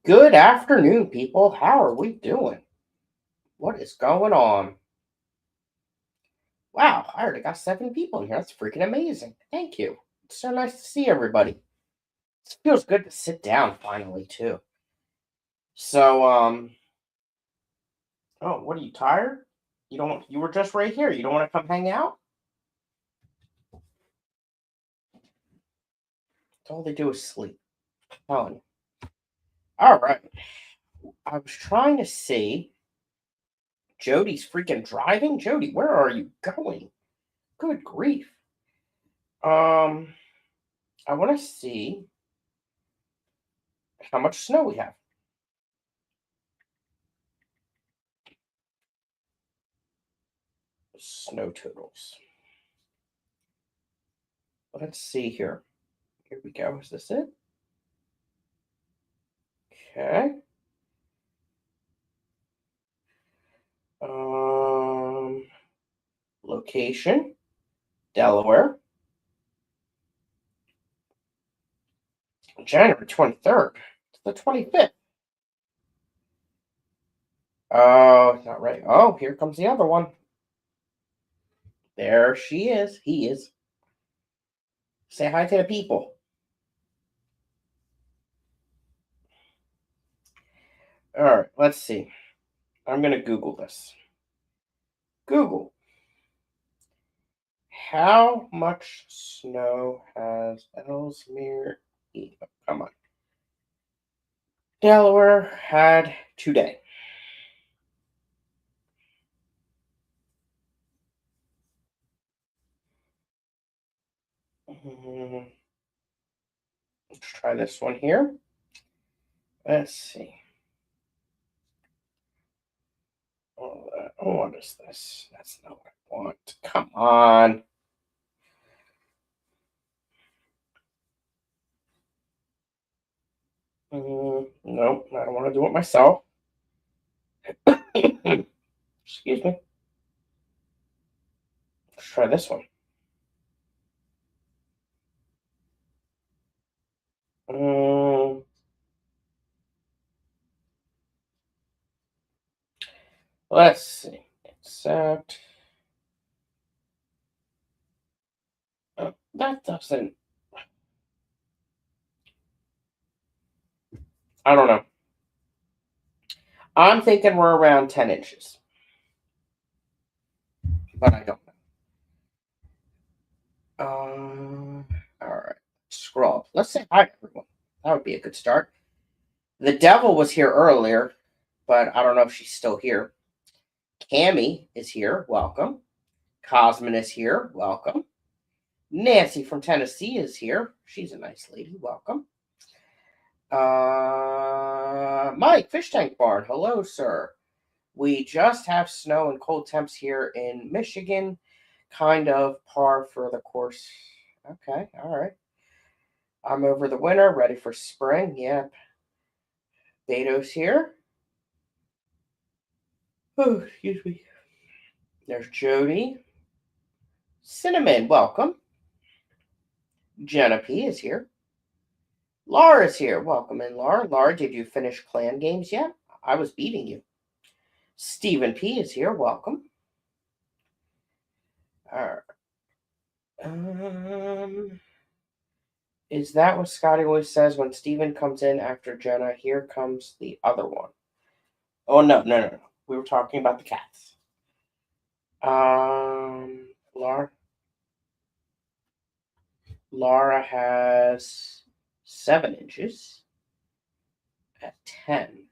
Good afternoon, people. How are we doing? What is going on? Wow, I already got 7 people in here. That's freaking amazing. Thank you. It's so nice to see everybody. It feels good to sit down finally, too. So, oh, what are you tired? You were just right here. You don't want to come hang out? All they do is sleep. I'm telling you. All right. I was trying to see. Jody's freaking driving. Jody, where are you going? Good grief. Um, I want to see how much snow we have. Snow totals. Let's see here. Here we go. Is this it? Okay. Um, Location, Delaware, January 23rd to the 25th. Oh, it's not right. Oh, here comes the other one. There she is. He is. Say hi to the people. All right, let's see. I'm going to Google this. Google. How much snow has Ellesmere? Oh, come on. Delaware had today. Let's try this one here. Let's see. Oh, what is this? That's not what I want. Come on. Nope, I don't want to do it myself. Excuse me. Let's try this one. Let's see. Except that doesn't. I don't know. I'm thinking we're around 10 inches, but I don't know. All right. Scroll. Let's say hi to everyone. That would be a good start. The devil was here earlier, but I don't know if she's still here. Cammy is here. Welcome. Cosmin is here. Welcome. Nancy from Tennessee is here. She's a nice lady. Welcome. Mike, Fish Tank Barn. Hello, sir. We just have snow and cold temps here in Michigan. Kind of par for the course. Okay, all right. I'm over the winter, ready for spring. Yep. Beto's here. Oh, excuse me. There's Jody. Cinnamon, welcome. Jenna P is here. Laura's here. Welcome in, Laura. Laura, did you finish clan games yet? I was beating you. Stephen P is here. Welcome. All right. Is that what Scotty always says when Stephen comes in after Jenna? Here comes the other one. Oh, no. We were talking about the cats. Laura. Laura has 7 inches at 10.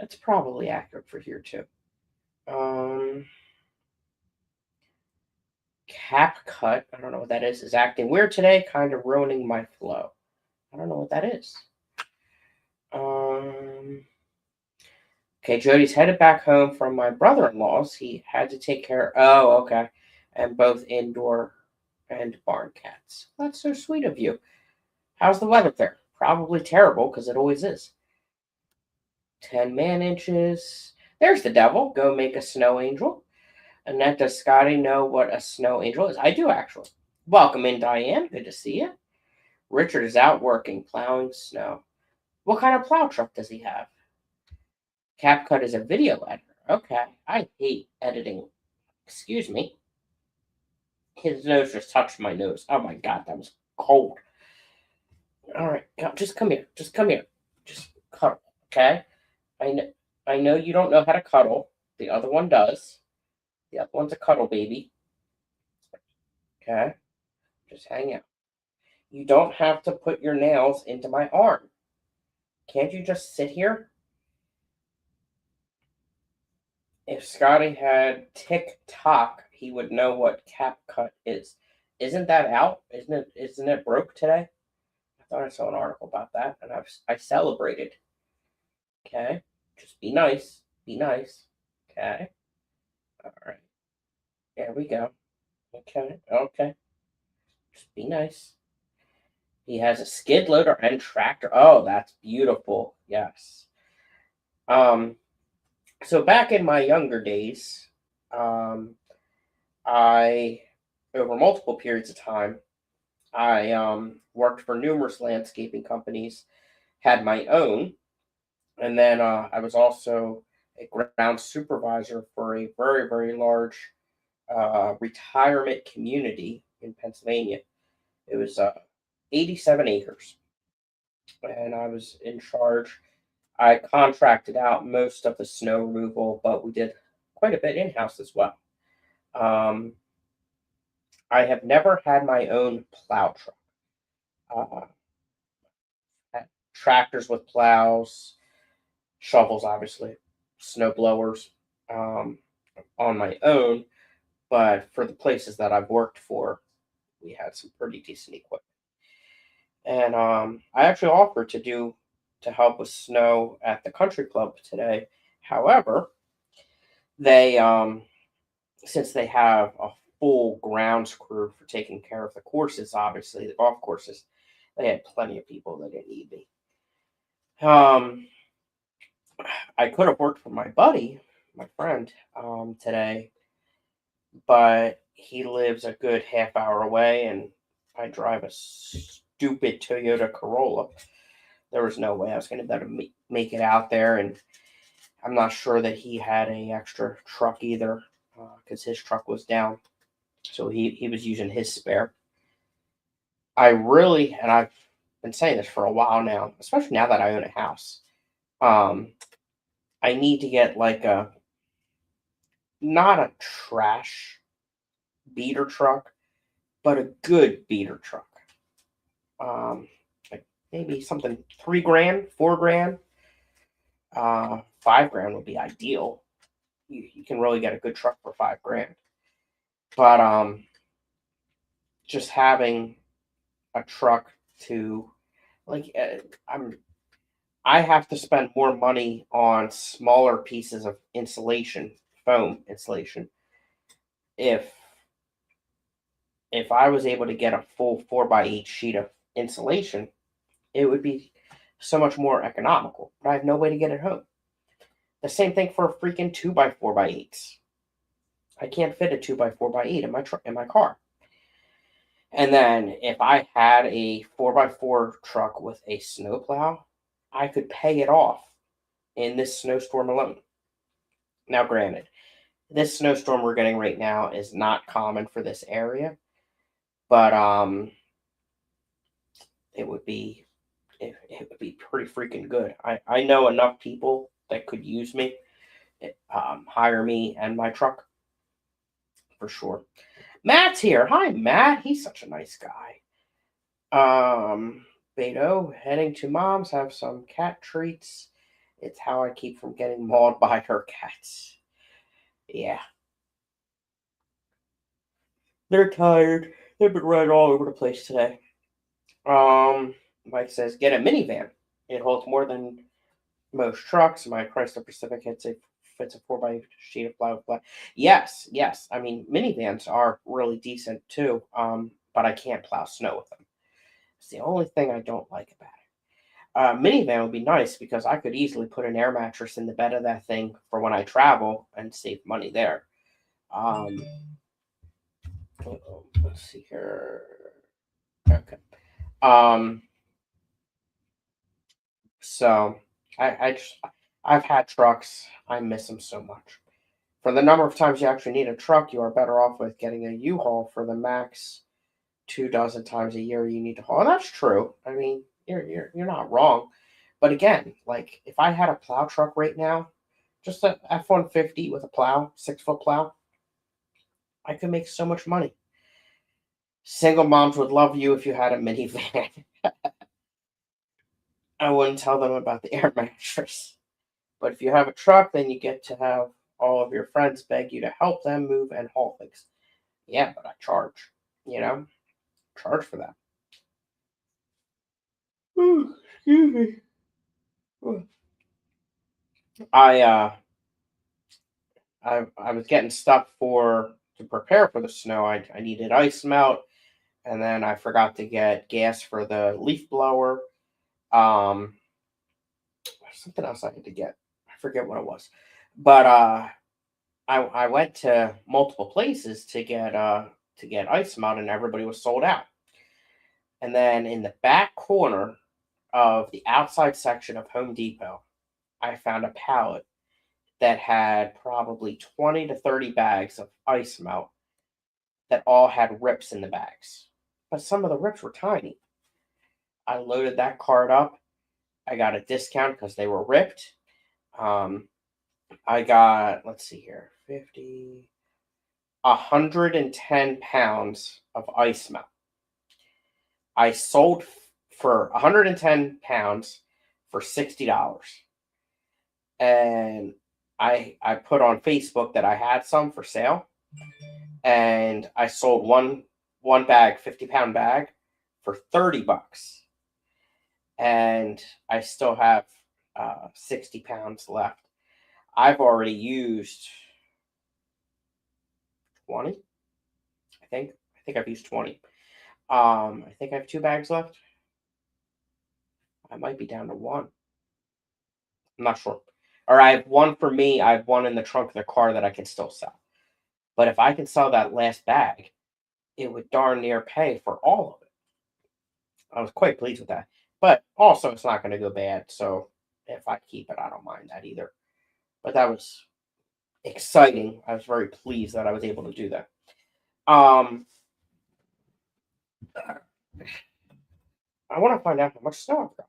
That's probably accurate for here too. Cap cut, I don't know what that is acting weird today, kind of ruining my flow. I don't know what that is. Okay, Jody's headed back home from my brother-in-law's. He had to take care. Oh, okay, and both indoor and barn cats. That's so sweet of you. How's the weather there? Probably terrible because it always is. 10 man inches. There's the devil. Go make a snow angel. Annette, does Scotty know what a snow angel is? I do actually. Welcome in, Diane. Good to see you. Richard is out working, plowing snow. What kind of plow truck does he have? CapCut is a video editor. Okay. I hate editing. Excuse me. His nose just touched my nose. Oh my god, that was cold. All right, just come here. Just come here. Just cuddle. Okay. I know. I know you don't know how to cuddle. The other one does. The other one's a cuddle baby. Okay. Just hang out. You don't have to put your nails into my arm. Can't you just sit here? If Scotty had TikTok, he would know what CapCut is. Isn't that out? Isn't it broke today? I thought I saw an article about that, and I celebrated. Okay, just be nice. Be nice. Okay. All right. There we go. Okay. Okay. Just be nice. He has a skid loader and tractor. Oh, that's beautiful. Yes. Um. So back in my younger days, um, I over multiple periods of time, I worked for numerous landscaping companies, had my own, and then I was also a ground supervisor for a very, very large retirement community in Pennsylvania. It was 87 acres, and I was in charge. I contracted out most of the snow removal, but we did quite a bit in house as well. Um, I have never had my own plow truck. Uh, had tractors with plows, shovels, obviously, snow blowers um, on my own. But for the places that I've worked for, we had some pretty decent equipment. And I actually offered to help with snow at the country club today. However, they since they have a full grounds crew for taking care of the courses, obviously the golf courses, they had plenty of people that didn't need me. Um, I could have worked for my buddy, my friend, today, but he lives a good half hour away, and I drive a stupid Toyota Corolla. There was no way I was going to be able to make it out there, and I'm not sure that he had a extra truck either, because his truck was down, so he was using his spare. I really, and I've been saying this for a while now, especially now that I own a house. Um, I need to get like a not a trash beater truck, but a good beater truck. Like maybe something 3 grand, 4 grand, 5 grand would be ideal. You can really get a good truck for 5 grand. But just having a truck to like I have to spend more money on smaller pieces of insulation, foam insulation. If I was able to get a full 4x8 sheet of insulation, it would be so much more economical. But I have no way to get it home. The same thing for freaking 2x4x8s. I can't fit a 2x4x8 in my car. And then if I had a 4x4 truck with a snowplow, I could pay it off in this snowstorm alone. Now, granted, this snowstorm we're getting right now is not common for this area, but it would be it would be pretty freaking good. I know enough people that could use me, hire me and my truck for sure. Matt's here. Hi, Matt. He's such a nice guy. Beto, heading to mom's, have some cat treats. It's how I keep from getting mauled by her cats. Yeah, they're tired. They've been running all over the place today. Mike says, get a minivan. It holds more than most trucks. My Chrysler Pacific fits a 4x sheet of plywood. Yes, yes. I mean, minivans are really decent too. But I can't plow snow with them. It's the only thing I don't like about it. Minivan would be nice because I could easily put an air mattress in the bed of that thing for when I travel and save money there. Um, let's see here. Okay. Um, So I've had trucks. I miss them so much. For the number of times you actually need a truck, you are better off with getting a U-Haul for the max 2 dozen times a year you need to haul. And that's true. I mean, you're not wrong. But again, like if I had a plow truck right now, just a F-150 with a plow, 6 foot plow, I could make so much money. Single moms would love you if you had a minivan. I wouldn't tell them about the air mattress. But if you have a truck, then you get to have all of your friends beg you to help them move and haul things. Yeah, but I charge, you know, charge for that. Ooh, excuse me. Ooh. I uh I was getting stuff for to prepare for the snow. I needed ice melt, and then I forgot to get gas for the leaf blower. Um, something else I had to get. I forget what it was, but I went to multiple places to get ice melt, and everybody was sold out. And then in the back corner of the outside section of Home Depot, I found a pallet that had probably 20 to 30 bags of ice melt that all had rips in the bags. But some of the rips were tiny. I loaded that cart up. I got a discount because they were ripped. Um, I got, let's see here, 50, 110 pounds of ice melt. I sold for 110 pounds for $60. And I put on Facebook that I had some for sale, and I sold one bag, 50-pound bag, for $30, and I still have 60 pounds left. I've already used 20. I think I've used 20. I think I have 2 bags left. I might be down to one. I'm not sure. Or I have one for me. I have one in the trunk of the car that I can still sell. But if I can sell that last bag, it would darn near pay for all of it. I was quite pleased with that. But also, it's not going to go bad. So if I keep it, I don't mind that either. But that was exciting. I was very pleased that I was able to do that. Um, I want to find out how much snow I've got.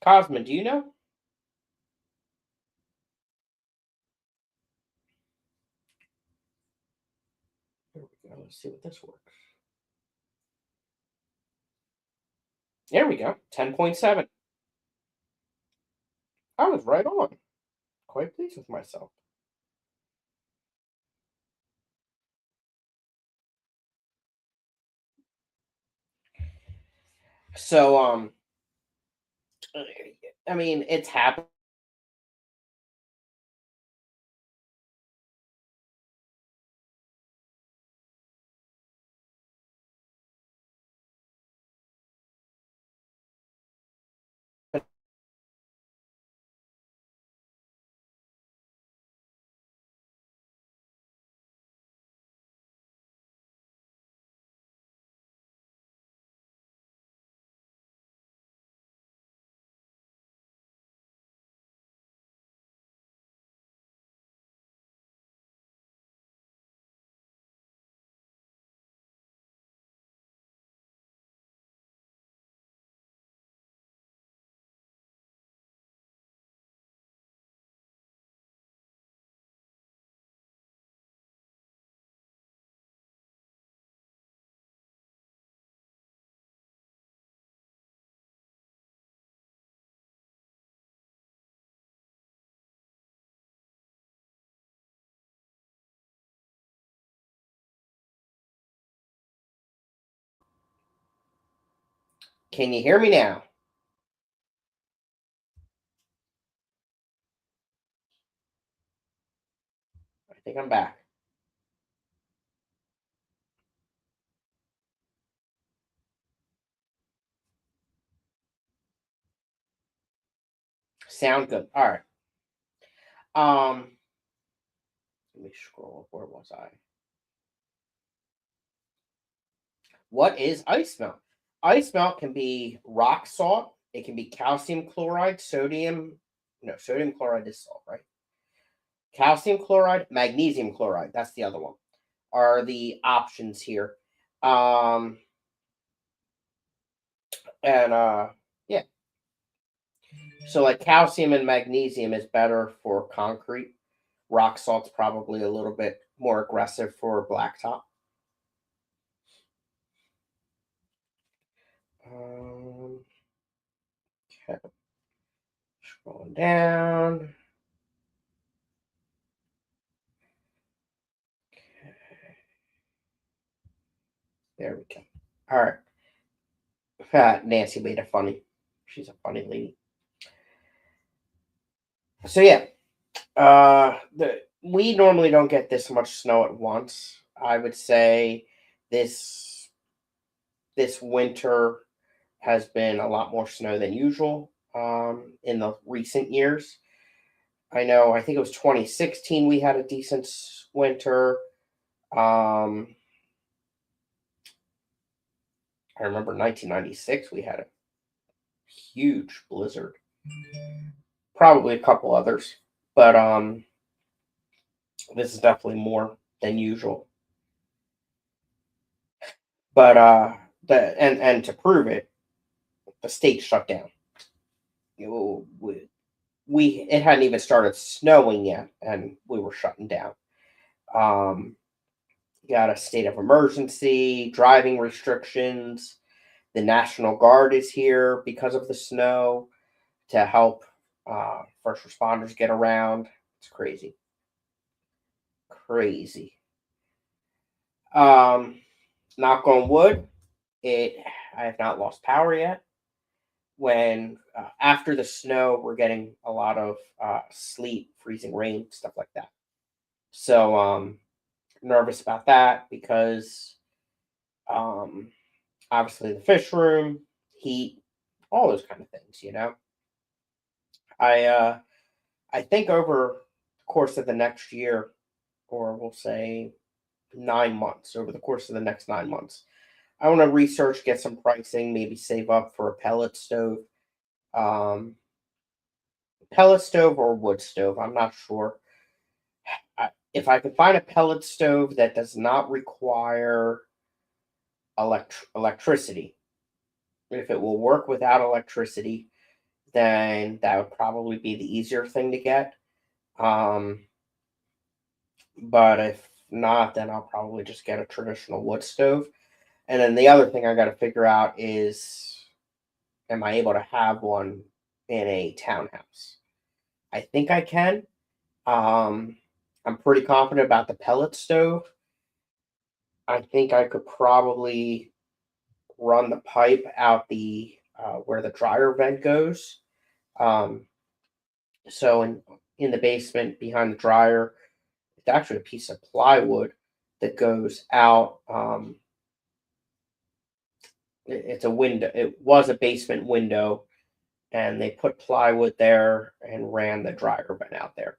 Cosmin, do you know? Here we go. Let's see what this works. There we go. 10.7. I was right on. Quite pleased with myself. So, I mean, it's happened. Can you hear me now? I think I'm back. Sound good. All right. Um, Let me scroll up. Where was I? What is ice melt? Ice melt can be rock salt. It can be calcium chloride, sodium chloride is salt, right? Calcium chloride, magnesium chloride, that's the other one, are the options here. Um, and yeah, so like calcium and magnesium is better for concrete. Rock salt's probably a little bit more aggressive for blacktop. Okay, scrolling down. There we go. All right. Nancy made it funny. She's a funny lady. So yeah, we normally don't get this much snow at once. I would say this this winter has been a lot more snow than usual in the recent years. I think it was 2016 we had a decent winter. Um, I remember 1996 we had a huge blizzard. Probably a couple others, but this is definitely more than usual. But and to prove it, the state shut down. You know, we it hadn't even started snowing yet, and we were shutting down. Um, got a state of emergency, driving restrictions. The National Guard is here because of the snow to help first responders get around. It's crazy, crazy. Um, knock on wood, it I have not lost power yet. When after the snow, we're getting a lot of sleet, freezing rain, stuff like that. So nervous about that because um, obviously the fish room, heat, all those kind of things. I I think over the course of the next year, or we'll say 9 months, over the course of the next 9 months, I want to research, get some pricing, maybe save up for a um, pellet stove or wood stove. I'm not sure. If I can find a pellet stove that does not require electricity, if it will work without electricity, then that would probably be the easier thing to get. Um, but if not, then I'll probably just get a traditional wood stove. And then the other thing I got to figure out is, am I able to have one in a townhouse? I think I can. Um, I'm pretty confident about the pellet stove. I think I could probably run the pipe out the where the dryer vent goes. Um, so in the basement behind the dryer, it's actually a piece of plywood that goes out. It's a window. It was a basement window, and they put plywood there and ran the dryer vent out there.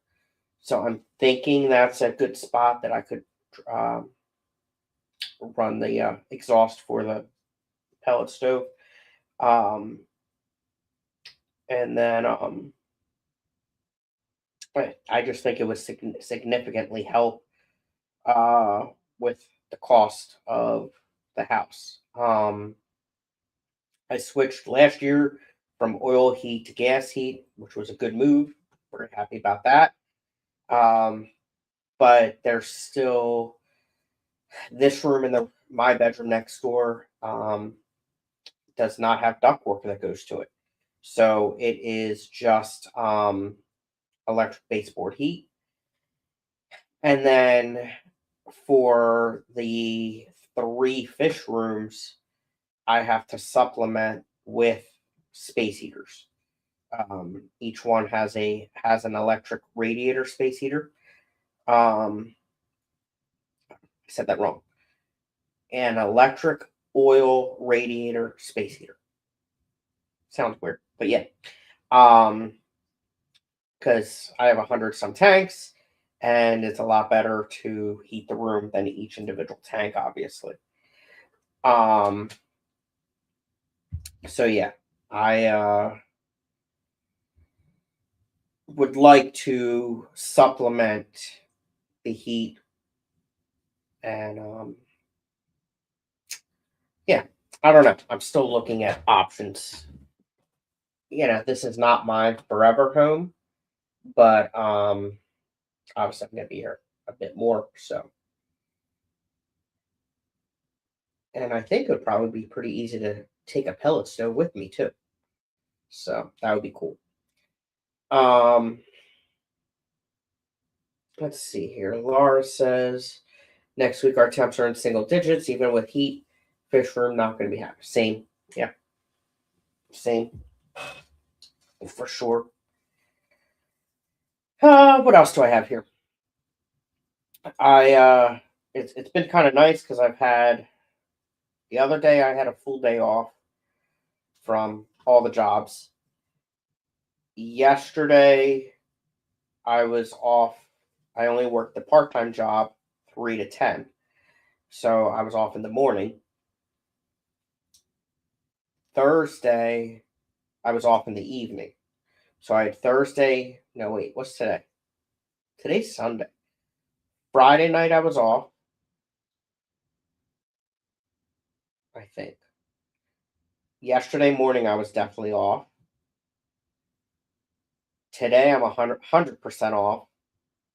So I'm thinking that's a good spot that I could um, run the exhaust for the pellet stove. Um, and then I just think it would significantly help uh, with the cost of the house. I switched last year from oil heat to gas heat, which was a good move. Very happy about that. Um, but there's still this room in the my bedroom next door does not have ductwork that goes to it, so it is just electric baseboard heat. And then for the three fish rooms, I have to supplement with space heaters. Each one has an electric radiator space heater. I said that wrong. An electric oil radiator space heater. Sounds weird, but yeah. Because I have 100 some tanks, and it's a lot better to heat the room than each individual tank, obviously. Um, so yeah, I would like to supplement the heat and yeah, I don't know. I'm still looking at options. This is not my forever home, but obviously I'm gonna be here a bit more. So, and I think it would probably be pretty easy to take a pellet stove with me too. So that would be cool. Um, let's see here. Laura says next week our temps are in single digits, even with heat. Fish room not going to be happy. Same, yeah, same for sure. What else do I have here? It's been kind of nice because I've had the other day I had a full day off from all the jobs. Yesterday I was off. I only worked the part-time job 3 to 10, so I was off in the morning. Thursday I was off in the evening, so I had Thursday. No, wait, what's today? Today's Sunday. Friday night I was off, I think. Yesterday morning I was definitely off. Today I'm 100% off.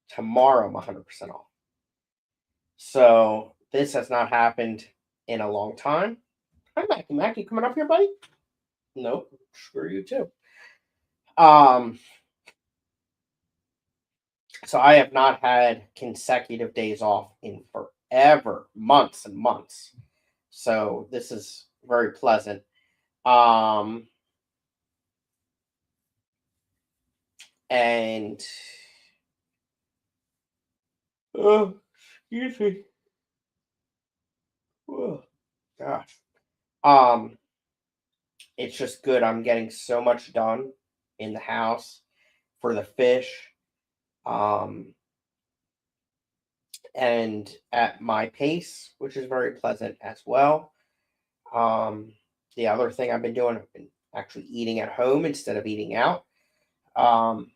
Tomorrow I'm 100% off. So this has not happened in a long time. Hi, Mackie. Mackie, coming up here, buddy? Nope. Screw you too. Um. So I have not had consecutive days off in forever, months and months. So this is very pleasant. Um. And oh, excuse me. Oh, gosh. Um. It's just good. I'm getting so much done in the house for the fish. Um, and at my pace, which is very pleasant as well. Um, the other thing I've been doing, I've been actually eating at home instead of eating out. Um,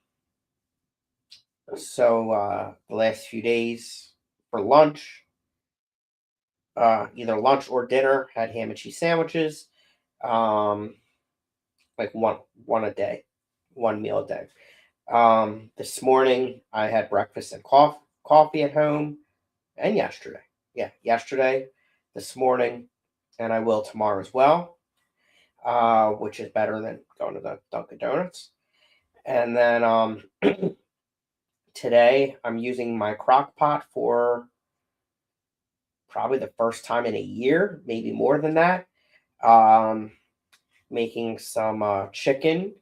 so the last few days for lunch, either lunch or dinner, had ham and cheese sandwiches, um, like one a day, one meal a day. This morning I had breakfast and coffee at home, and yesterday, yeah, yesterday, this morning, and I will tomorrow as well, which is better than going to the Dunkin' Donuts. And then today I'm using my crock pot for probably the first time in a year, maybe more than that. Um, Making some chicken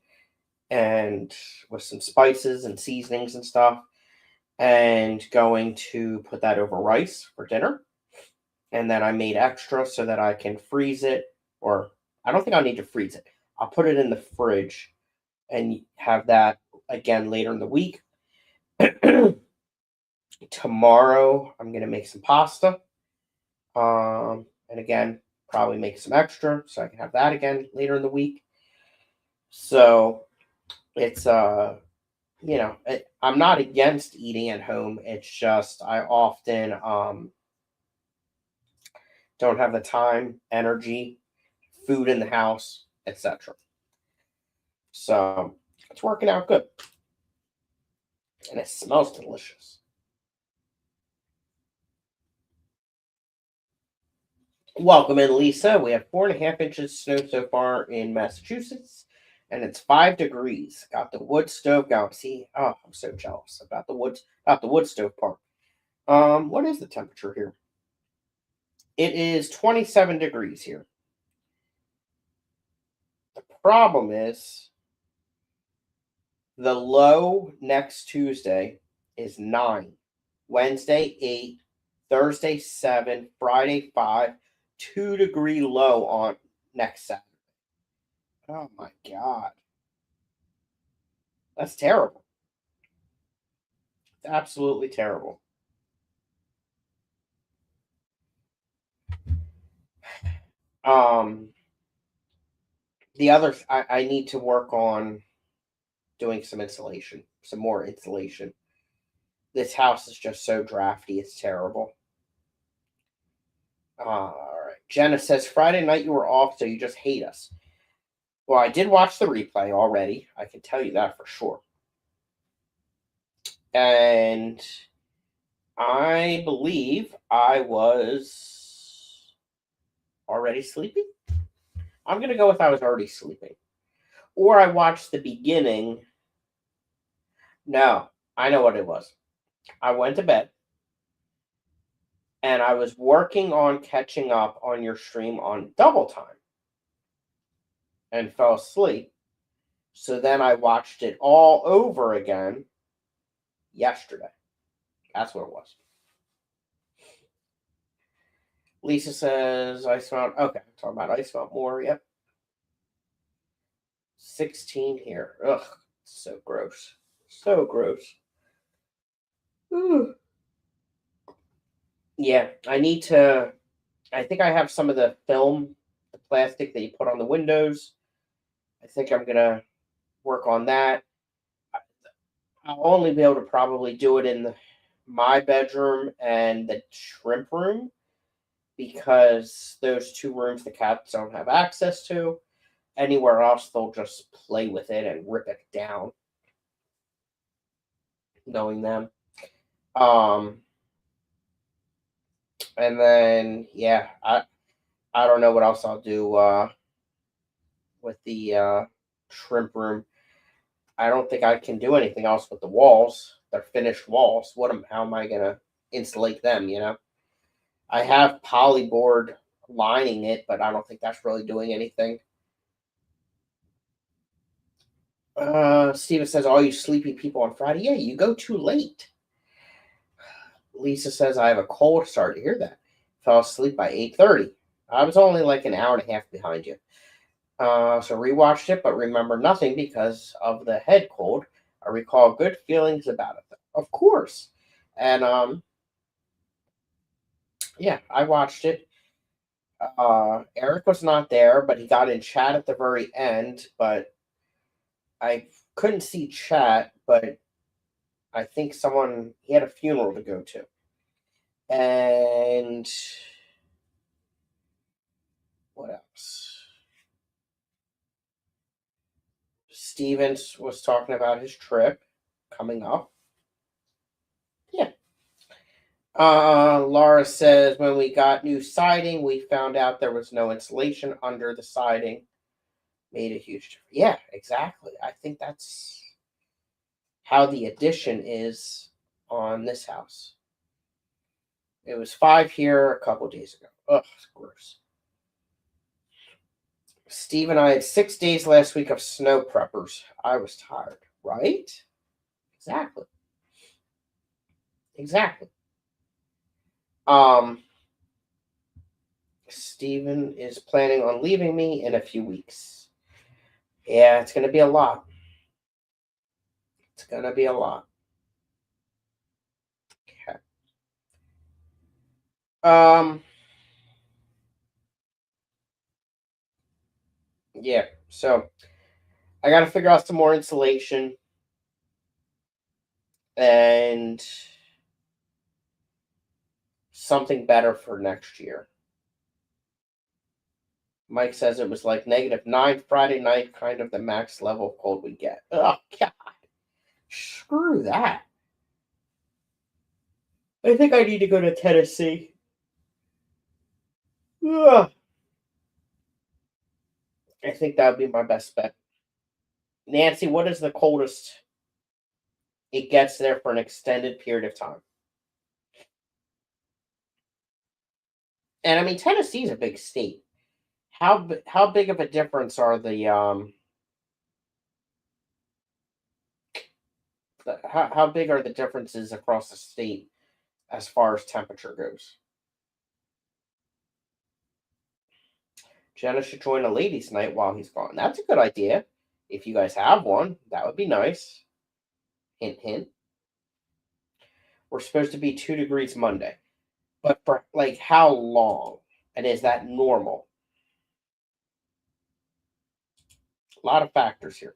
and with some spices and seasonings and stuff, and going to put that over rice for dinner. And then I made extra so that I can freeze it, or I don't think I'll need to freeze it. I'll put it in the fridge and have that again later in the week. Tomorrow, I'm gonna make some pasta. And again, probably make some extra so I can have that again later in the week. So it's I'm not against eating at home. It's just I often don't have the time, energy, food in the house, etc. So it's working out good. And it smells delicious. Welcome in, Lisa. We have 4.5 inches of snow so far in Massachusetts, and it's 5 degrees. Got the wood stove going. See, oh, I'm so jealous about the wood stove part. What is the temperature here? It is 27 degrees here. The problem is the low next Tuesday is 9, Wednesday 8, Thursday 7, Friday 5, 2 degree low on next Saturday. Oh my God. That's terrible. It's absolutely terrible. Um, The other, I need to work on doing some insulation, some more insulation. This house is just so drafty, it's terrible. All right. Jenna says, Friday night you were off, so you just hate us. Well, I did watch the replay already. I can tell you that for sure. And I believe I was already sleeping. I'm going to go with I was already sleeping. Or I watched the beginning. No, I know what it was. I went to bed. And I was working on catching up on your stream on double time. And fell asleep. So then I watched it all over again yesterday. That's what it was. Lisa says, Ice Mountain. Okay, I'm talking about Ice Mountain more. Yep. 16 here. Ugh, so gross. So gross. Ooh. Yeah, I need to. I think I have some of the film, the plastic that you put on the windows. I think I'm going to work on that. I'll only be able to probably do it in my bedroom and the shrimp room because those two rooms the cats don't have access to. Anywhere else, they'll just play with it and rip it down. Knowing them. And then, yeah, I don't know what else I'll do with the shrimp room. I don't think I can do anything else with the walls. They're finished walls. How am I going to insulate them, you know? I have polyboard lining it, but I don't think that's really doing anything. Steven says, all you sleepy people on Friday. Yeah, you go too late. Lisa says, I have a cold. Sorry to hear that. Fell asleep by 8:30. I was only like an hour and a half behind you. So rewatched it, but remember nothing because of the head cold. I recall good feelings about it, though. Of course. And yeah, I watched it. Eric was not there, but he got in chat at the very end. But I couldn't see chat, but I think he had a funeral to go to. And what else? Stevens was talking about his trip coming up. Yeah. Laura says, when we got new siding, we found out there was no insulation under the siding. Made a huge difference. Yeah, exactly. I think that's how the addition is on this house. It was 5 here a couple days ago. Ugh, it's gross. Steve and I had 6 days last week of snow preppers. I was tired, right? Exactly. Exactly. Steven is planning on leaving me in a few weeks. Yeah, it's going to be a lot. It's going to be a lot. Okay. Yeah, so I got to figure out some more insulation and something better for next year. Mike says it was like -9 Friday night, kind of the max level of cold we get. Oh, God. Screw that. I think I need to go to Tennessee. Ugh. I think that would be my best bet. Nancy, what is the coldest it gets there for an extended period of time? And I mean, Tennessee's a big state. How big of a difference are how big are the differences across the state as far as temperature goes? Jenna should join a ladies' night while he's gone. That's a good idea. If you guys have one, that would be nice. Hint, hint. We're supposed to be 2 degrees Monday. But for like how long? And is that normal? A lot of factors here.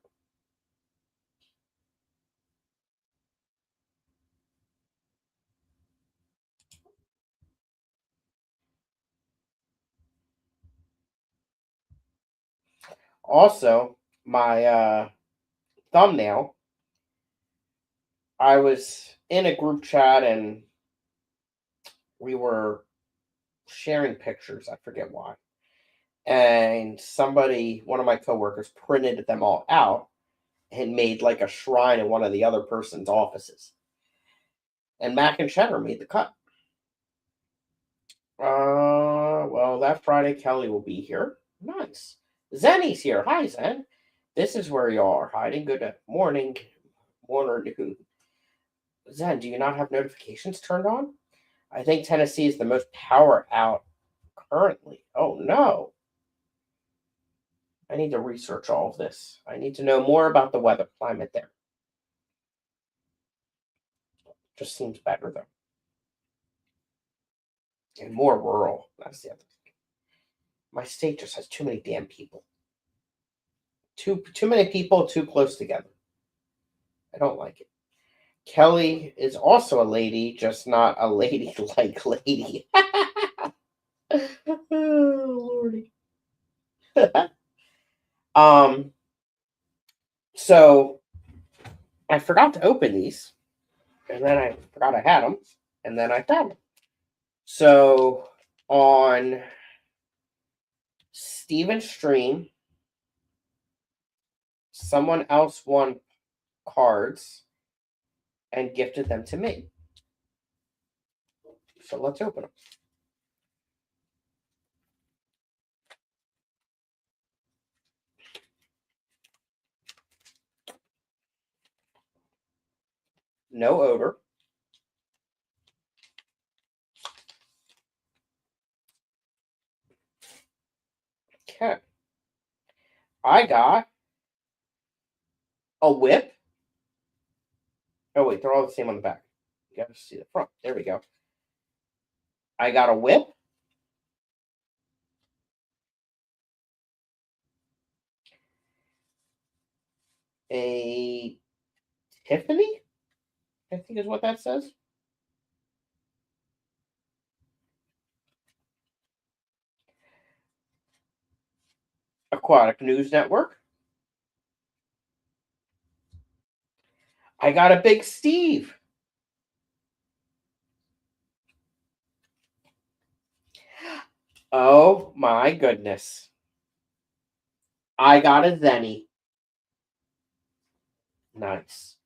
Also, my thumbnail, I was in a group chat and we were sharing pictures. I forget why. And somebody, one of my coworkers, printed them all out and made like a shrine in one of the other person's offices. And Mac and Cheddar made the cut. Well, that Friday Kelly will be here. Nice. Zenny's here. Hi, Zen. This is where you are hiding. Good morning, morning. Zen, do you not have notifications turned on? I think Tennessee is the most power out currently. Oh no. I need to research all of this. I need to know more about the weather climate there. Just seems better though. And more rural. That's the other thing. My state just has too many damn people. Too many people too close together. I don't like it. Kelly is also a lady, just not a lady like lady. Oh, Lordy. um, so I forgot to open these, and then I forgot I had them, and then I found them. So on Steven's stream, someone else won cards and gifted them to me. So let's open them. No odor. Okay. I got a whip. Oh, wait, they're all the same on the back. You got to see the front. There we go. I got a whip. A Tiffany, I think is what that says. Aquatic News Network. I got a Big Steve. Oh my goodness. I got a Zenny. Nice.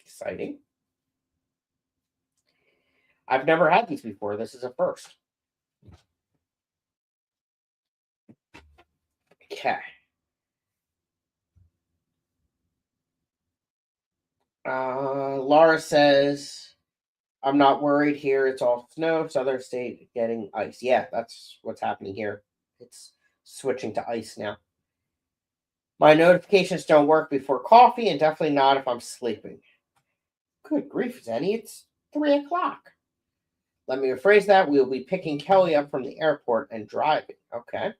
Exciting. I've never had these before. This is a first. Okay. Laura says, I'm not worried here. It's all snow. Southern state getting ice. Yeah, that's what's happening here. It's switching to ice now. My notifications don't work before coffee and definitely not if I'm sleeping. Good grief, Zenny. It's 3 o'clock. Let me rephrase that. We'll be picking Kelly up from the airport and driving. Okay.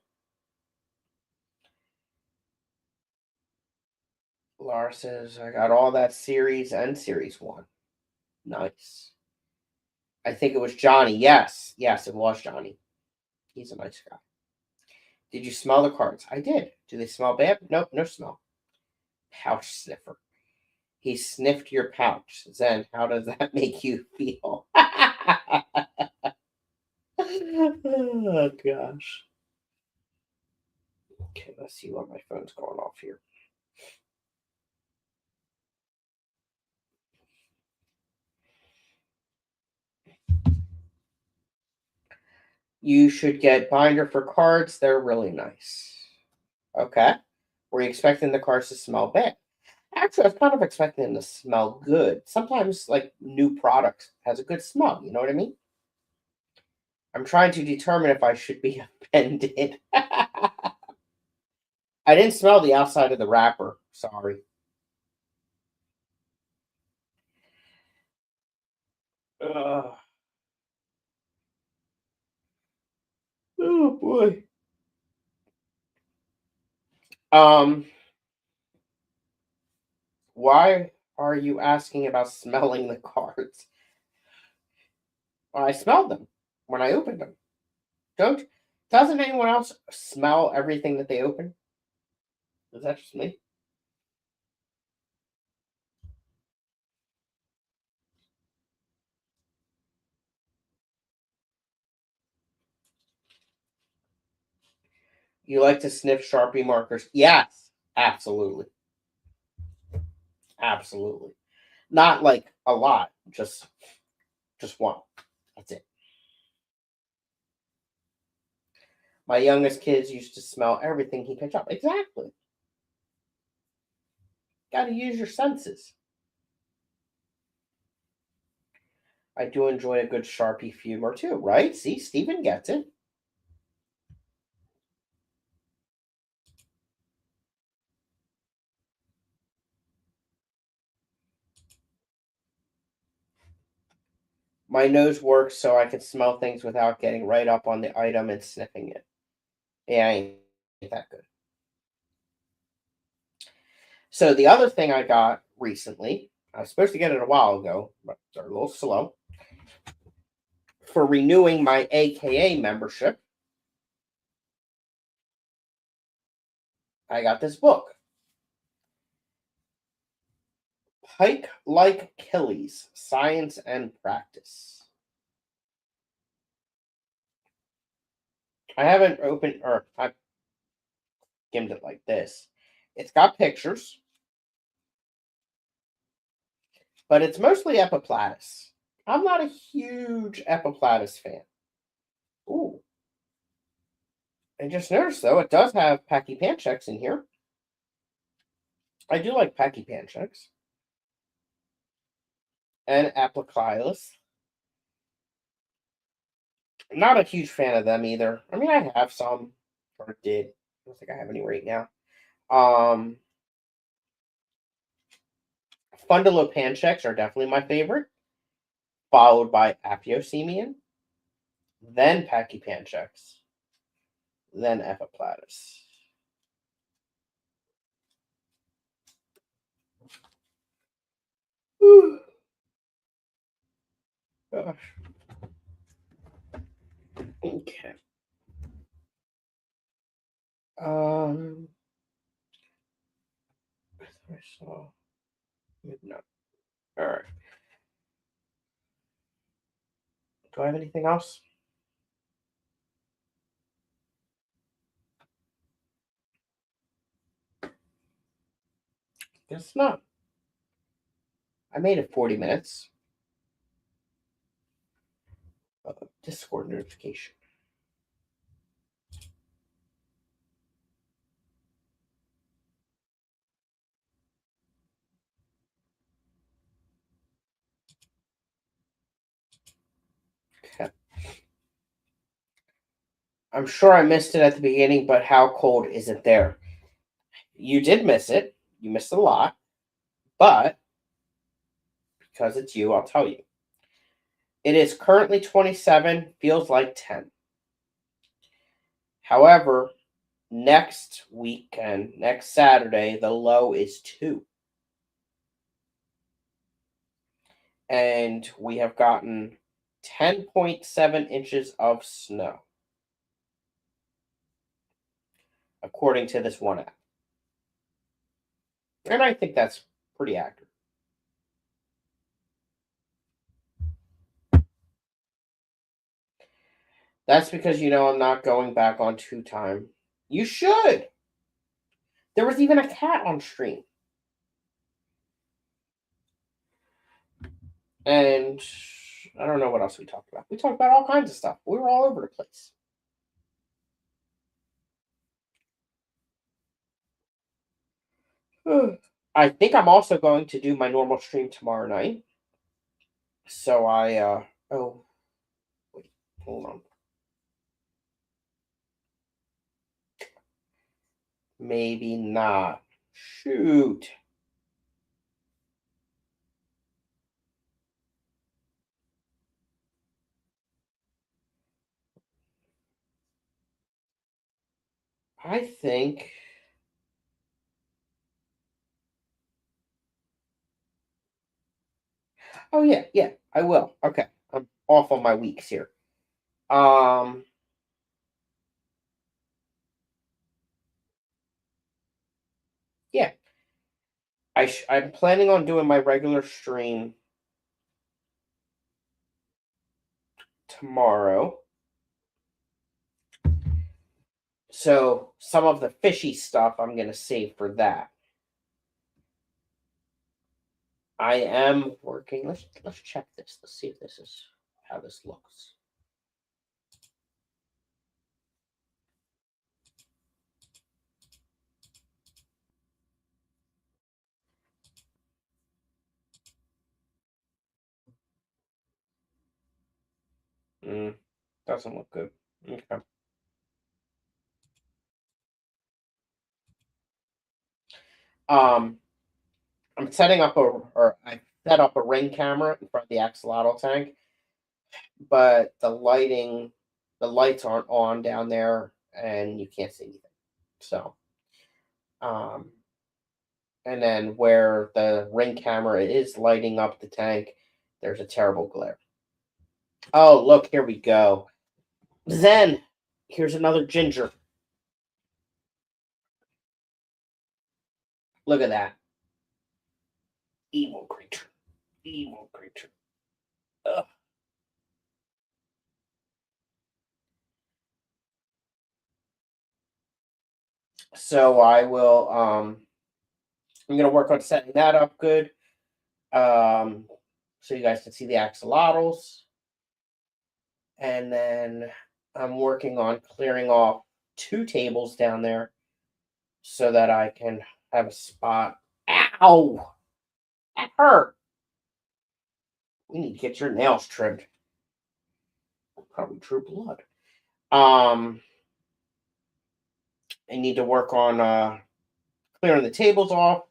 Laura says, I got all that series and series one. Nice. I think it was Johnny. Yes. Yes, it was Johnny. He's a nice guy. Did you smell the cards? I did. Do they smell bad? Nope, no smell. Pouch sniffer. He sniffed your pouch. Zen, how does that make you feel? Oh, gosh. Okay, let's see what my phone's going off here. You should get binder for cards. They're really nice. Okay. Were you expecting the cards to smell bad? Actually, I was kind of expecting them to smell good. Sometimes, like, new product has a good smell. You know what I mean? I'm trying to determine if I should be offended. I didn't smell the outside of the wrapper. Sorry. Ugh. Oh, boy. Um, why are you asking about smelling the cards? Well, I smelled them when I opened them. Don't doesn't anyone else smell everything that they open? Is that just me? You like to sniff Sharpie markers? Yes, absolutely. Absolutely. Not like a lot, just one. That's it. My youngest kids used to smell everything he picked up. Exactly. Got to use your senses. I do enjoy a good Sharpie humor too, right? See, Steven gets it. My nose works so I can smell things without getting right up on the item and sniffing it. Yeah, ain't that good. So the other thing I got recently, I was supposed to get it a while ago, but they're a little slow. For renewing my AKA membership, I got this book, Hike Like Achilles, Science and Practice. I haven't opened or I skimmed it like this. It's got pictures, but it's mostly Epiplatus. I'm not a huge Epiplatus fan. Ooh. I just noticed though, it does have Pachypanchex in here. I do like Pachypanchex and Apiclylus. Not a huge fan of them either. I mean, I have some, or did. I don't think I have any right now. Um, Fundulopanchex are definitely my favorite, followed by Apiosemian, then Pachypanchex, then Epiplatus. Gosh. Okay. Um, I thought I saw. Maybe not. All right. Do I have anything else? Guess not. I made it 40 minutes. Discord notification. Okay. I'm sure I missed it at the beginning, but how cold is it there? You did miss it. You missed a lot, but because it's you, I'll tell you. It is currently 27, feels like 10. However, next weekend, next Saturday, the low is 2. And we have gotten 10.7 inches of snow, according to this one app. And I think that's pretty accurate. That's because I'm not going back on 2 time. You should. There was even a cat on stream. And I don't know what else we talked about. We talked about all kinds of stuff. We were all over the place. I think I'm also going to do my normal stream tomorrow night. So oh wait, hold on. Maybe not. Shoot. I think Oh yeah, I will. Okay. I'm off on my weeks here. Um yeah, I'm planning on doing my regular stream tomorrow. So some of the fishy stuff I'm gonna save for that. I am working. Let's check this. Let's see if this is how this looks. Doesn't look good. Okay. Um, I'm setting up or I set up a ring camera in front of the axolotl tank, but the lights aren't on down there, and you can't see anything. So, um, and then where the ring camera is lighting up the tank, there's a terrible glare. Oh, look, here we go. Zen, here's another ginger. Look at that. Evil creature. Evil creature. Ugh. So I'm gonna work on setting that up good. So you guys can see the axolotls. And then I'm working on clearing off 2 tables down there so that I can have a spot. Ow! That hurt. We need to get your nails trimmed. Probably true blood. Um, I need to work on clearing the tables off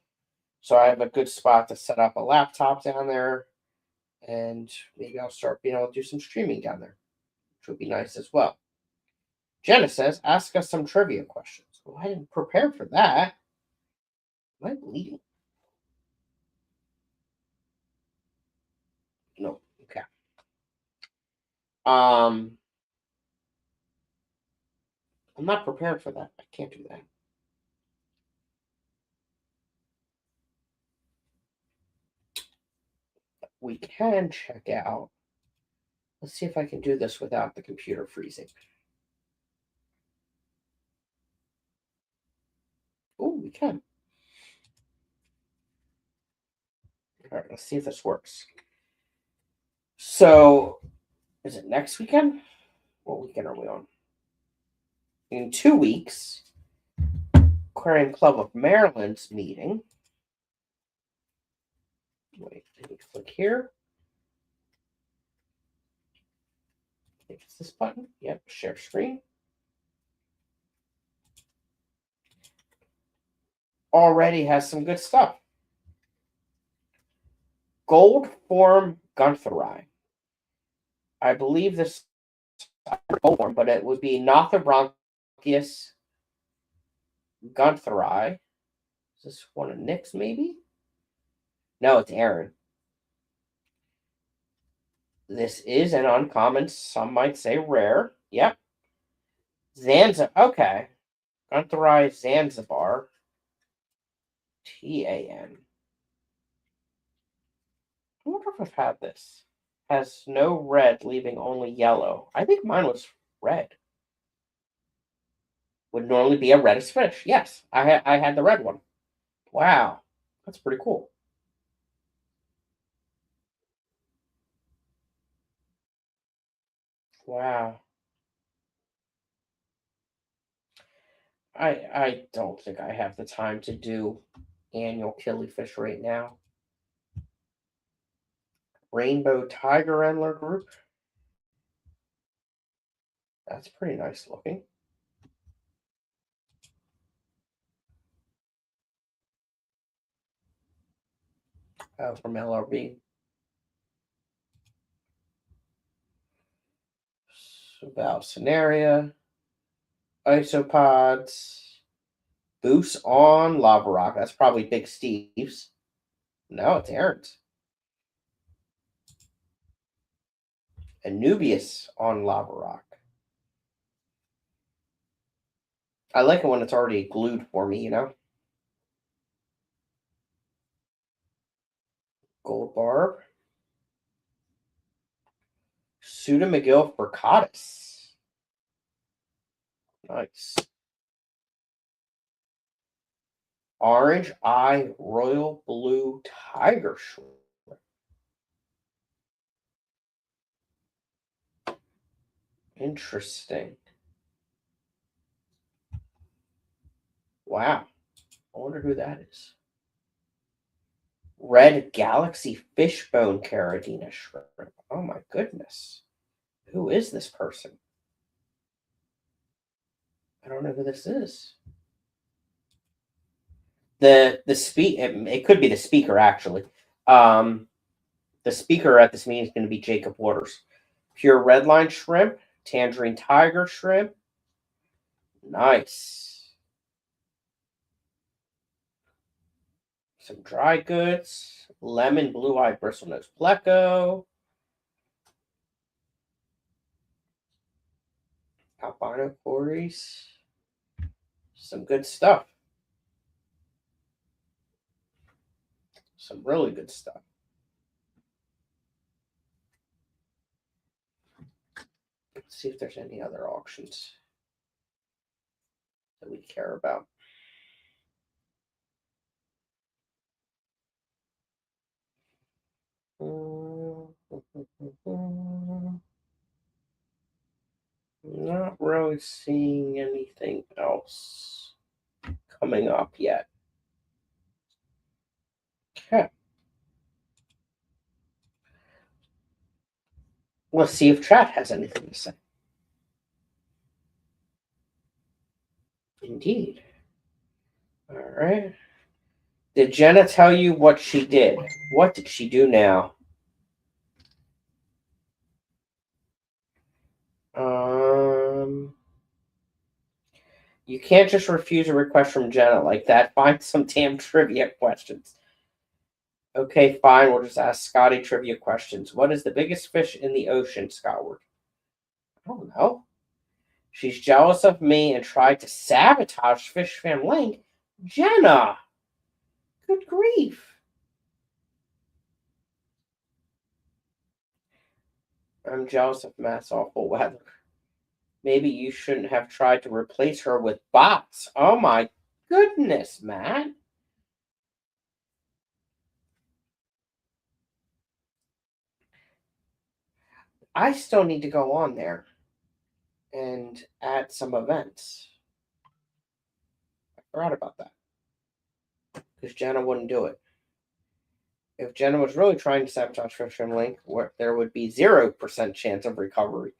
so I have a good spot to set up a laptop down there, and maybe I'll start being able to do some streaming down there, which would be nice as well. Jenna says, ask us some trivia questions. Well, I didn't prepare for that. Am I bleeding? No. Okay. Um, I'm not prepared for that. I can't do that. We can check out. Let's see if I can do this without the computer freezing. Oh, we can. All right, let's see if this works. So, is it next weekend? What weekend are we on? In 2 weeks, Aquarium Club of Maryland's meeting. Wait, let me click here. I think it's this button. Yep, share screen. Already has some good stuff. Gold form Guntheri. I believe this gold form, but it would be Nothabronchius Guntheri. Is this one of Nick's, maybe? No, it's Aaron. This is an uncommon, some might say rare. Yep. Zanzibar. Okay. Guntheri Zanzibar. TAN. I wonder if I've had this. Has no red, leaving only yellow. I think mine was red. Would normally be a reddish fish. Yes, I had the red one. Wow, that's pretty cool. Wow. I don't think I have the time to do annual killifish right now. Rainbow tiger antler group. That's pretty nice looking. From LRB. Valsinaria. Isopods. Boost on Lava Rock. That's probably Big Steve's. No, it's Aaron's. Anubius on Lava Rock. I like it when it's already glued for me, you know? Gold Barb. Pseudomagil Furcatus. Nice. Orange Eye Royal Blue Tiger Shrimp. Interesting. Wow. I wonder who that is. Red Galaxy Fishbone Caridina Shrimp. Oh my goodness. Who is this person? I don't know who this is. It could be the speaker actually. The speaker at this meeting is going to be Jacob Waters. Pure Redline Shrimp, Tangerine Tiger Shrimp. Nice. Some dry goods. Lemon Blue-Eyed Bristlenose Pleco. Albino Quarries. Some good stuff. Some really good stuff. Let's see if there's any other auctions that we care about. Not really seeing anything else coming up yet. Okay. Let's see if chat has anything to say. Indeed. All right. Did Jenna tell you what she did? What did she do now? You can't just refuse a request from Jenna like that. Find some damn trivia questions. Okay, fine. We'll just ask Scotty trivia questions. What is the biggest fish in the ocean, Scotward? I don't know. She's jealous of me and tried to sabotage Fish Fam Link. Jenna! Good grief. I'm jealous of Matt's awful weather. Maybe you shouldn't have tried to replace her with bots. Oh my goodness, Matt. I still need to go on there and add some events. I forgot about that. Because Jenna wouldn't do it. If Jenna was really trying to sabotage Fish Fam Link, there would be 0% chance of recovery.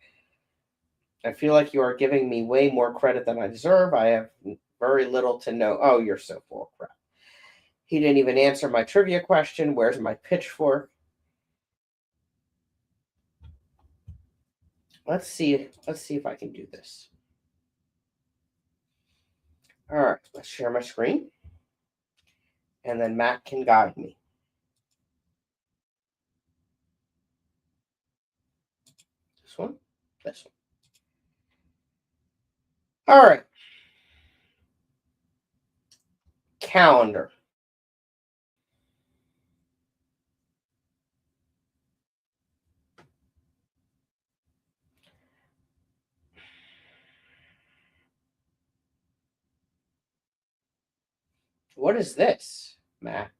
I feel like you are giving me way more credit than I deserve. I have very little to know. Oh, you're so full of crap. He didn't even answer my trivia question. Where's my pitchfork? Let's see if I can do this. All right, let's share my screen. And then Matt can guide me. This one, this one. All right. Calendar. What is this, Matt?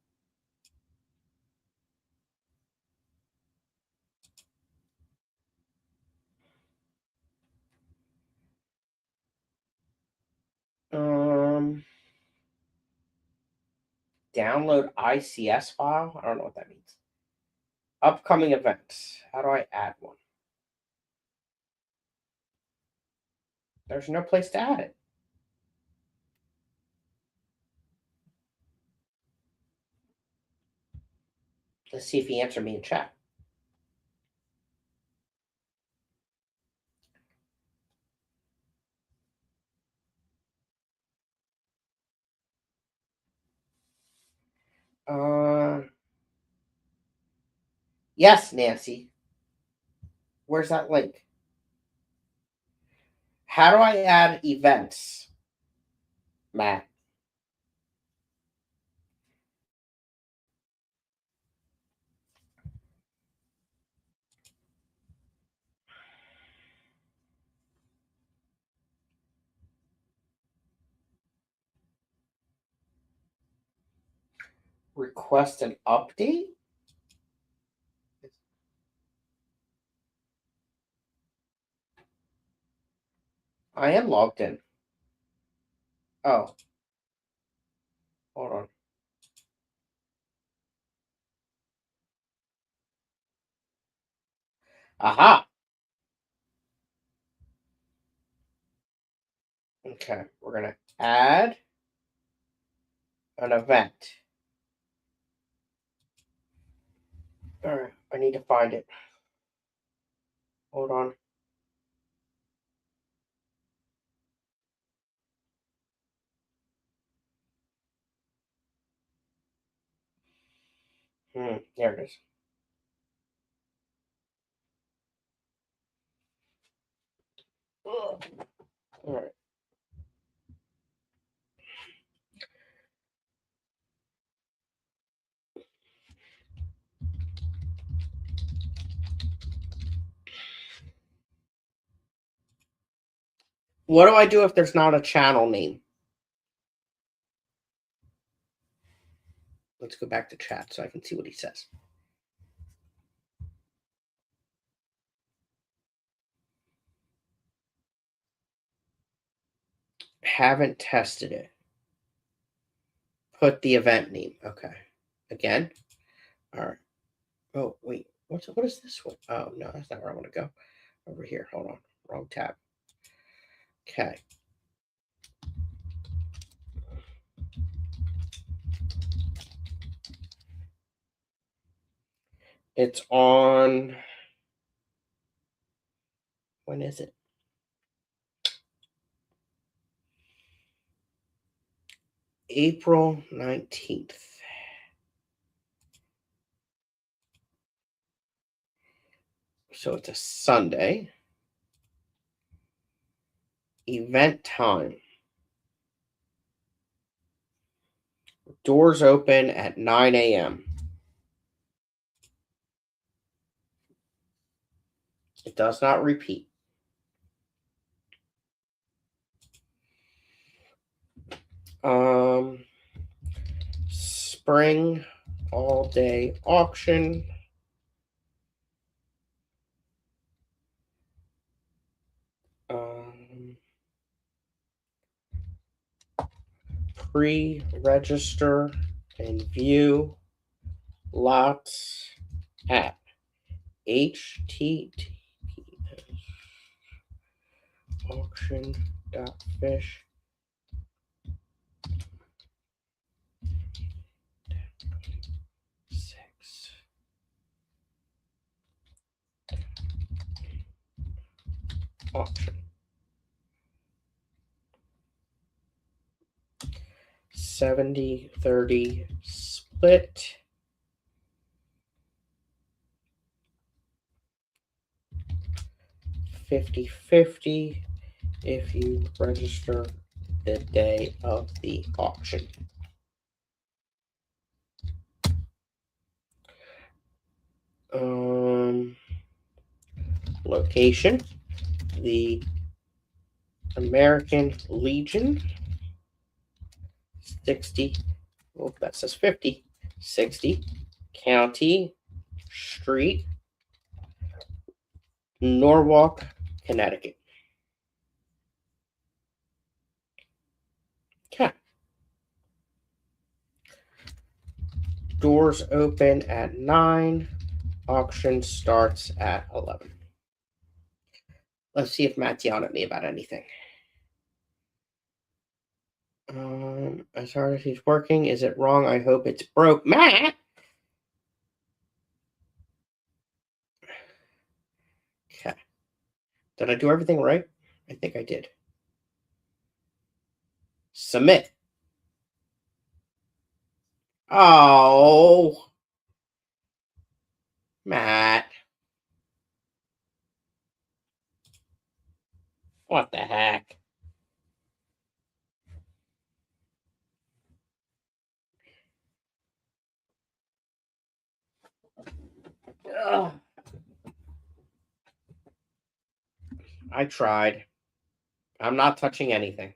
Download ICS file. I don't know what that means. Upcoming events. How do I add one? There's no place to add it. Let's see if he answered me in chat. Yes, Nancy. Where's that link? How do I add events, Matt? Request an update? I am logged in. Oh, hold on. Aha. Okay, we're going to add an event. All right, I need to find it. Hold on. There it is. Ugh. All right. What do I do if there's not a channel name? Let's go back to chat so I can see what he says. Haven't tested it. Put the event name. Okay. Again. All right. Oh, wait. What is this one? Oh, no, that's not where I want to go. Over here. Hold on. Wrong tab. Okay. It's on. When is it? April 19th. So it's a Sunday. Event time. Doors open at 9 a.m. It does not repeat. Spring all day auction. Pre-register and view lots at https auction.fish auction 70-30 split. $50-50 if you register the day of the auction. Location, the American Legion. 60, oh, that says 50. 60 County Street, Norwalk, Connecticut. Okay. Doors open at 9. Auction starts at 11. Let's see if Matt's yelling at me about anything. As hard as he's working, is it wrong? I hope it's broke. Matt! Okay. Did I do everything right? I think I did. Submit. Oh. Matt. What the heck? Ugh. I tried. I'm not touching anything.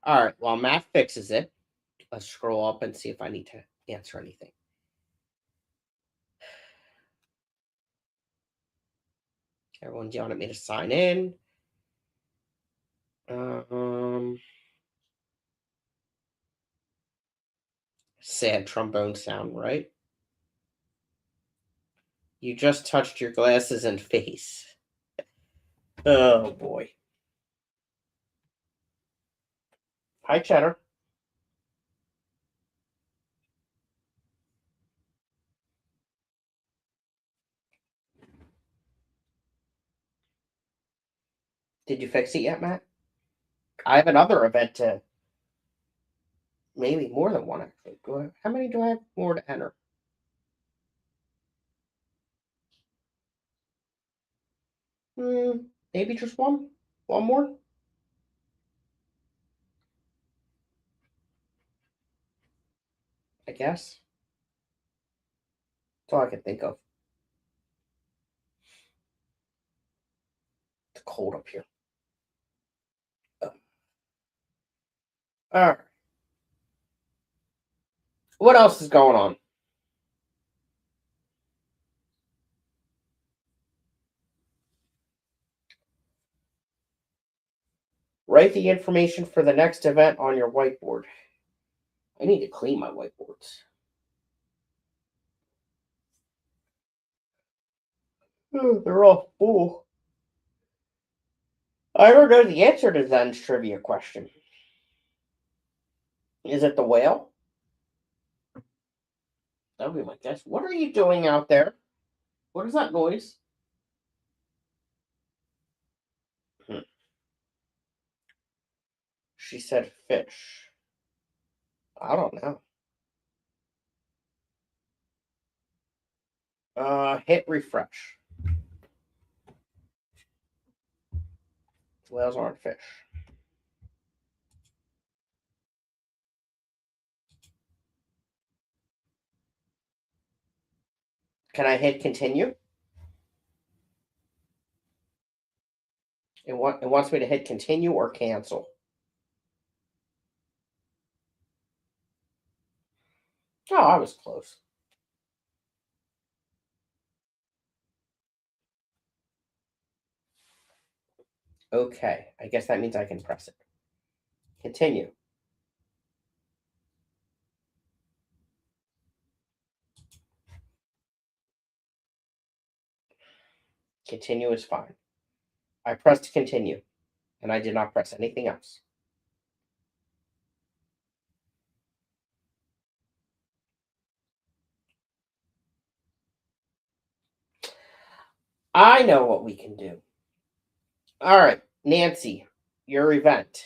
All right, while Matt fixes it, let's scroll up and see if I need to answer anything. Everyone's yelling at me to sign in. Sad trombone sound, right? You just touched your glasses and face. Oh boy. Hi, Cheddar. Did you fix it yet, Matt? I have another event to maybe more than one actually. How many do I have more to enter? Maybe just one. One more. I guess. That's all I can think of. It's cold up here. Oh. All right. What else is going on? Write the information for the next event on your whiteboard. I need to clean my whiteboards. Oh, they're all full. I don't know the answer to Zen's trivia question. Is it the whale? That would be my guess. What are you doing out there? What is that noise? She said fish. I don't know. Hit refresh. Whales aren't fish. Can I hit continue? It wants me to hit continue or cancel. Oh, I was close. Okay, I guess that means I can press it. Continue. Continue is fine. I pressed continue, and I did not press anything else. I know what we can do. All right, Nancy, your event.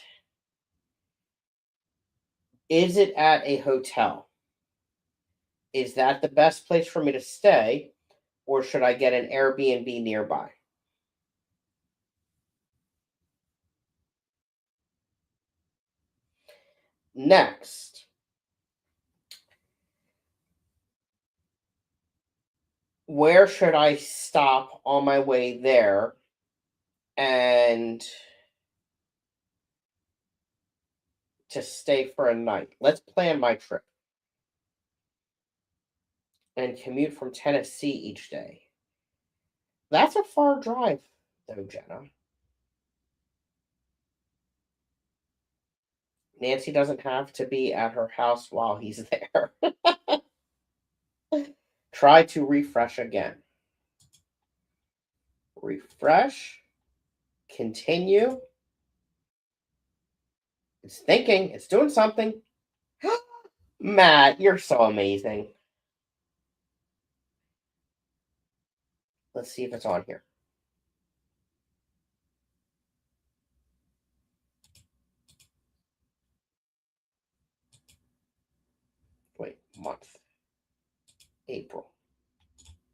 Is it at a hotel? Is that the best place for me to stay, or should I get an Airbnb nearby? Next, where should I stop on my way there and to stay for a night? Let's plan my trip and commute from Tennessee each day. That's a far drive, though, Jenna. Nancy doesn't have to be at her house while he's there. Try to refresh again. Refresh. Continue. It's thinking. It's doing something. Matt, you're so amazing. Let's see if it's on here. April.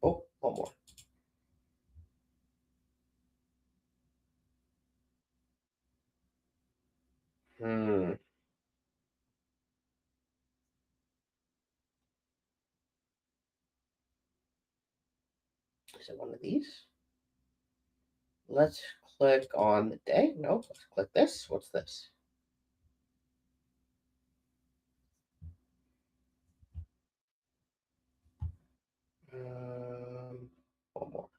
Oh, one more. Hmm. Is it one of these? Let's click on the day. No, let's click this. What's this? One more.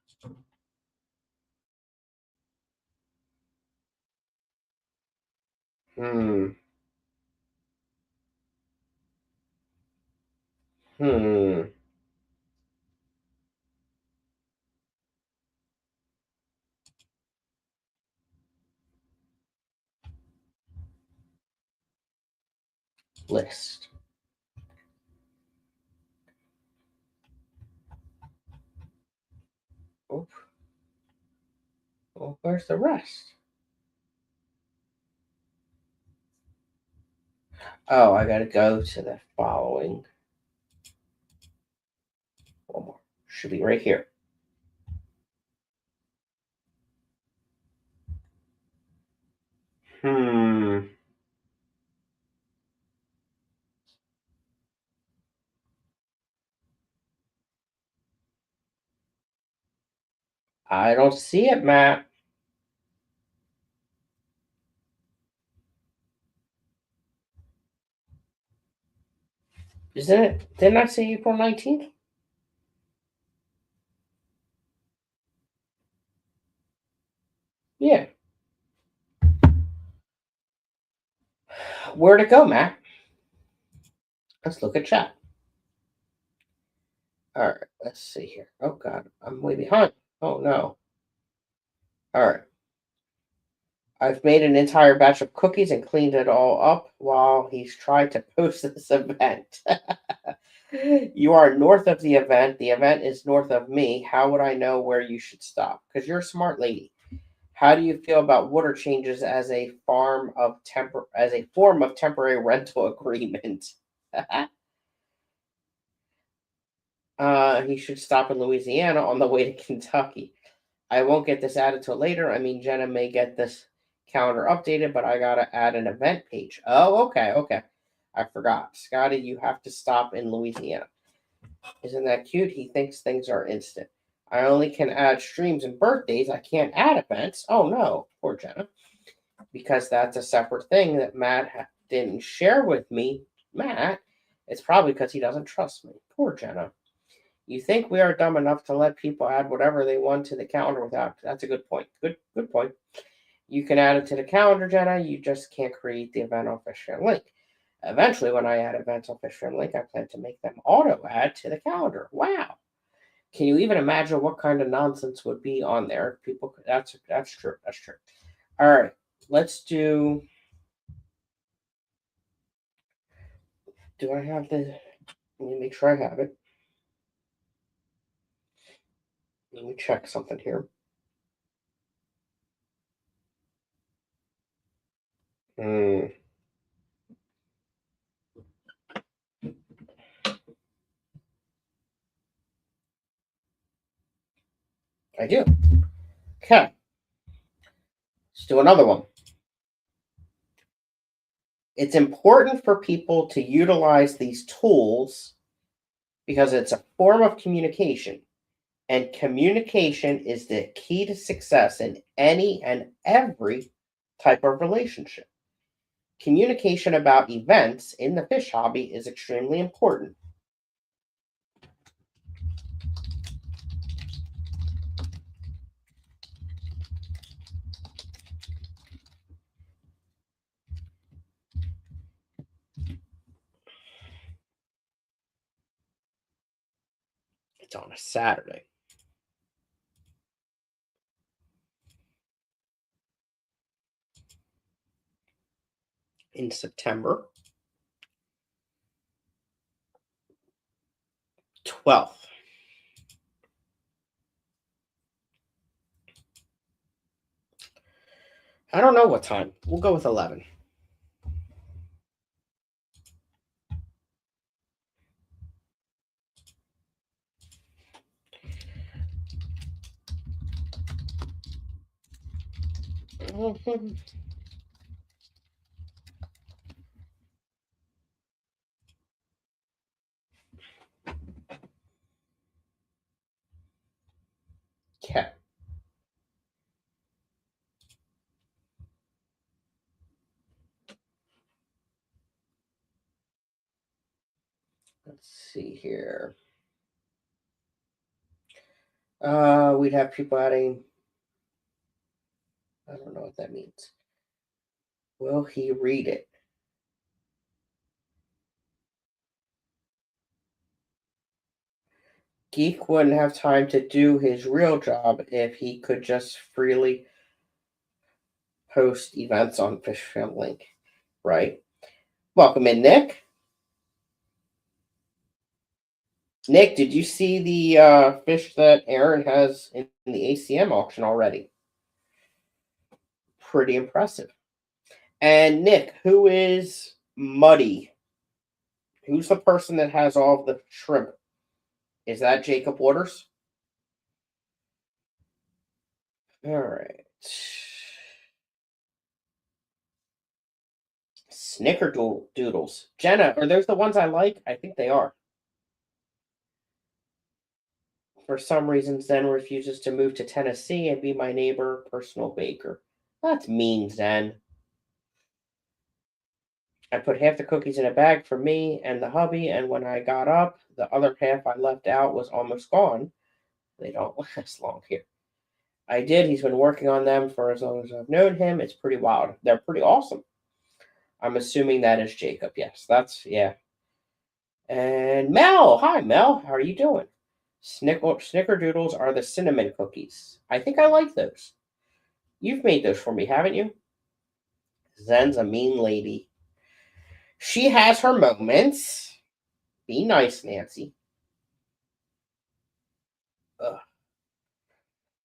Hmm. Hmm. List. Oh, well, where's the rest? Oh, I gotta go to the following. One more. Should be right here. Hmm. I don't see it, Matt. Isn't it? Didn't I say April 19th? Yeah. Where'd it go, Matt? Let's look at chat. All right. Let's see here. Oh, God. I'm way behind. Oh, no. All right. I've made an entire batch of cookies and cleaned it all up while he's tried to post this event. You are north of the event. The event is north of me. How would I know where you should stop? Because you're a smart lady. How do you feel about water changes as a form of temporary rental agreement? He should stop in Louisiana on the way to Kentucky. I won't get this added till later. I mean, Jenna may get this calendar updated, but I gotta add an event page. Oh, okay, okay. I forgot. Scotty, you have to stop in Louisiana. Isn't that cute? He thinks things are instant. I only can add streams and birthdays. I can't add events. Oh no, poor Jenna. Because that's a separate thing that Matt didn't share with me. Matt, it's probably because he doesn't trust me. Poor Jenna. You think we are dumb enough to let people add whatever they want to the calendar without? That's a good point. Good point. You can add it to the calendar, Jenna. You just can't create the event official link. Eventually, when I add events official link, I plan to make them auto add to the calendar. Wow. Can you even imagine what kind of nonsense would be on there? People, that's true. That's true. All right, let's do. Do I have the? Let me make sure I have it. Let me check something here. Hmm. I do. Okay. Let's do another one. It's important for people to utilize these tools because it's a form of communication. And communication is the key to success in any and every type of relationship. Communication about events in the fish hobby is extremely important. It's on a Saturday. In September 12th. I don't know what time. We'll go with 11. Yeah. Let's see here. We'd have people adding. I don't know what that means. Will he read it? Geek wouldn't have time to do his real job if he could just freely post events on Fish Film Link. Right. Welcome in, Nick. Nick, did you see the fish that Aaron has in the ACM auction already? Pretty impressive. And Nick, who is Muddy? Who's the person that has all of the shrimp? Is that Jacob Waters? All right. Snickerdoodles. Jenna, are those the ones I like? I think they are. For some reason, Zen refuses to move to Tennessee and be my neighbor, personal baker. That's mean, Zen. I put half the cookies in a bag for me and the hubby, and when I got up, the other half I left out was almost gone. They don't last long here. I did. He's been working on them for as long as I've known him. It's pretty wild. They're pretty awesome. I'm assuming that is Jacob. Yes, that's, yeah. And Mel. Hi, Mel. How are you doing? Snickerdoodles are the cinnamon cookies. I think I like those. You've made those for me, haven't you? Zen's a mean lady. She has her moments. Be nice, Nancy. Ugh,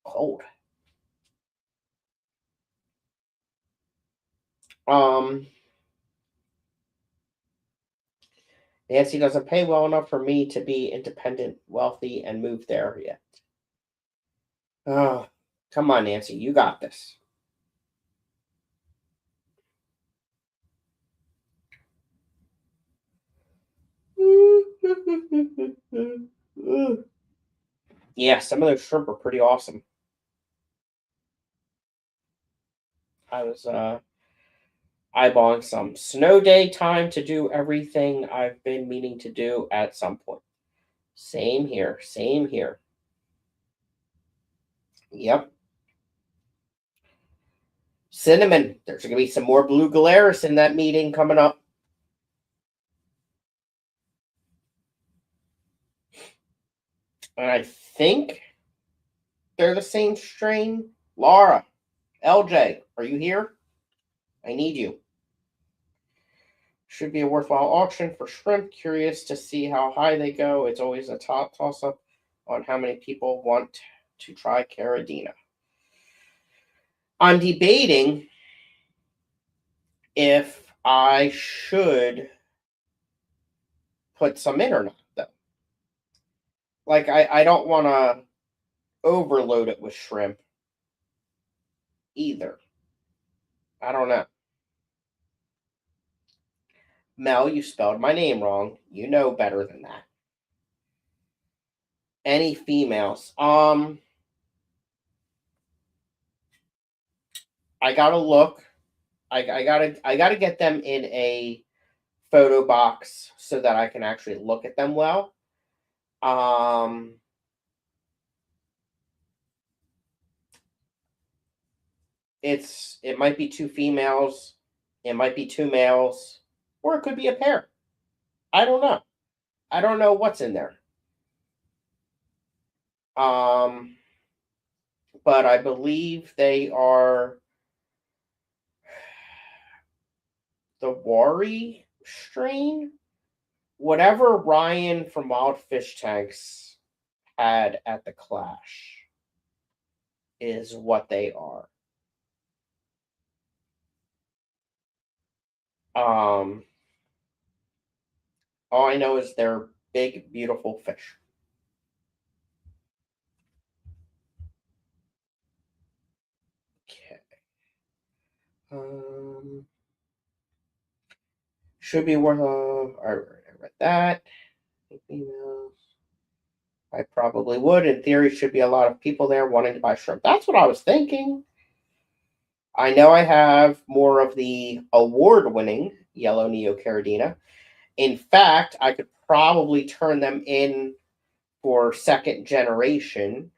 cold. Um, Nancy doesn't pay well enough for me to be independent, wealthy, and move there yet. Oh, come on, Nancy. You got this. Yeah, some of those shrimp are pretty awesome. I was eyeballing some snow day time to do everything I've been meaning to do at some point. Same here. Same here. Yep. Cinnamon. There's going to be some more blue Galaris in that meeting coming up. And I think they're the same strain. Laura, LJ, are you here? I need you. Should be a worthwhile auction for shrimp. Curious to see how high they go. It's always a top toss up on how many people want to try Caradina. I'm debating if I should put some in or not, though. Like, I don't want to overload it with shrimp either. I don't know. Mel, you spelled my name wrong. You know better than that. Any females? I gotta look. I gotta get them in a photo box so that I can actually look at them well. Um, it might be two females, it might be two males, or it could be a pair. I don't know. I don't know what's in there. Um, but I believe they are the Wari strain. Whatever Ryan from Wild Fish Tanks had at the Clash is what they are. Um, all I know is they're big, beautiful fish. Okay. Should be worth I read that. Emails. I probably would. In theory, should be a lot of people there wanting to buy shrimp. That's what I was thinking. I know I have more of the award-winning yellow Neocaridina. In fact, I could probably turn them in for second generation.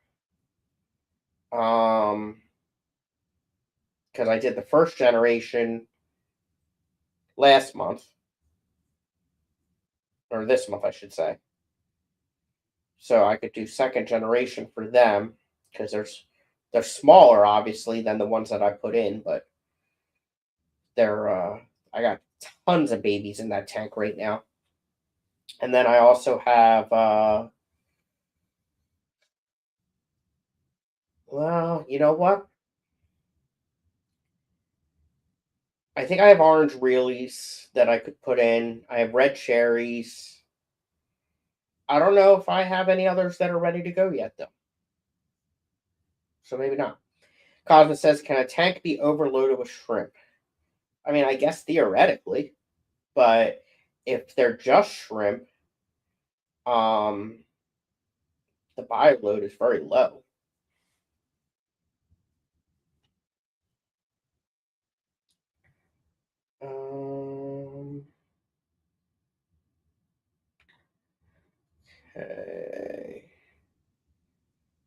Because I did the first generation last month, or this month, I should say. So I could do second generation for them because they're smaller, obviously, than the ones that I put in, but they're I got tons of babies in that tank right now. And then I also have well, you know what? I think I have orange realies that I could put in. I have red cherries. I don't know if I have any others that are ready to go yet, though. So maybe not. Cosmo says, "Can a tank be overloaded with shrimp?" I mean, I guess theoretically, but if they're just shrimp, um, the bio load is very low. Um, okay.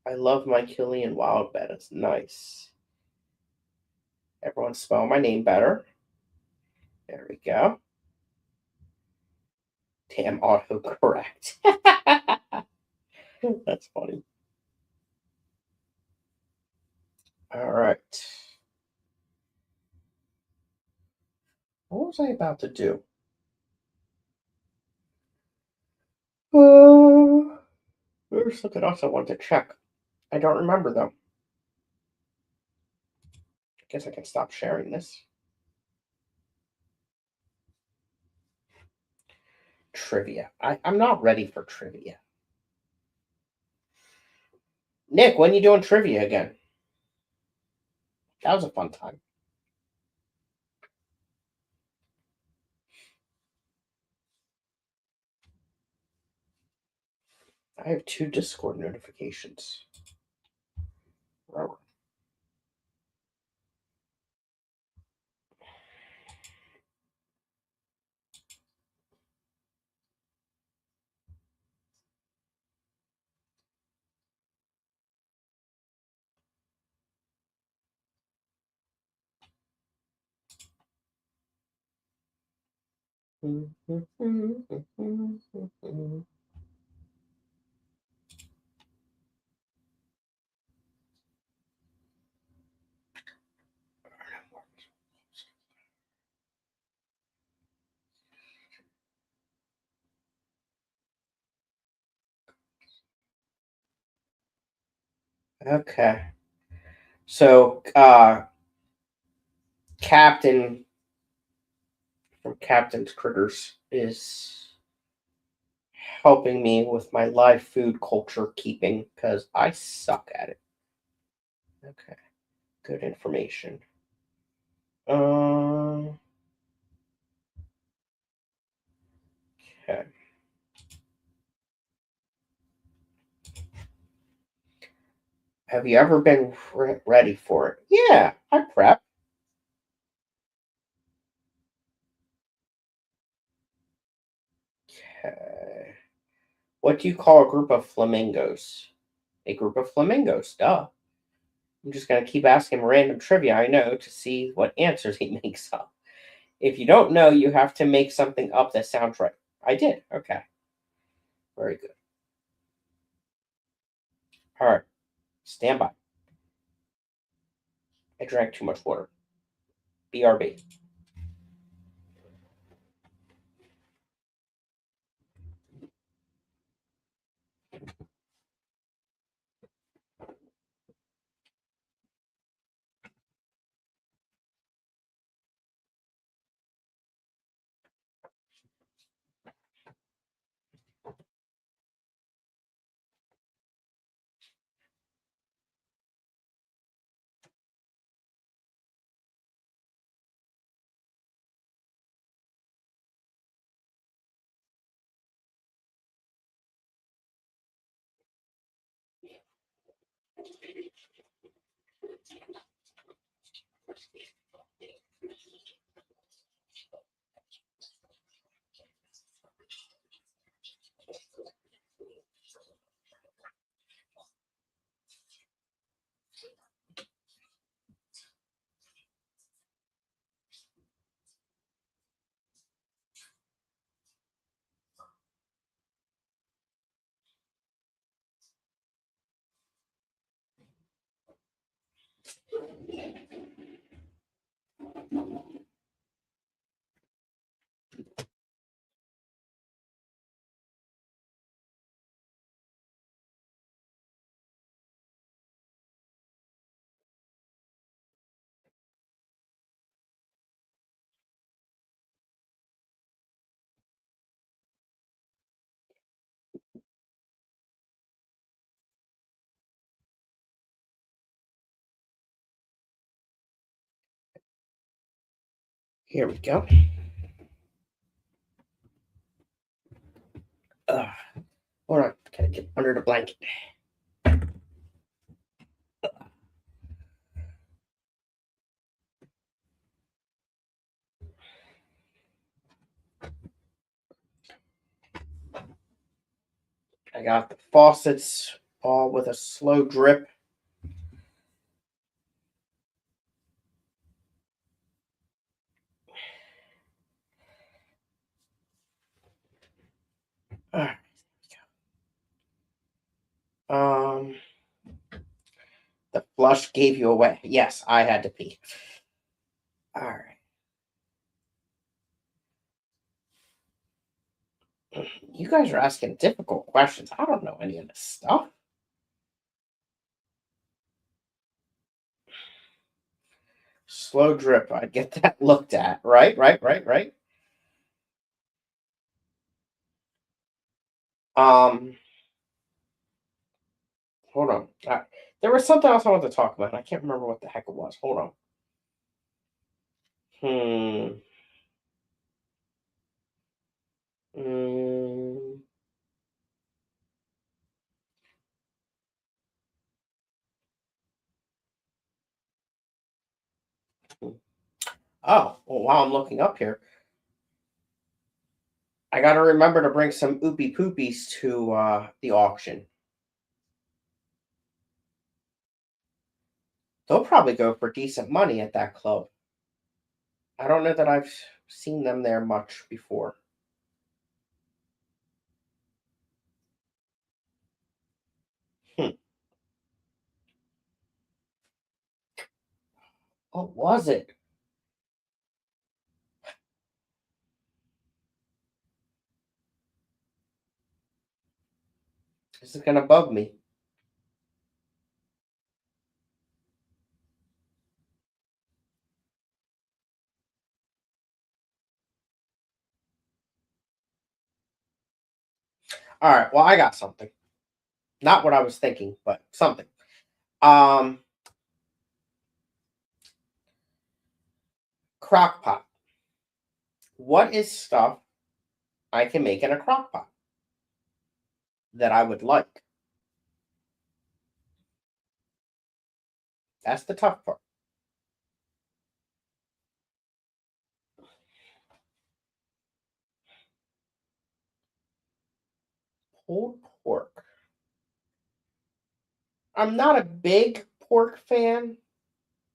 I love my Killian wild bet. It's nice. Everyone spell my name better. There we go. Damn autocorrect. That's funny. All right. What was I about to do? There's something else I wanted to check. I don't remember though. I guess I can stop sharing this. Trivia. I'm not ready for trivia. Nick, when you doing trivia again? That was a fun time. I have 2 Discord notifications. Okay. So, Captain from Captain's Critters is helping me with my live food culture keeping because I suck at it. Okay. Good information. Okay. Have you ever been ready for it? Yeah, I prep. Okay. What do you call a group of flamingos? A group of flamingos, duh. I'm just going to keep asking random trivia I know to see what answers he makes up. If you don't know, you have to make something up that sounds right. I did. Okay. Very good. All right. Stand by. I drank too much water. BRB. Here we go. Hold on. Gotta get under the blanket. I got the faucets all with a slow drip. All right. The flush gave you away. Yes, I had to pee. All right. You guys are asking difficult questions. I don't know any of this stuff. Slow drip. I'd get that looked at. Right. Um, Hold on. There was something else I wanted to talk about. I can't remember what the heck it was. Hold on. Hmm. Mm. Oh, well, while I'm looking up here, I got to remember to bring some oopie poopies to the auction. They'll probably go for decent money at that club. I don't know that I've seen them there much before. Hmm. What was it? This is gonna bug me. All right. Well, I got something. Not what I was thinking, but something. Um, Crock pot. What is stuff I can make in a crock pot that I would like? That's the tough part. Pulled pork. I'm not a big pork fan,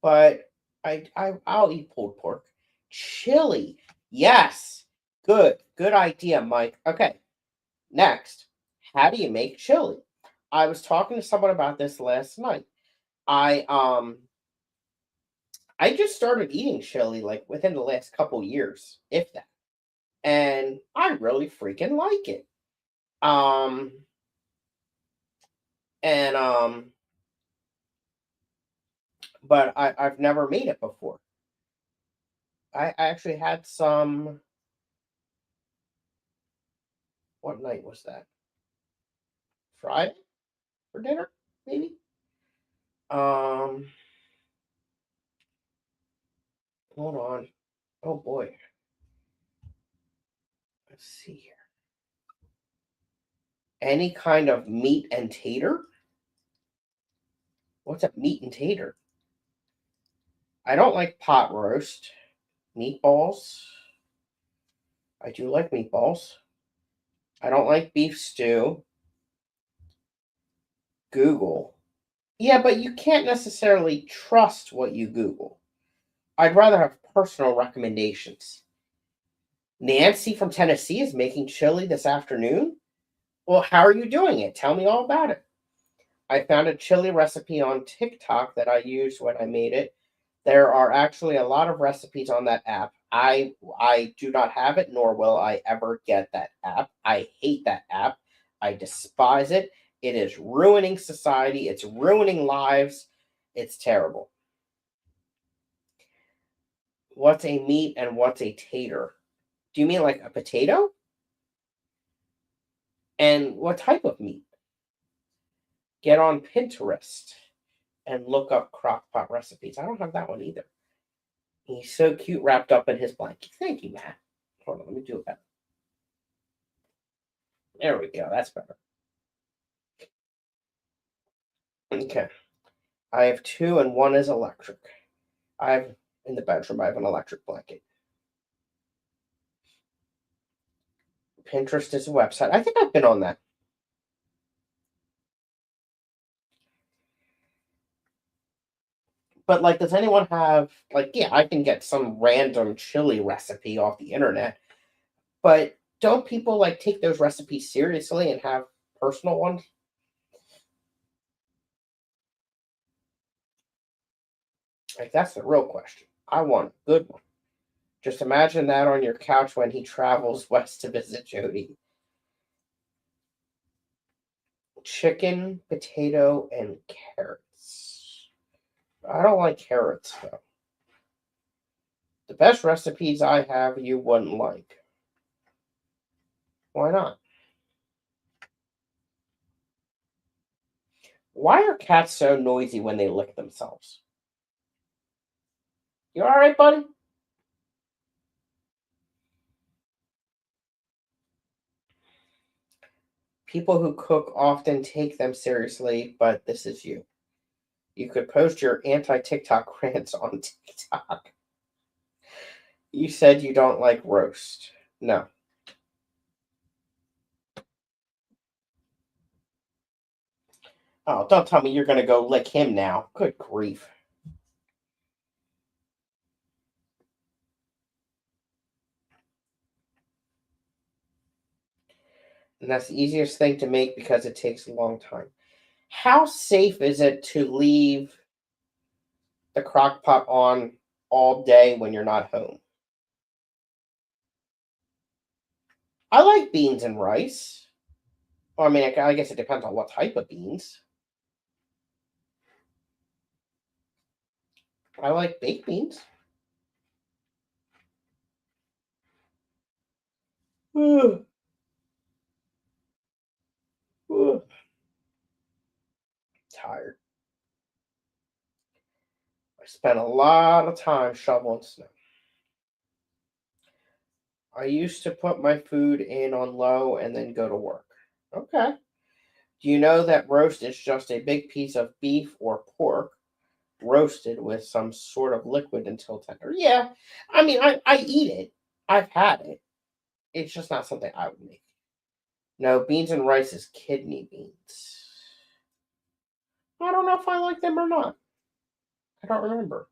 but I'll eat pulled pork. Chili. Yes. Good idea, Mike. Okay. Next, how do you make chili? I was talking to someone about this last night. I um I just started eating chili like within the last couple years, if that. And I really freaking like it. Um and but I've never made it before. I actually had some. What night was that? Friday for dinner, maybe. Um, Hold on. Oh boy, let's see here. Any kind of meat and tater? What's a meat and tater? I don't like pot roast. Meatballs. I do like meatballs. I don't like beef stew. Google. Yeah, but you can't necessarily trust what you Google. I'd rather have personal recommendations. Nancy from Tennessee is making chili this afternoon. Well, how are you doing it? Tell me all about it. I found a chili recipe on TikTok that I used when I made it. There are actually a lot of recipes on that app. I do not have it, nor will I ever get that app. I hate that app. I despise it. It is ruining society. It's ruining lives. It's terrible. What's a meat and what's a tater? Do you mean like a potato? And what type of meat? Get on Pinterest and look up crock pot recipes. I don't have that one either. He's so cute wrapped up in his blanket. Thank you, Matt. Hold on, let me do it better. There we go. That's better. Okay. I have two, and one is electric. I have in the bedroom. I have an electric blanket. Pinterest is a website. I think I've been on that. But like, does anyone have like? Yeah, I can get some random chili recipe off the internet. But don't people like take those recipes seriously and have personal ones? Like that's the real question. I want a good one. Just imagine that on your couch when he travels west to visit Jody. Chicken, potato, and carrots. I don't like carrots though. The best recipes I have you wouldn't like. Why not? Why are cats so noisy when they lick themselves? You alright, buddy? People who cook often take them seriously, but this is you. You could post your anti TikTok rants on TikTok. You said you don't like roast. No. Oh, don't tell me you're going to go lick him now. Good grief. And that's the easiest thing to make because it takes a long time. How safe is it to leave the crock pot on all day when you're not home? I like beans and rice. Well, I mean, I guess it depends on what type of beans. I like baked beans. Ugh, ugh. Tired. I spent a lot of time shoveling snow. I used to put my food in on low and then go to work. Okay. Do you know that roast is just a big piece of beef or pork roasted with some sort of liquid until tender? Yeah. I mean, I eat it. I've had it. It's just not something I would make. No, beans and rice is kidney beans. I don't know if I like them or not. I don't remember.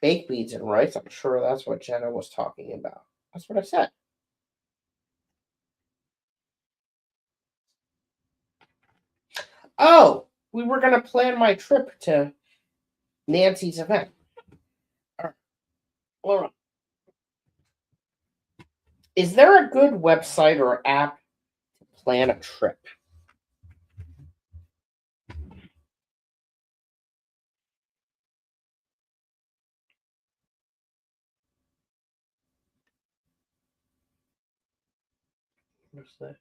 Baked beans and rice, I'm sure that's what Jenna was talking about. That's what I said. Oh, we were going to plan my trip to Nancy's event. All right, hold on. Is there a good website or app to plan a trip? What's this?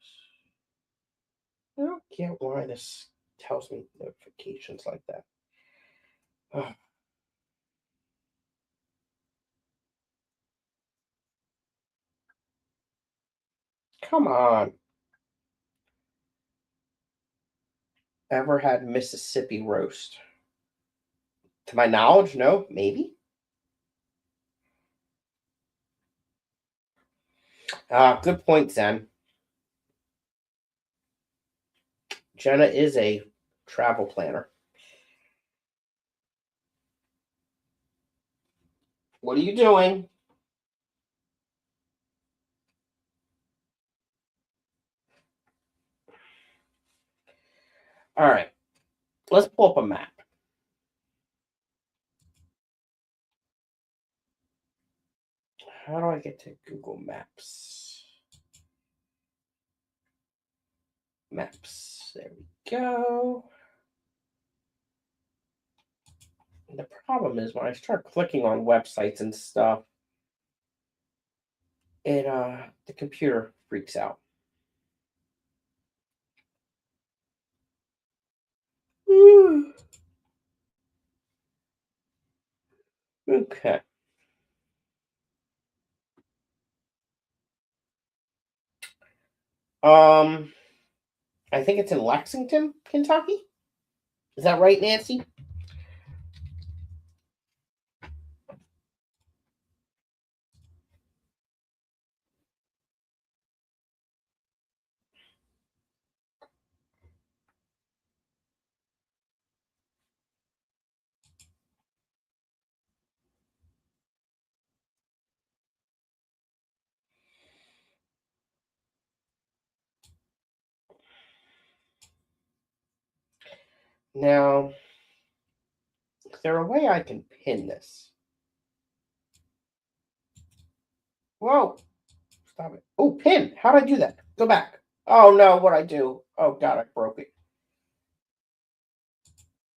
I don't get why this tells me notifications like that. Ugh, come on. Ever had Mississippi roast? To my knowledge, no, maybe. Good point, Zen. Jenna is a travel planner. What are you doing? All right, let's pull up a map. How do I get to Google Maps? Maps. There we go. And the problem is when I start clicking on websites and stuff, it the computer freaks out. Okay. Um, I think it's in Lexington, Kentucky. Is that right, Nancy? Now, is there a way I can pin this? Whoa! Stop it. Oh, pin. How'd I do that? Go back. Oh no, what'd I do? Oh god, I broke it.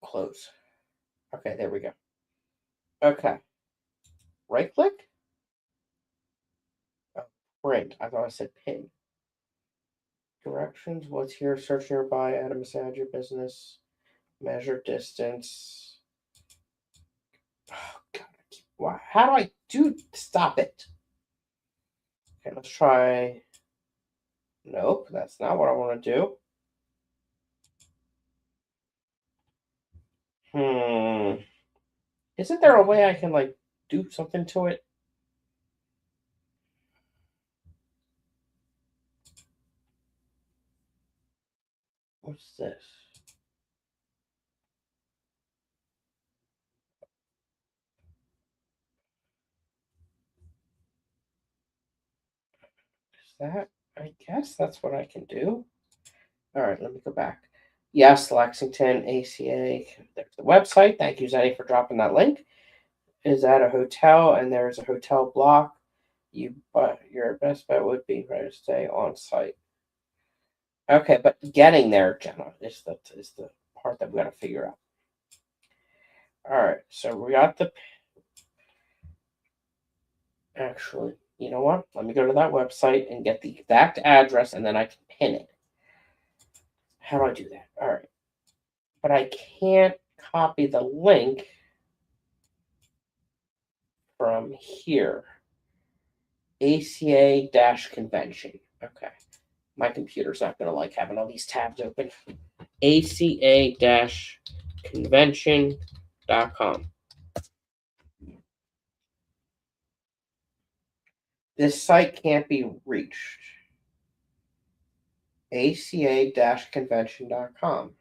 Close. Okay, there we go. Okay. Right click? Oh, print. I thought I said pin. Directions. What's here? Search nearby. Add a massage your business. Measure distance. Oh god. Why? How do I do? Stop it. Okay, let's try. Nope, that's not what I want to do. Hmm. Isn't there a way I can like do something to it? What's this? Is that? I guess that's what I can do. All right, let me go back. Yes, Lexington ACA. There's the website. Thank you, Zenny, for dropping that link. Is at a hotel, and there's a hotel block. But your best bet would be right to stay on site. Okay, but getting there, Jenna, is the part that we got to figure out. All right, so we got the. Actually, you know what? Let me go to that website and get the exact address, and then I can pin it. How do I do that? All right, but I can't copy the link from here. ACA convention. Okay. My computer's not going to like having all these tabs open. ACA convention.com. This site can't be reached. ACA convention.com.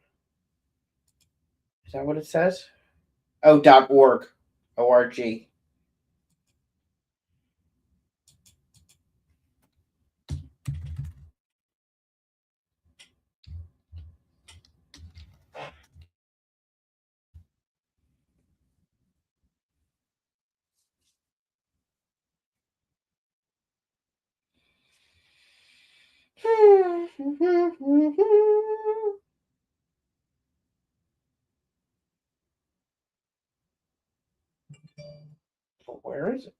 Is that what it says? Oh, .org. ORG. Where is it?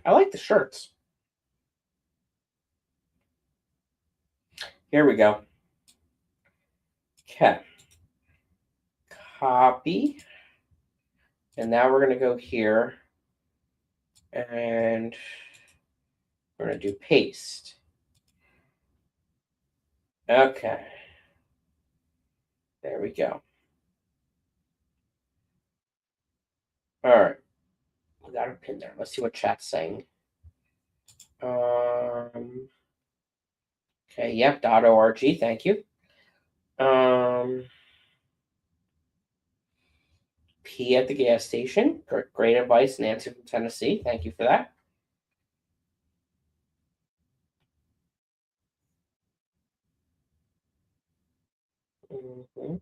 I like the shirts. Here we go. Okay. Copy. And now we're going to go here and we're going to do paste. Okay. There we go. All right. We got a pin there. Let's see what chat's saying. Okay, yep, .org, thank you. P at the gas station. Great advice, Nancy from Tennessee. Thank you for that. Mm-hmm.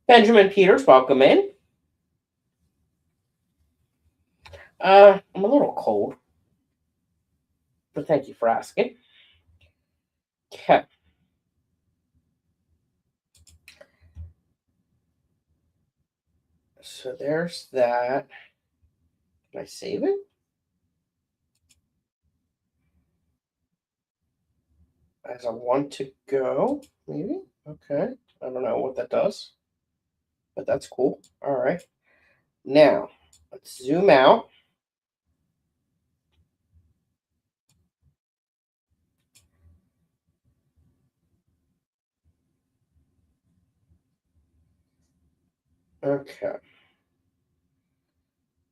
Benjamin Peters, welcome in. I'm a little cold, but thank you for asking. Okay. So there's that. Can I save it? As I want to go, maybe? Okay. I don't know what that does, but that's cool. All right. Now, Let's zoom out. Okay.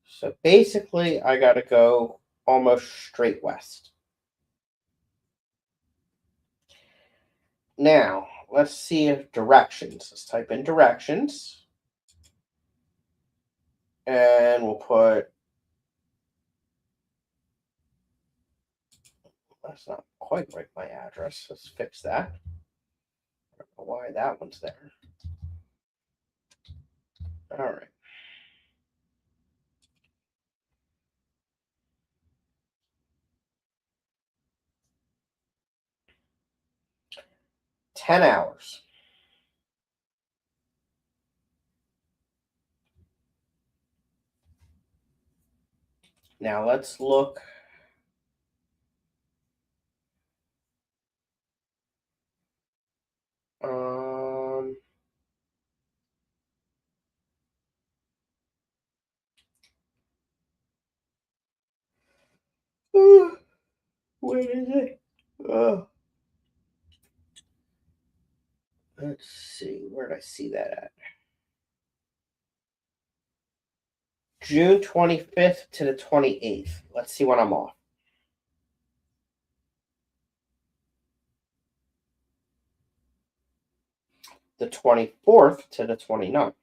So basically, I got to go almost straight west. Now, let's see if directions. Let's type in directions. And we'll put, that's not quite right, my address. Let's fix that. I don't know why that one's there. All right. $10. Now let's look. Um, where is it? Let's see. Where did I see that at? June 25th to the 28th. Let's see when I'm off. The 24th to the 29th.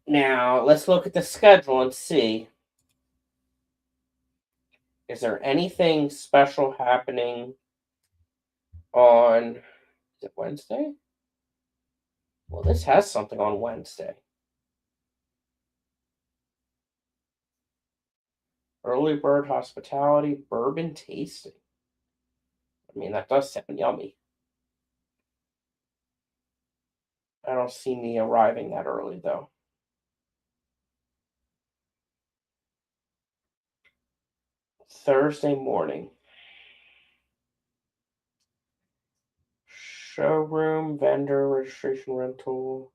Now, let's look at the schedule and see. Is there anything special happening on, is it Wednesday? Well, this has something on Wednesday. Early bird hospitality, bourbon tasting. I mean, that does sound yummy. I don't see me arriving that early, though. Thursday morning. Showroom, vendor, registration rental,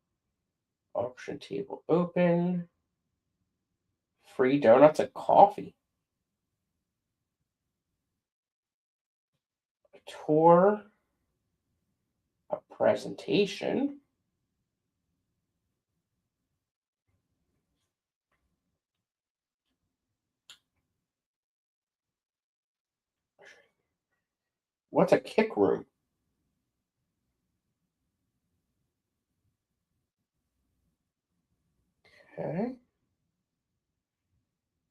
auction table open, free donuts and coffee. A tour, a presentation. What's a kick room? Okay.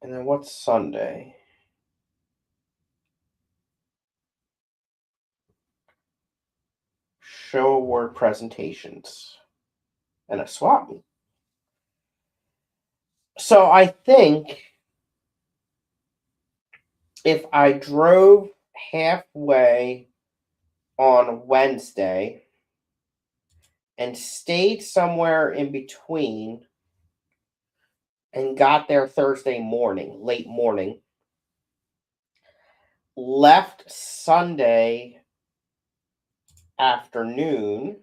And then what's Sunday? Show award presentations and a swap meet. So I think if I drove halfway on Wednesday and stayed somewhere in between and got there Thursday morning, late morning, left Sunday afternoon.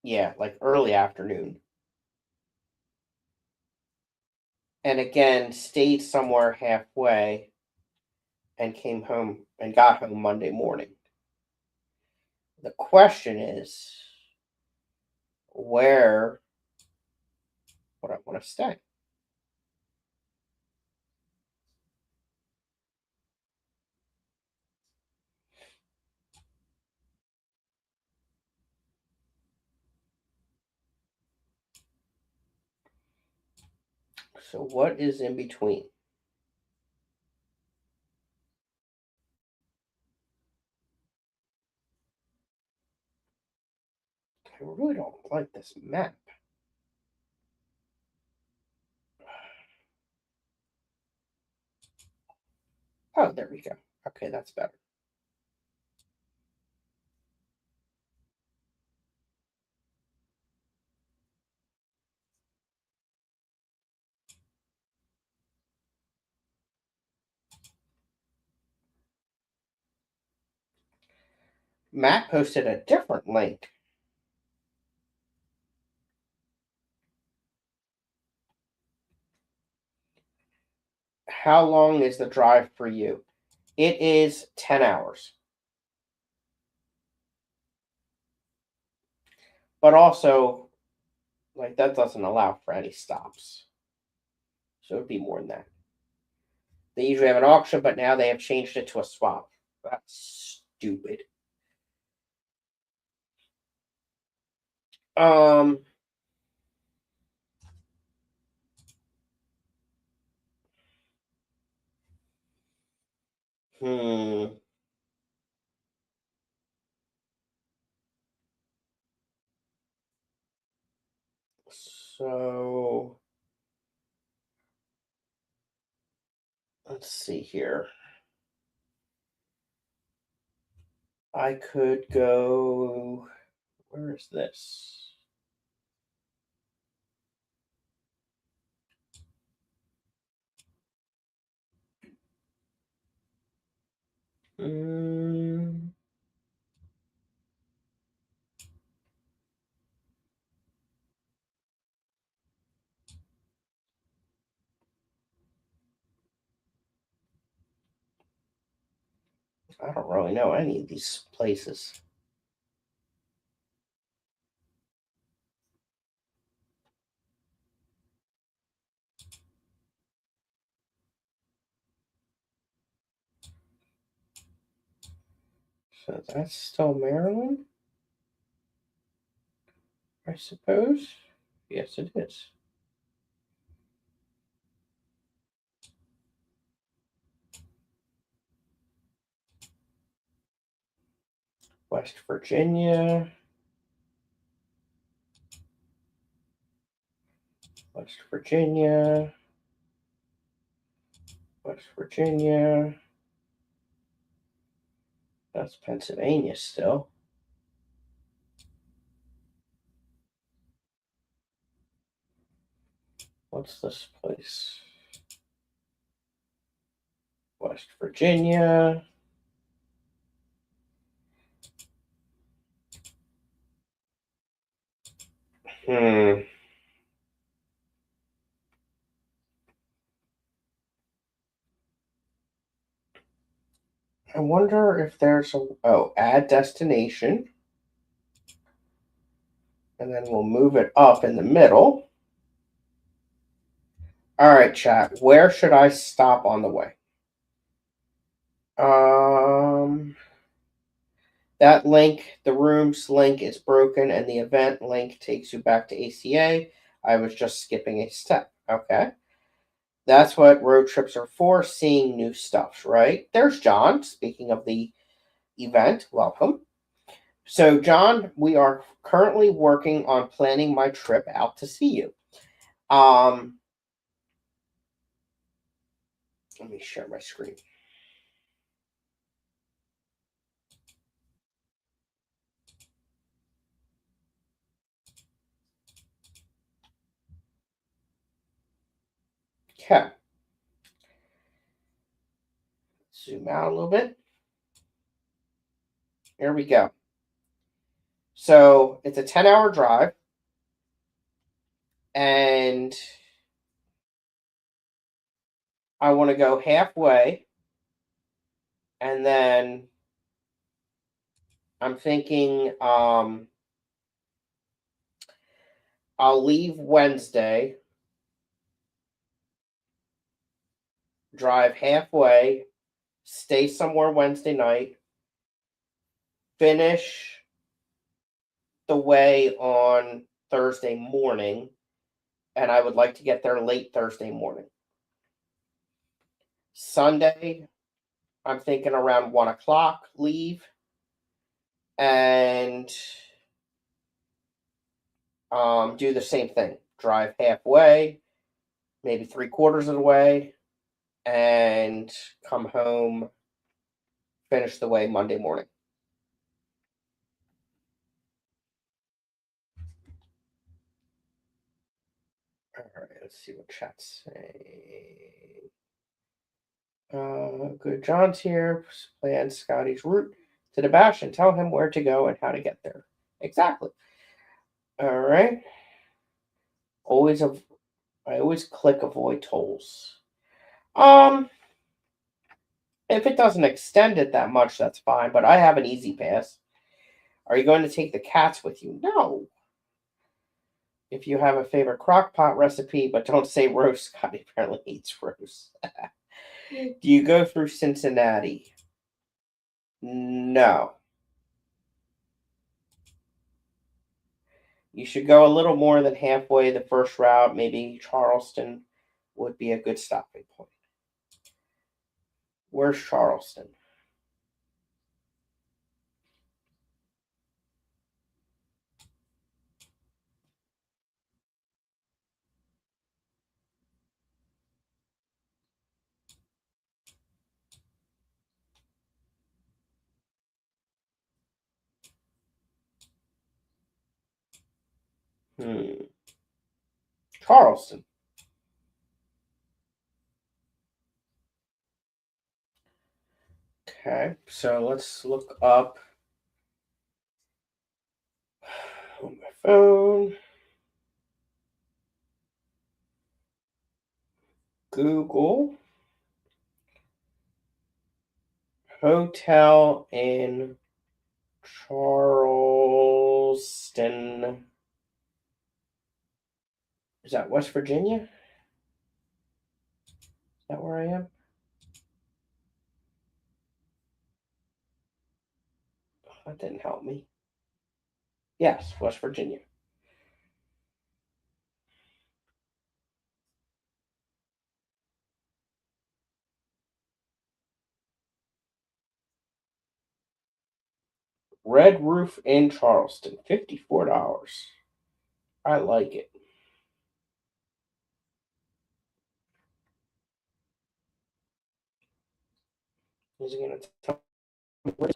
Yeah, like early afternoon. And again, stayed somewhere halfway and came home and got home Monday morning. The question is where would I want to stay? So, what is in between? I really don't like this map. Oh, there we go. Okay, that's better. Matt posted a different link. How long is the drive for you? It is 10 hours. But also, like, that doesn't allow for any stops. So it'd be more than that. They usually have an auction, but now they have changed it to a swap. That's stupid. Um, hmm. So let's see here. I could go. Where is this? Mm, I don't really know any of these places. So that's still Maryland, I suppose. Yes, it is. West Virginia. West Virginia. West Virginia. That's Pennsylvania still. What's this place? West Virginia. Hmm. I wonder if there's a add destination, and then we'll move it up in the middle. All right, chat. Where should I stop on the way? Um, that link, the rooms link is broken, and the event link takes you back to ACA. I was just skipping a step. Okay. That's what road trips are for, seeing new stuff, right? There's John, speaking of the event. Welcome. So, John, we are currently working on planning my trip out to see you. Um, Let me share my screen. Okay. Zoom out a little bit. Here we go. So, it's a 10-hour drive, and I want to go halfway, and then I'm thinking I'll leave Wednesday, drive halfway, stay somewhere Wednesday night, finish the way on Thursday morning, and I would like to get there late Thursday morning. Sunday, I'm thinking around 1 o'clock leave, and do the same thing. Drive halfway, maybe three-quarters of the way, and come home, finish the way Monday morning. All right, let's see what chat's saying. Good. John's here. Plan Scotty's route to the bash and tell him where to go and how to get there. Exactly. All right. Always I always click avoid tolls. Um, if it doesn't extend it that much, that's fine. But I have an easy pass. Are you going to take the cats with you? No. If you have a favorite crock pot recipe, but don't say roast. Scotty apparently eats roast. Do you go through Cincinnati? No. You should go a little more than halfway the first route. Maybe Charleston would be a good stopping point. Where's Charleston? Charleston. Okay, so let's look up on my phone. Google hotel in Charleston. Is that West Virginia? Is that where I am? That didn't help me. Yes, West Virginia. Red Roof in Charleston, $54. I like it. Is it going to tell me where?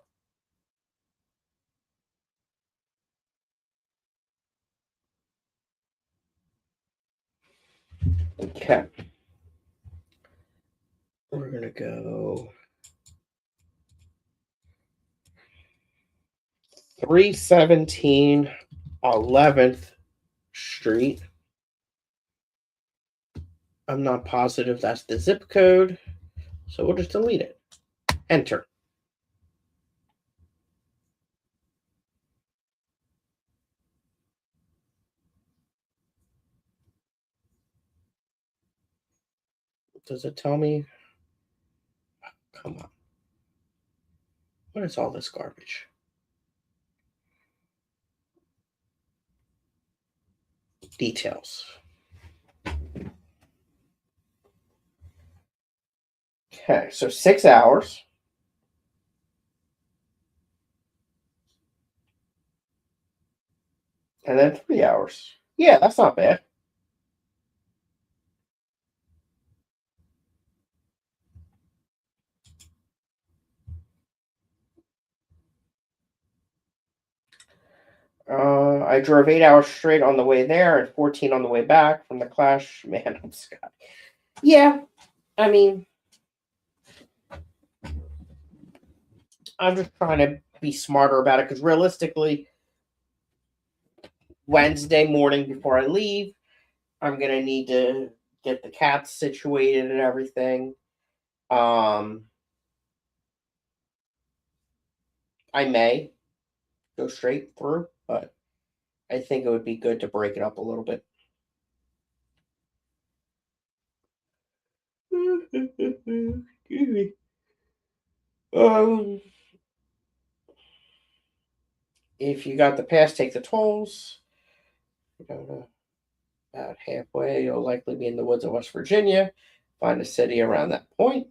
Okay. We're going to go 317 11th Street. I'm not positive that's the zip code, so we'll just delete it. Enter. Does it tell me? Come on. What is all this garbage? Details. Okay, so 6 hours. And then 3 hours. Yeah, that's not bad. I drove 8 hours straight on the way there and 14 on the way back from the Clash. Man, I'm Scott. Yeah, I mean, I'm just trying to be smarter about it because realistically, Wednesday morning before I leave, I'm gonna need to get the cats situated and everything. Um, I may go straight through, but I think it would be good to break it up a little bit. Excuse me. If you got the pass, take the tolls. You know, about halfway, you'll likely be in the woods of West Virginia. Find a city around that point.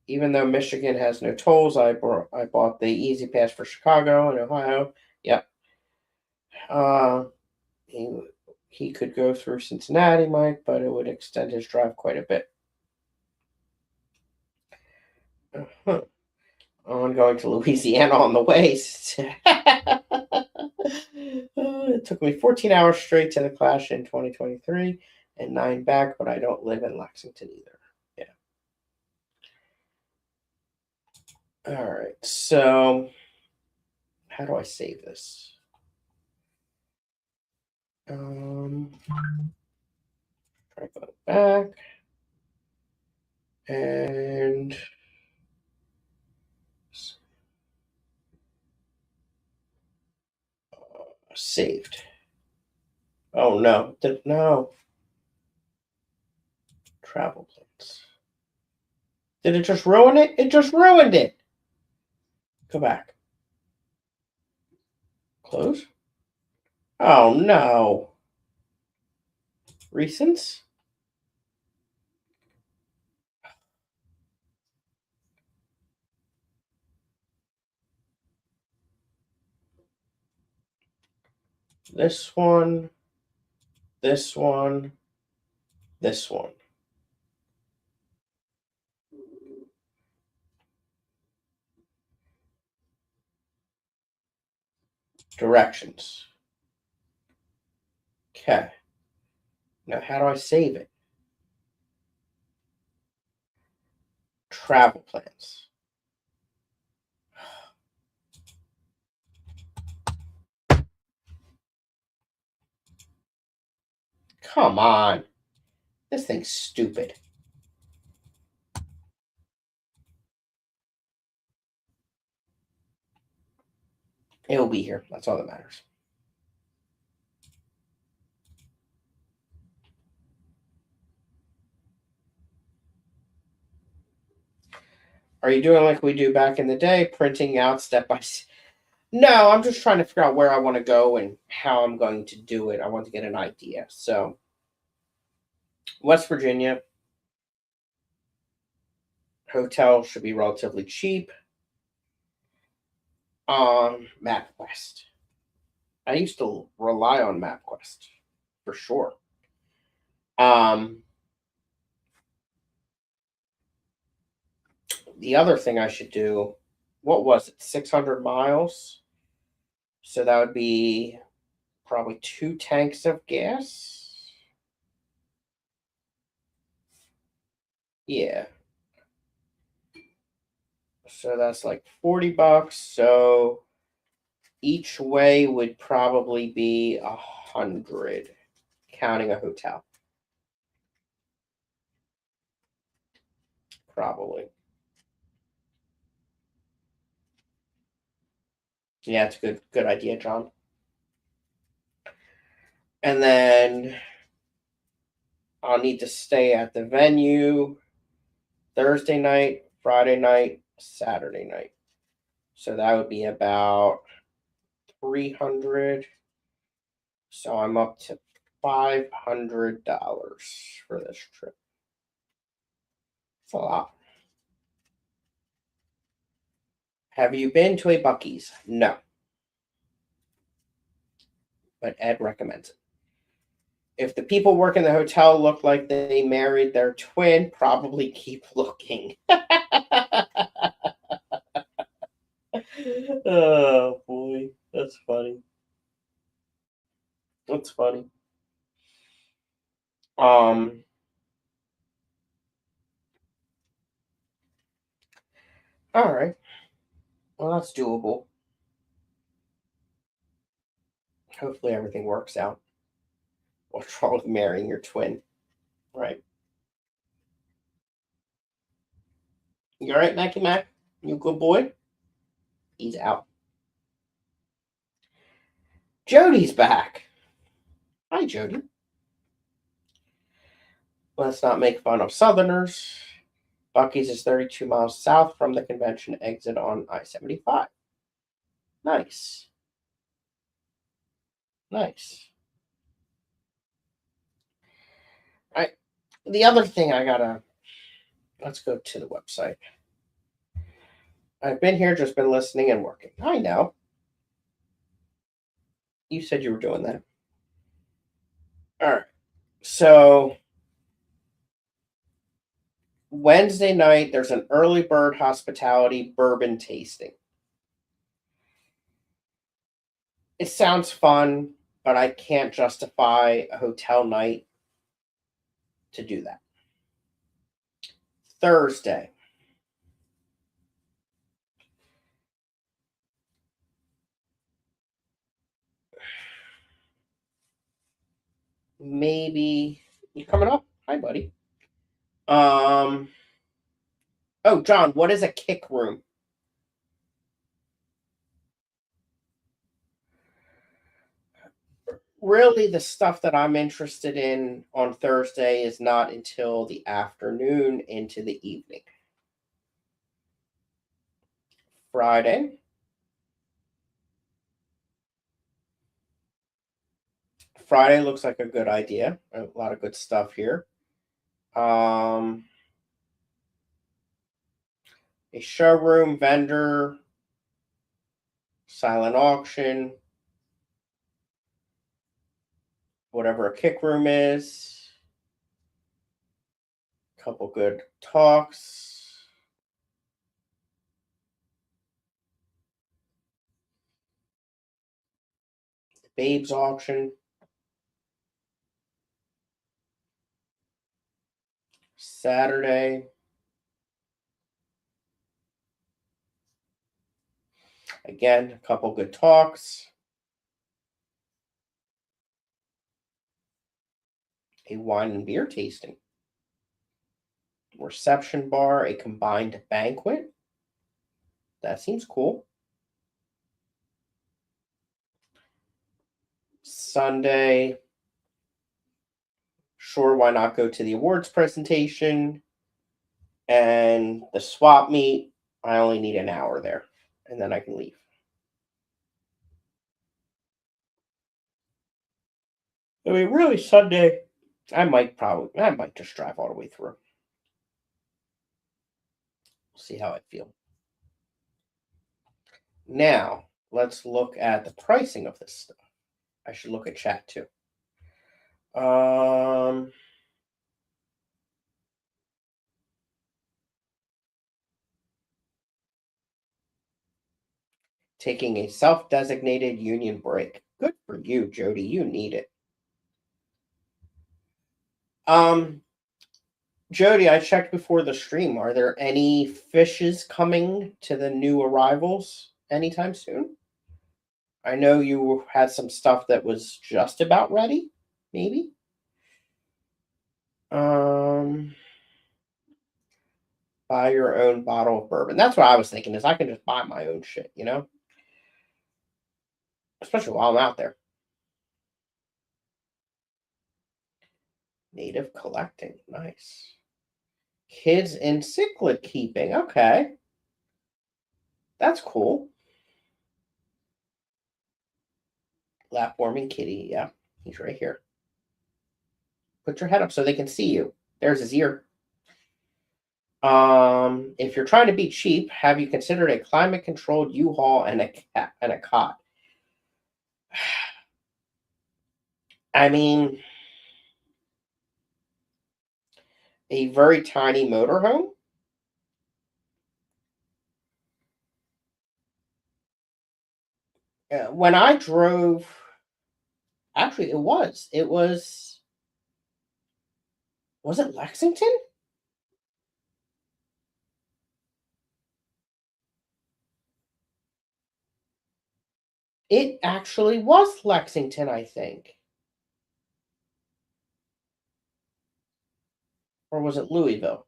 Even though Michigan has no tolls, I bought the Easy Pass for Chicago and Ohio. Yep. Uh, he could go through Cincinnati, Mike, but it would extend his drive quite a bit. Uh-huh. I'm going to Louisiana on the way. It took me 14 hours straight to the Clash in 2023 and 9 back, but I don't live in Lexington either. Yeah. All right. So, how do I save this? Try going back and saved. Oh no! No travel plans. Did it just ruin it? It just ruined it. Go back. Close. Oh no. Recents. This one. This one. This one. Directions. Okay. Now, how do I save it? Travel plans. Come on. This thing's stupid. It'll be here. That's all that matters. Are you doing like we do back in the day, printing out step by step? No, I'm just trying to figure out where I want to go and how I'm going to do it. I want to get an idea. So, West Virginia hotel should be relatively cheap. MapQuest. I used to rely on MapQuest for sure. Um, the other thing I should do, what was it? 600 miles. So that would be probably 2 tanks of gas. Yeah. So that's like $40. So each way would probably be 100, counting a hotel. Probably. Yeah, it's a good idea, John. And then I'll need to stay at the venue Thursday night, Friday night, Saturday night. So that would be about 300. So I'm up to $500 for this trip. It's a lot. Have you been to a Buc-ee's? No. But Ed recommends it. If the people working the hotel look like they married their twin, probably keep looking. Oh boy, that's funny. That's funny. Um, all right. Well, that's doable. Hopefully everything works out. What's wrong with marrying your twin? Right. You all right, Mackie Mac? You a good boy? He's out. Jody's back. Hi, Jody. Let's not make fun of Southerners. Buc-ee's is 32 miles south from the convention exit on I-75. Nice. Nice. I the other thing I gotta let's go to the website. I've been here, just been listening and working. I know. You said you were doing that. All right. So Wednesday night, there's an early bird hospitality bourbon tasting. It sounds fun, but I can't justify a hotel night to do that. Thursday, maybe you coming up? Hi, buddy. Um. Oh, John, what is a kick room? Really, the stuff that I'm interested in on Thursday is not until the afternoon into the evening. Friday. Friday looks like a good idea. A lot of good stuff here. Um, a showroom vendor, silent auction, whatever a kick room is. Couple good talks. Babes auction. Saturday. Again, a couple good talks. A wine and beer tasting. Reception bar, a combined banquet. That seems cool. Sunday. Sure, why not go to the awards presentation and the swap meet? I only need an hour there, and then I can leave. I mean, really, Sunday, I might just drive all the way through. See how I feel. Now, let's look at the pricing of this stuff. I should look at chat too. Um, Taking a self-designated union break. Good for you, Jody. You need it. Um, Jody, I checked before the stream. Are there any fishes coming to the new arrivals anytime soon? I know you had some stuff that was just about ready, maybe. Um, buy your own bottle of bourbon. That's what I was thinking. Is I can just buy my own shit, especially while I'm out there. Native collecting, nice. Kids in cichlid keeping, okay, that's cool. Lap warming kitty, yeah, he's right here. Put your head up so they can see you. There's his ear. If you're trying to be cheap, have you considered a climate-controlled U-Haul and a cot? I mean, a very tiny motorhome. When I drove, actually, was it Lexington? It actually was Lexington, I think, or was it Louisville?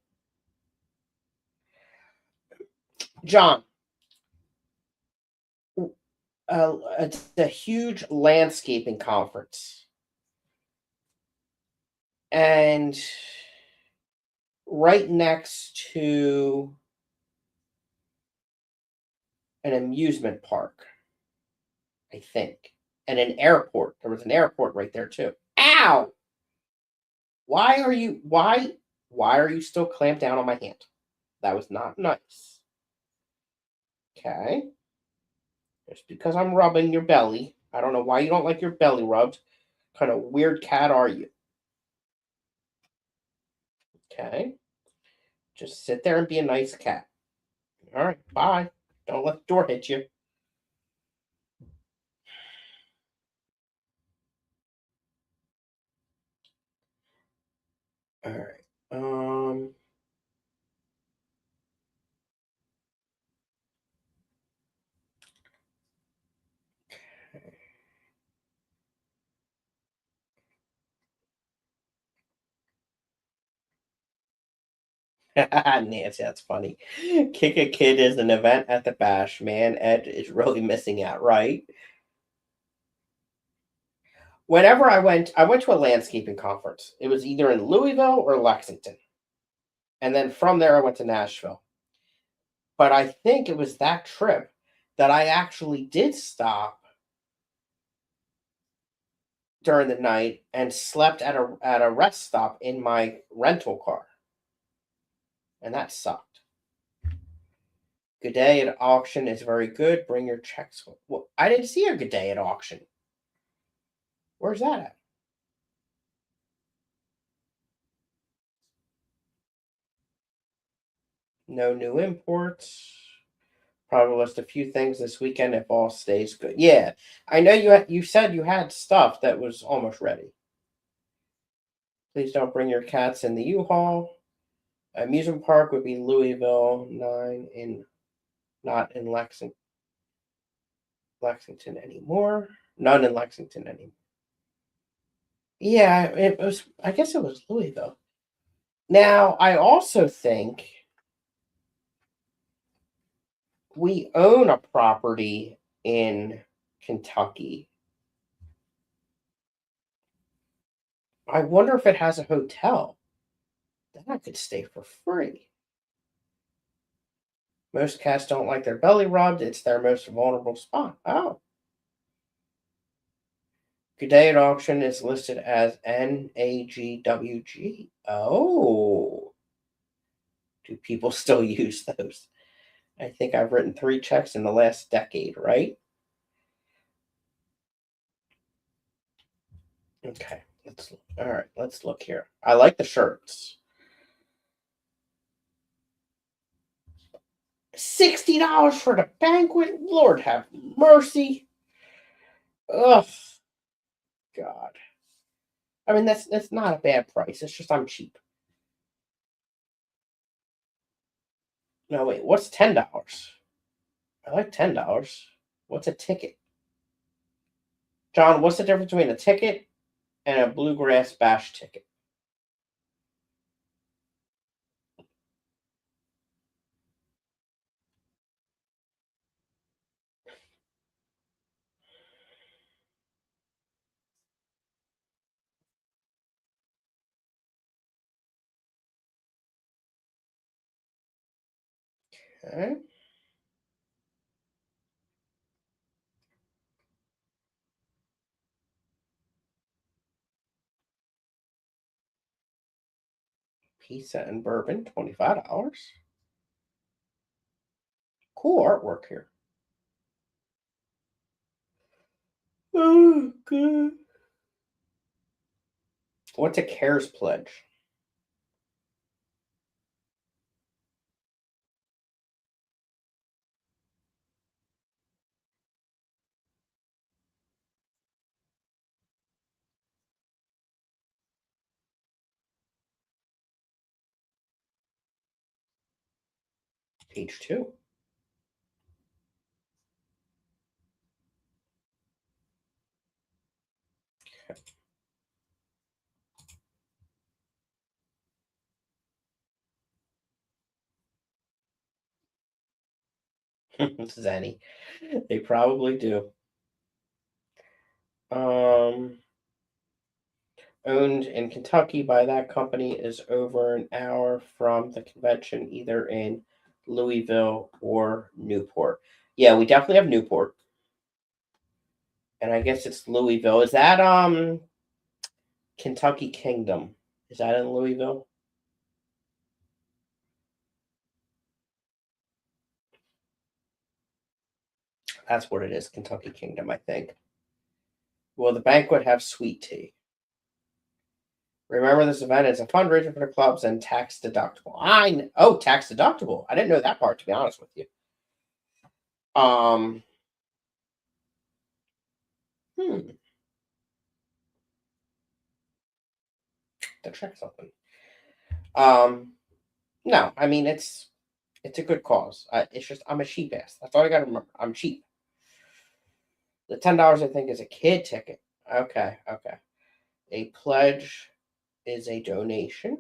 John, it's a huge landscaping conference, and right next to an amusement park, I think, and an airport. There was an airport right there too. Ow! Why are you still clamped down on my hand? That was not nice. Okay. Just because I'm rubbing your belly. I don't know why you don't like your belly rubbed. What kind of weird cat are you? Okay. Just sit there and be a nice cat. All right, bye. Don't let the door hit you. All right. Nancy, that's funny. Kick a kid is an event at the bash. Man, Ed is really missing out, right? Whenever I went to a landscaping conference. It was either in Louisville or Lexington. And then from there, I went to Nashville. But I think it was that trip that I actually did stop during the night and slept at a rest stop in my rental car, and that sucked. Good day at auction is very good. Bring your checks. Well, I didn't see a good day at auction. Where's that at? No new imports. Probably list a few things this weekend if all stays good. Yeah, I know you said you had stuff that was almost ready. Please don't bring your cats in the U-Haul. Amusement park would be Louisville, 9 in not in Lexington anymore. None in Lexington anymore. Yeah, it was. I guess it was Louisville. Now, I also think we own a property in Kentucky. I wonder if it has a hotel. Then I could stay for free. Most cats don't like their belly rubbed. It's their most vulnerable spot. Oh. Good day at auction is listed as NAGWG. Oh. Do people still use those? I think I've written 3 checks in the last decade, right? Okay. All right, let's look here. I like the shirts. $60 for the banquet. Lord have mercy. Ugh, God. I mean, that's not a bad price. It's just I'm cheap. No, wait. What's $10? I like $10. What's a ticket? John, what's the difference between a ticket and a bluegrass bash ticket? Okay. Pizza and bourbon, $25. Cool artwork here. Oh, good. What's a CARES pledge? Page 2. Zenny. They probably do. Um, Owned in Kentucky by that company is over an hour from the convention, either in Louisville or Newport. Yeah, we definitely have Newport, and I guess it's Louisville. Is that Kentucky Kingdom? Is that in Louisville? That's what it is, Kentucky Kingdom, I think. Will the banquet have sweet tea? Remember, this event is a fundraiser for the clubs and tax deductible. Tax deductible. I didn't know that part, to be honest with you. Um, hmm, to check something. Um, no, I mean it's a good cause. It's just I'm a cheap ass. That's all I got to remember. I'm cheap. The $10 I think is a kid ticket. Okay, okay. A pledge is a donation.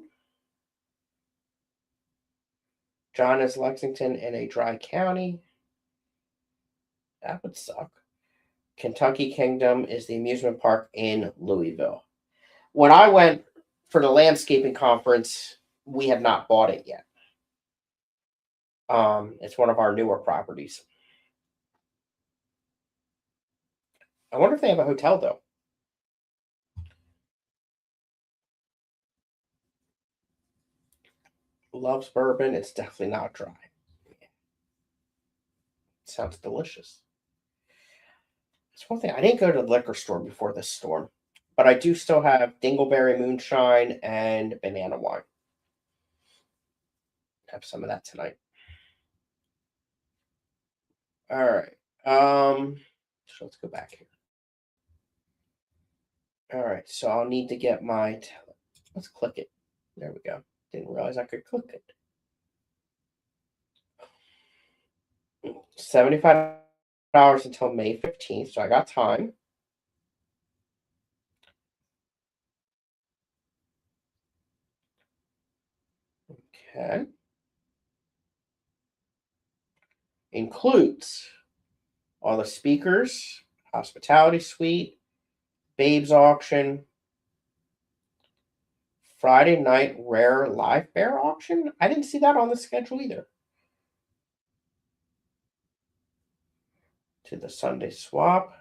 John is Lexington in a dry county. That would suck. Kentucky Kingdom is the amusement park in Louisville. When I went for the landscaping conference, we had not bought it yet. It's one of our newer properties. I wonder if they have a hotel though. Loves bourbon. It's definitely not dry. Sounds delicious. That's one thing. I didn't go to the liquor store before this storm, but I do still have Dingleberry moonshine and banana wine. Have some of that tonight. All right. So let's go back here. All right. So I'll need to get my. Let's click it. There we go. Didn't realize I could click it. $75 until May 15th, so I got time. Okay. Includes all the speakers, hospitality suite, Babes auction, Friday night rare live bear auction. I didn't see that on the schedule either. To the Sunday swap.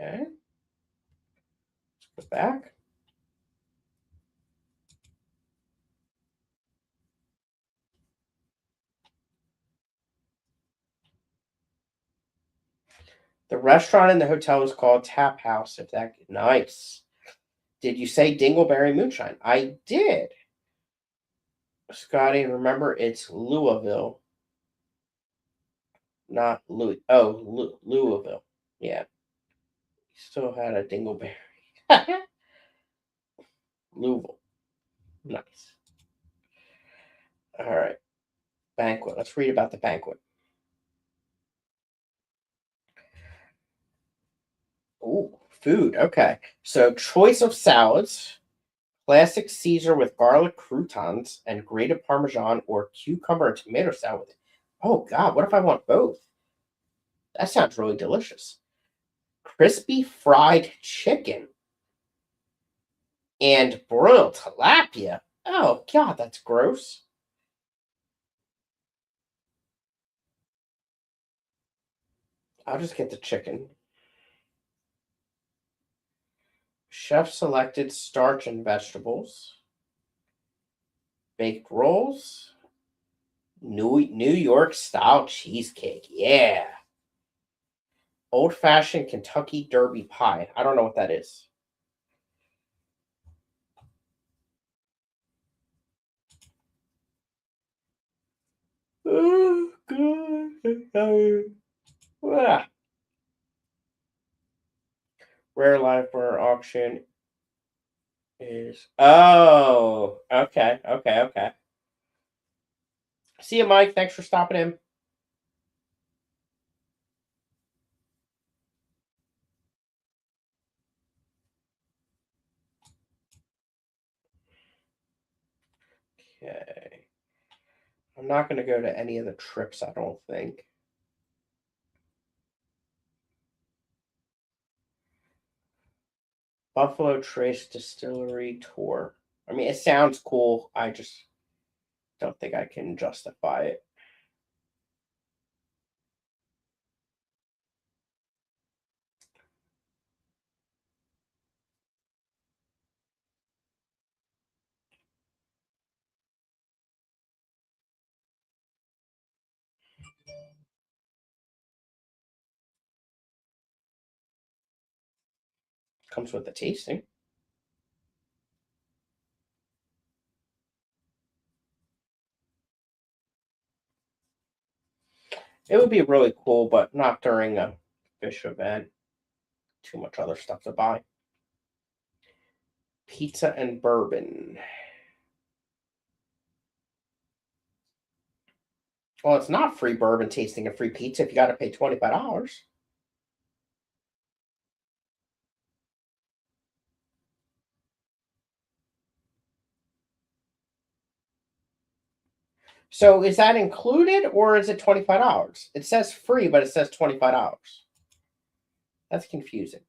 Okay. Let's go back. The restaurant in the hotel is called Tap House. If that nice. Did you say Dingleberry moonshine? I did. Scotty, remember it's Louisville, not Louis. Oh, Louisville. Yeah, still had a Dingleberry. Louisville. Nice. All right. Banquet. Let's read about the banquet. Ooh, food. Okay. So, choice of salads, classic Caesar with garlic croutons and grated Parmesan, or cucumber and tomato salad. Oh, God. What if I want both? That sounds really delicious. Crispy fried chicken and broiled tilapia. Oh, God. That's gross. I'll just get the chicken. Chef selected starch and vegetables. Baked rolls. New York style cheesecake. Yeah. Old fashioned Kentucky Derby pie. I don't know what that is. Oh, God. Ah. Rare live for auction is. Oh, okay. Okay. Okay. See you, Mike. Thanks for stopping in. Okay. I'm not going to go to any of the trips, I don't think. Buffalo Trace Distillery tour. I mean, it sounds cool. I just don't think I can justify it. Comes with the tasting. It would be really cool, but not during a fish event. Too much other stuff to buy. Pizza and bourbon. Well, it's not free bourbon tasting and free pizza if you got to pay $25. So is that included or is it $25? It says free, but it says $25. That's confusing.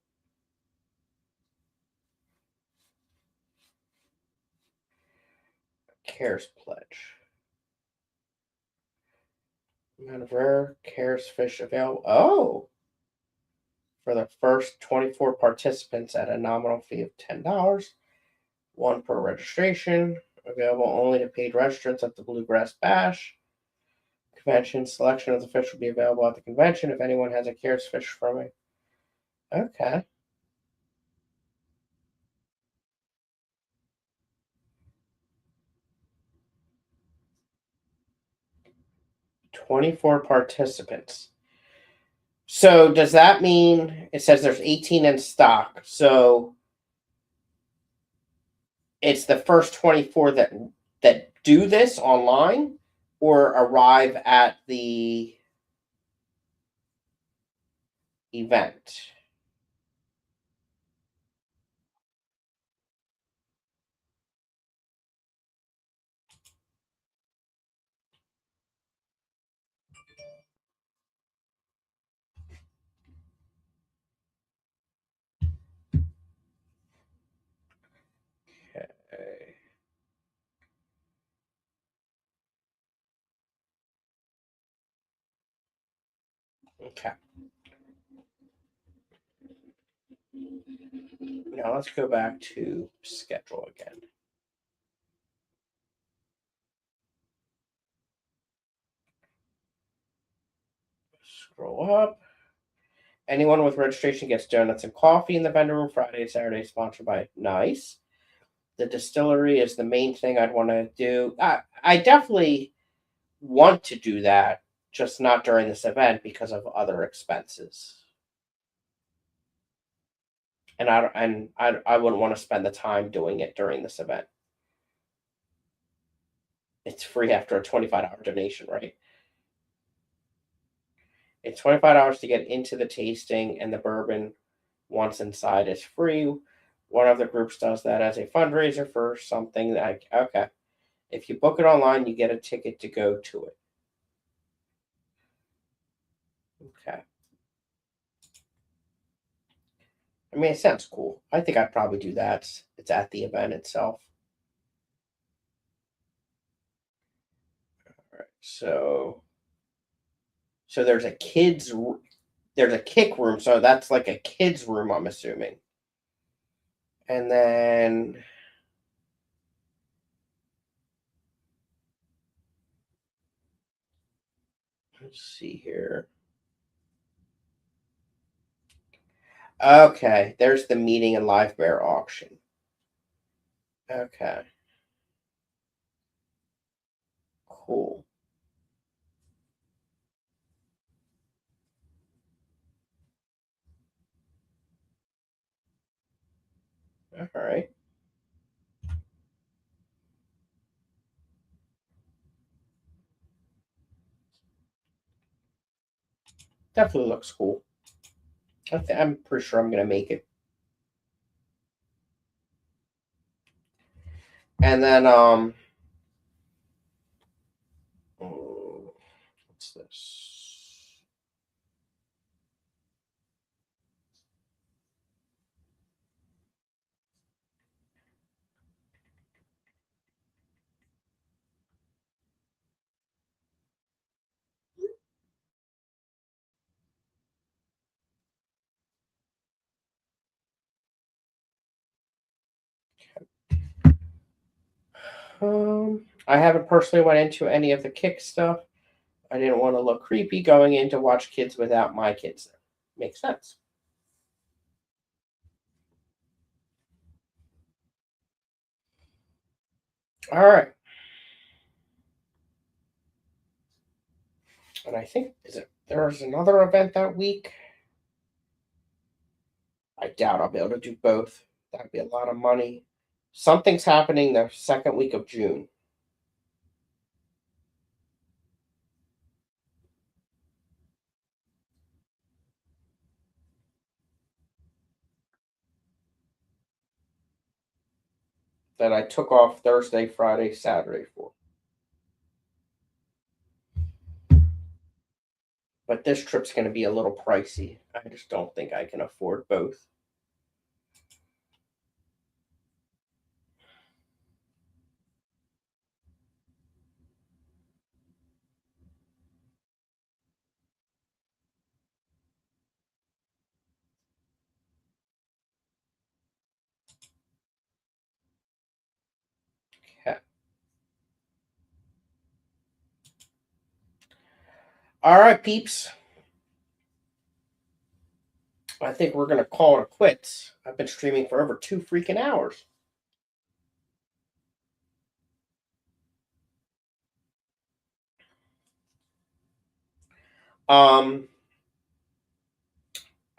Cares pledge. Amount of rare cares fish available. Oh, for the first 24 participants at a nominal fee of $10, one per registration. Available only to paid registrants at the Bluegrass Bash convention. Selection of the fish will be available at the convention if anyone has a cares fish from it. Okay. 24 participants. So does that mean it says there's 18 in stock? So it's the first 24 that do this online or arrive at the event. Okay. Okay. Now let's go back to schedule again. Scroll up. Anyone with registration gets donuts and coffee in the vendor room Friday and Saturday, sponsored by Nice. The distillery is the main thing I'd want to do. I definitely want to do that, just not during this event because of other expenses. And I wouldn't want to spend the time doing it during this event. It's free after a $25 donation, right? It's $25 to get into the tasting, and the bourbon once inside is free. One of the groups does that as a fundraiser for something that okay. If you book it online, you get a ticket to go to it. Okay. I mean, it sounds cool. I think I'd probably do that. It's at the event itself. All right. So there's a kick room, so that's like a kids room, I'm assuming. And then let's see here. Okay, there's the meeting and live bear auction. Okay, cool. All right. Definitely looks cool. I'm pretty sure I'm gonna make it. And then what's this? I haven't personally went into any of the kick stuff. I didn't want to look creepy going in to watch kids without my kids there. Makes sense. All right. And I think there's another event that week. I doubt I'll be able to do both. That'd be a lot of money. Something's happening the second week of June. That I took off Thursday, Friday, Saturday for. But this trip's going to be a little pricey. I just don't think I can afford both. Okay. All right, peeps. I think we're going to call it quits. I've been streaming for over 2 freaking hours. Um,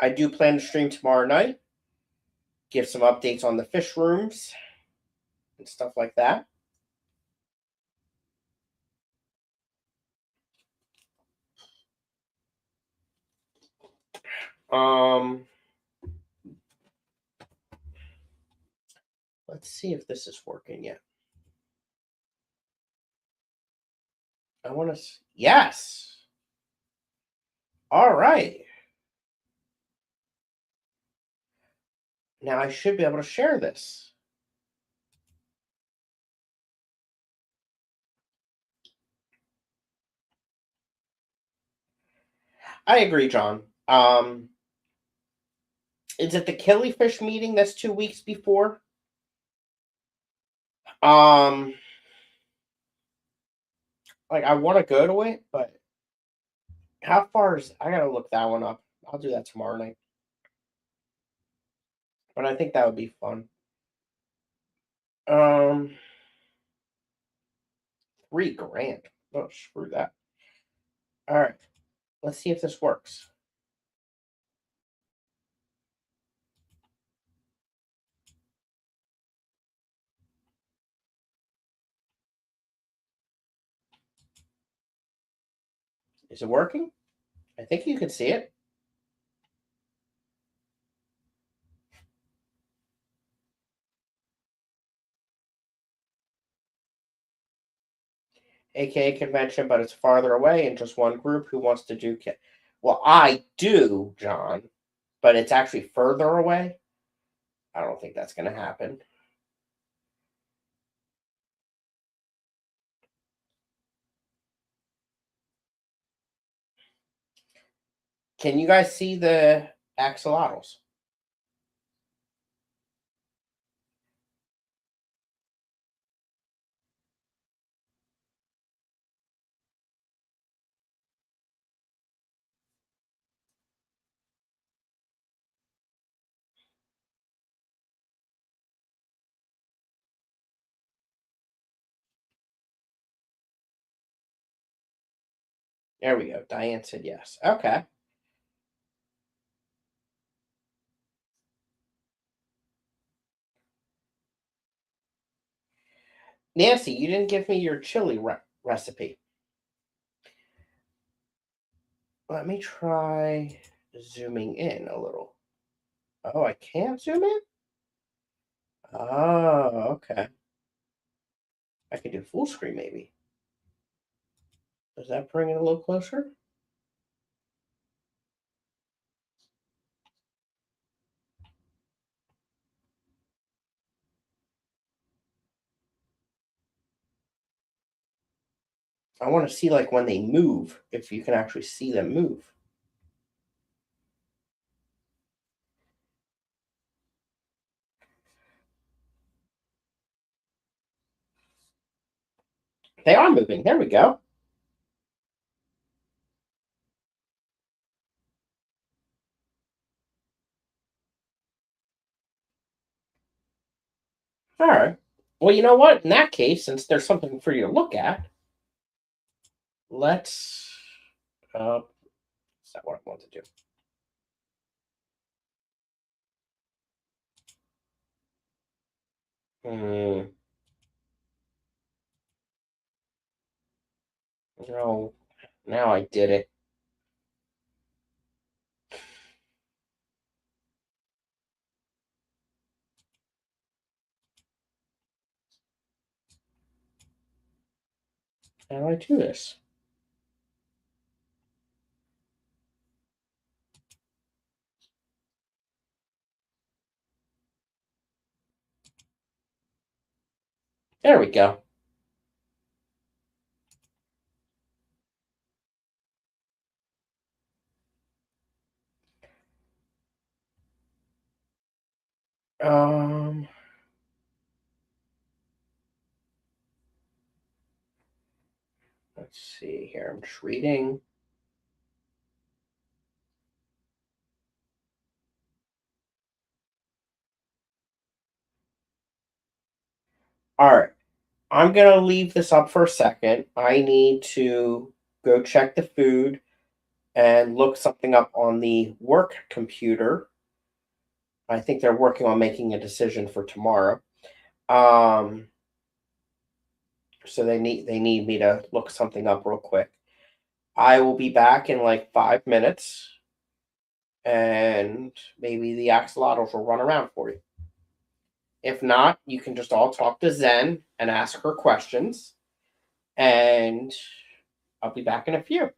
I do plan to stream tomorrow night, give some updates on the fish rooms and stuff like that. Um, let's see if this is working yet. I want to. Yes. All right. Now I should be able to share this. I agree, John. Is it the Killifish meeting that's 2 weeks before? Um, like I want to go to it, but how far is? I gotta look that one up. I'll do that tomorrow night. But I think that would be fun. Um, $3,000. Oh, screw that. All right, let's see if this works. Is it working? I think you can see it. AKA convention, but it's farther away and just one group who wants to do. Well, I do, John, but it's actually further away. I don't think that's going to happen. Can you guys see the axolotls? There we go. Diane said yes. Okay. Nancy, you didn't give me your chili recipe. Let me try zooming in a little. Oh, I can't zoom in? Oh, okay. I can do full screen maybe. Does that bring it a little closer? I want to see like when they move, if you can actually see them move. They are moving. There we go. All right. Well, you know what? In that case, since there's something for you to look at, let's. Is that what I want to do? Hmm. No. Now I did it. How do I do this? There we go. Um, let's see here. I'm just reading. All right. I'm gonna leave this up for a second. I need to go check the food and look something up on the work computer. I think they're working on making a decision for tomorrow. Um, so they need me to look something up real quick. I will be back in like 5 minutes, and maybe the axolotls will run around for you. If not, you can just all talk to Zen and ask her questions, and I'll be back in a few.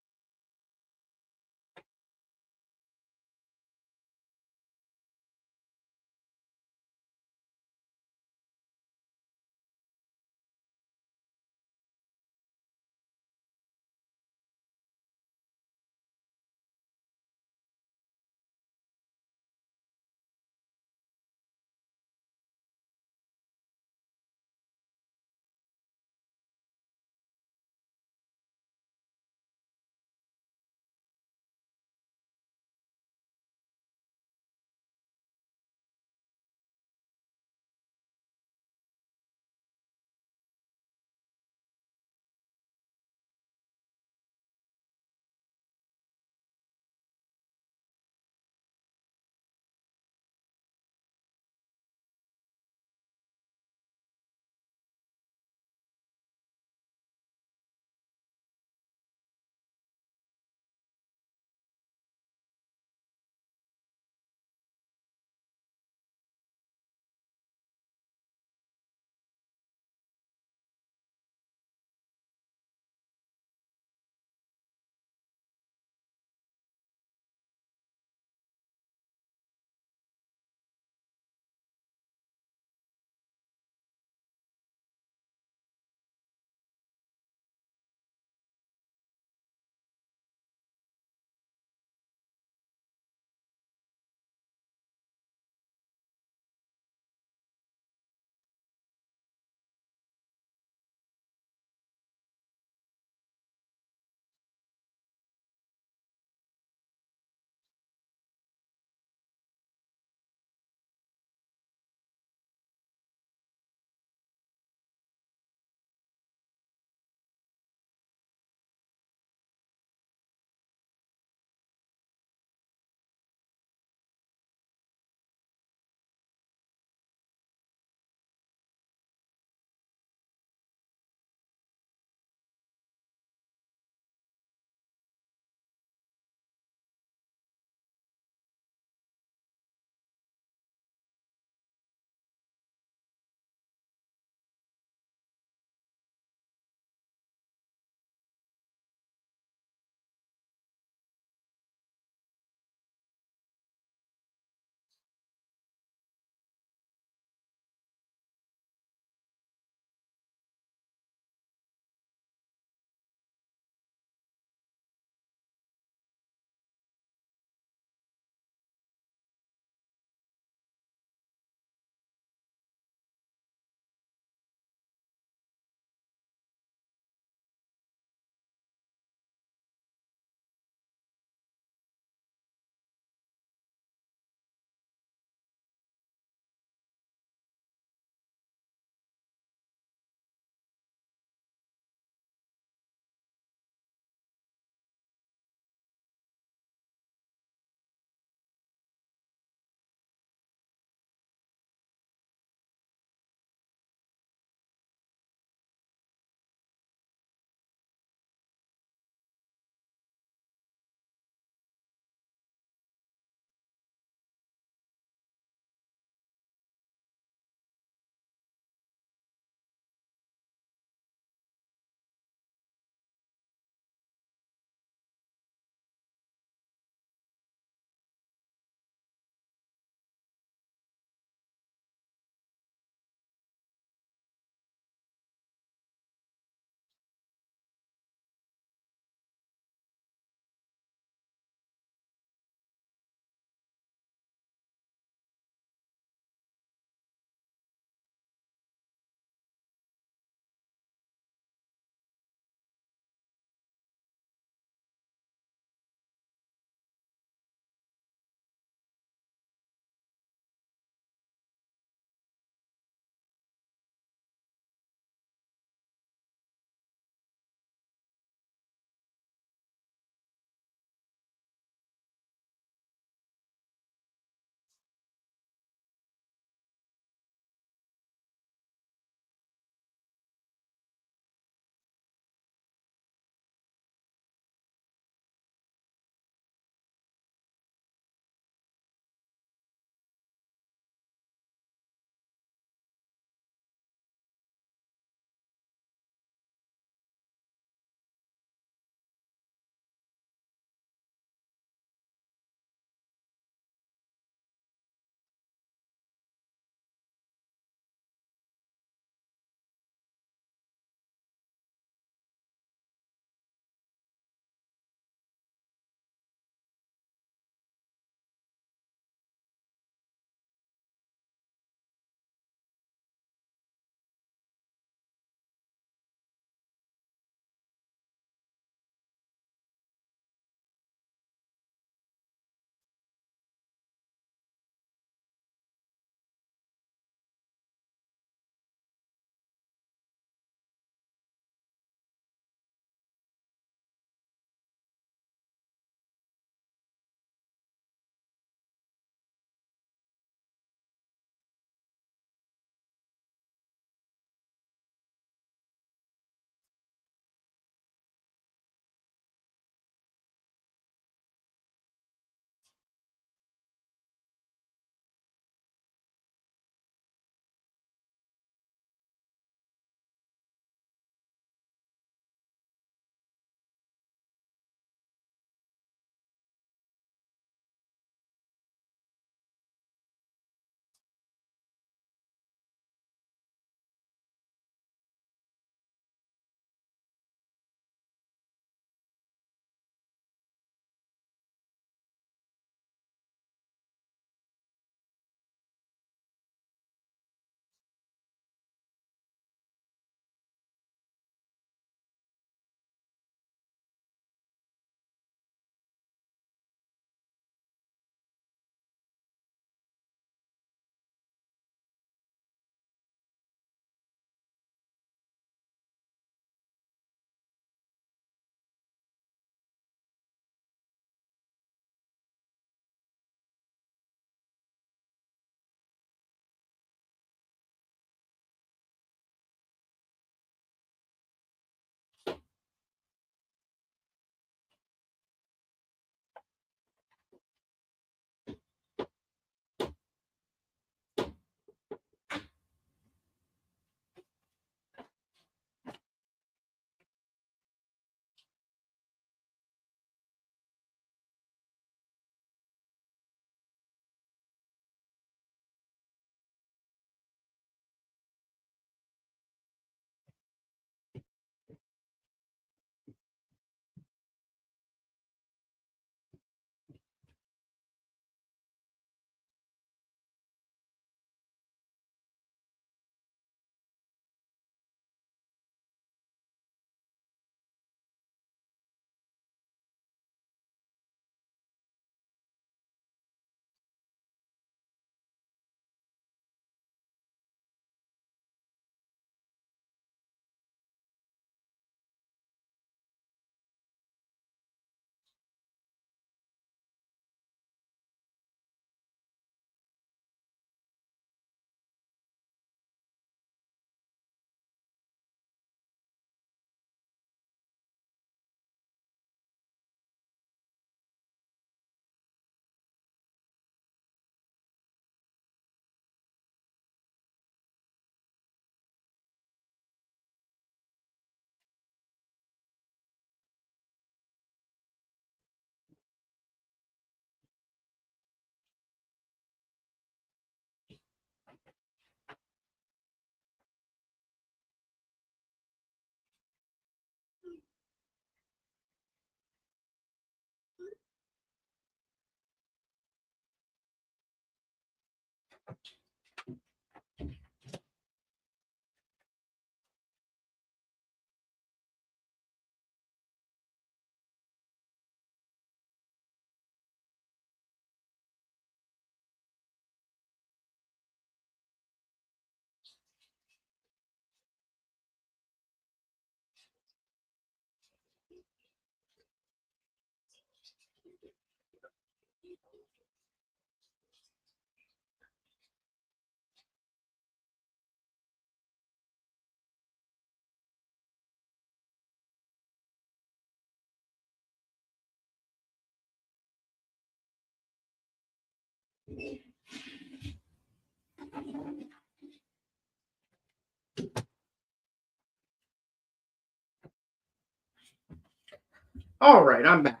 All right, I'm back.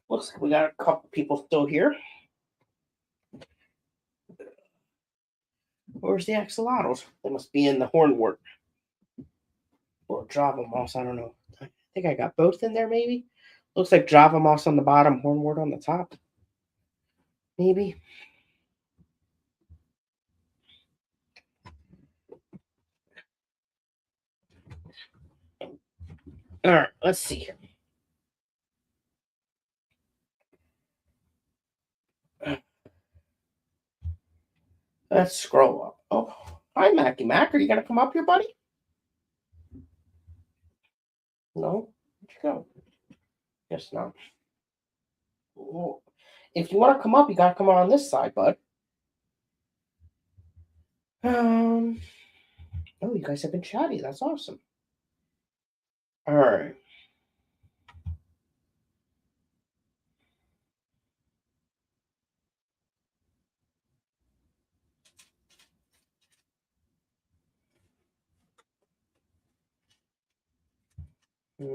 Looks like we got a couple people still here. Where's the axolotls? They must be in the hornwort or Java moss. I don't know. I think I got both in there, maybe. Looks like Java moss on the bottom, hornwort on the top. Maybe. All right, let's see. Let's scroll up. Oh, hi, Mackie Mac. Are you going to come up here, buddy? No? Where'd you go? Guess not. Well, if you want to come up, you got to come on this side, bud. Oh, you guys have been chatty. That's awesome. All right. All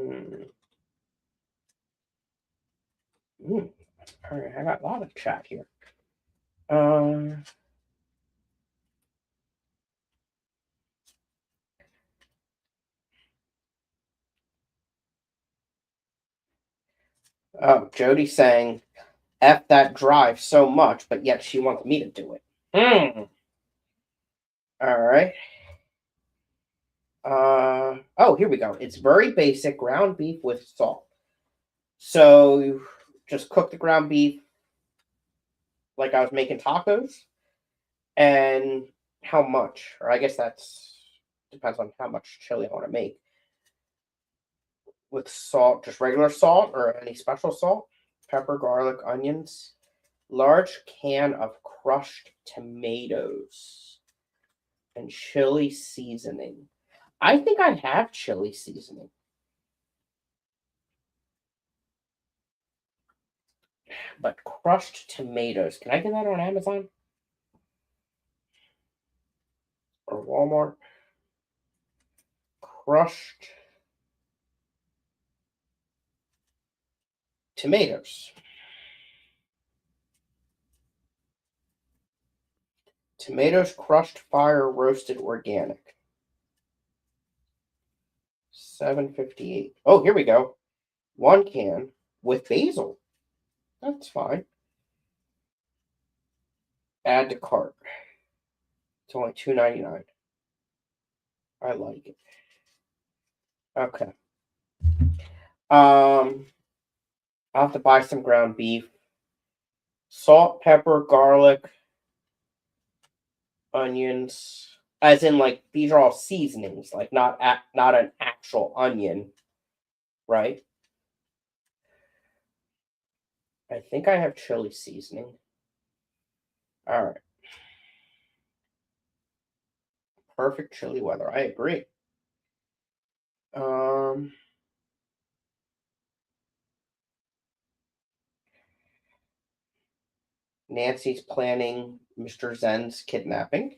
right, I got a lot of chat here. Oh, Jody saying F that drive so much, but yet she wants me to do it. All right. Oh, here we go. It's very basic ground beef with salt. So you just cook the ground beef like I was making tacos, and how much? Or I guess that's depends on how much chili I want to make. With salt, just regular salt or any special salt, pepper, garlic, onions, large can of crushed tomatoes, and chili seasoning. I think I have chili seasoning. But crushed tomatoes. Can I get that on Amazon? Or Walmart? Crushed tomatoes. Tomatoes crushed fire roasted organic. $7.58. Oh, here we go. One can with basil. That's fine. Add to cart. It's only $2.99. I like it. Okay. I'll have to buy some ground beef. Salt, pepper, garlic, onions. As in, like, these are all seasonings, like not an actual onion, right? I think I have chili seasoning. All right. Perfect chili weather. I agree. Um, Nancy's planning Mr. Zen's kidnapping.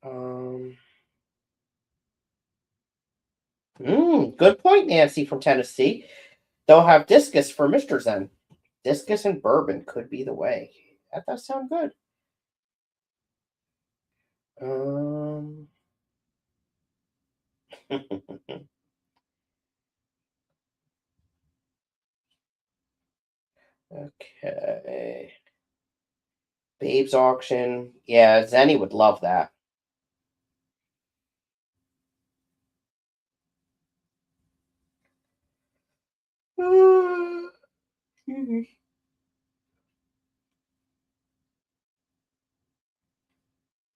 Um, Good point, Nancy from Tennessee. They'll have discus for Mr. Zen. Discus and bourbon could be the way. That does sound good. Um, Okay. Babe's auction. Yeah, Zenny would love that.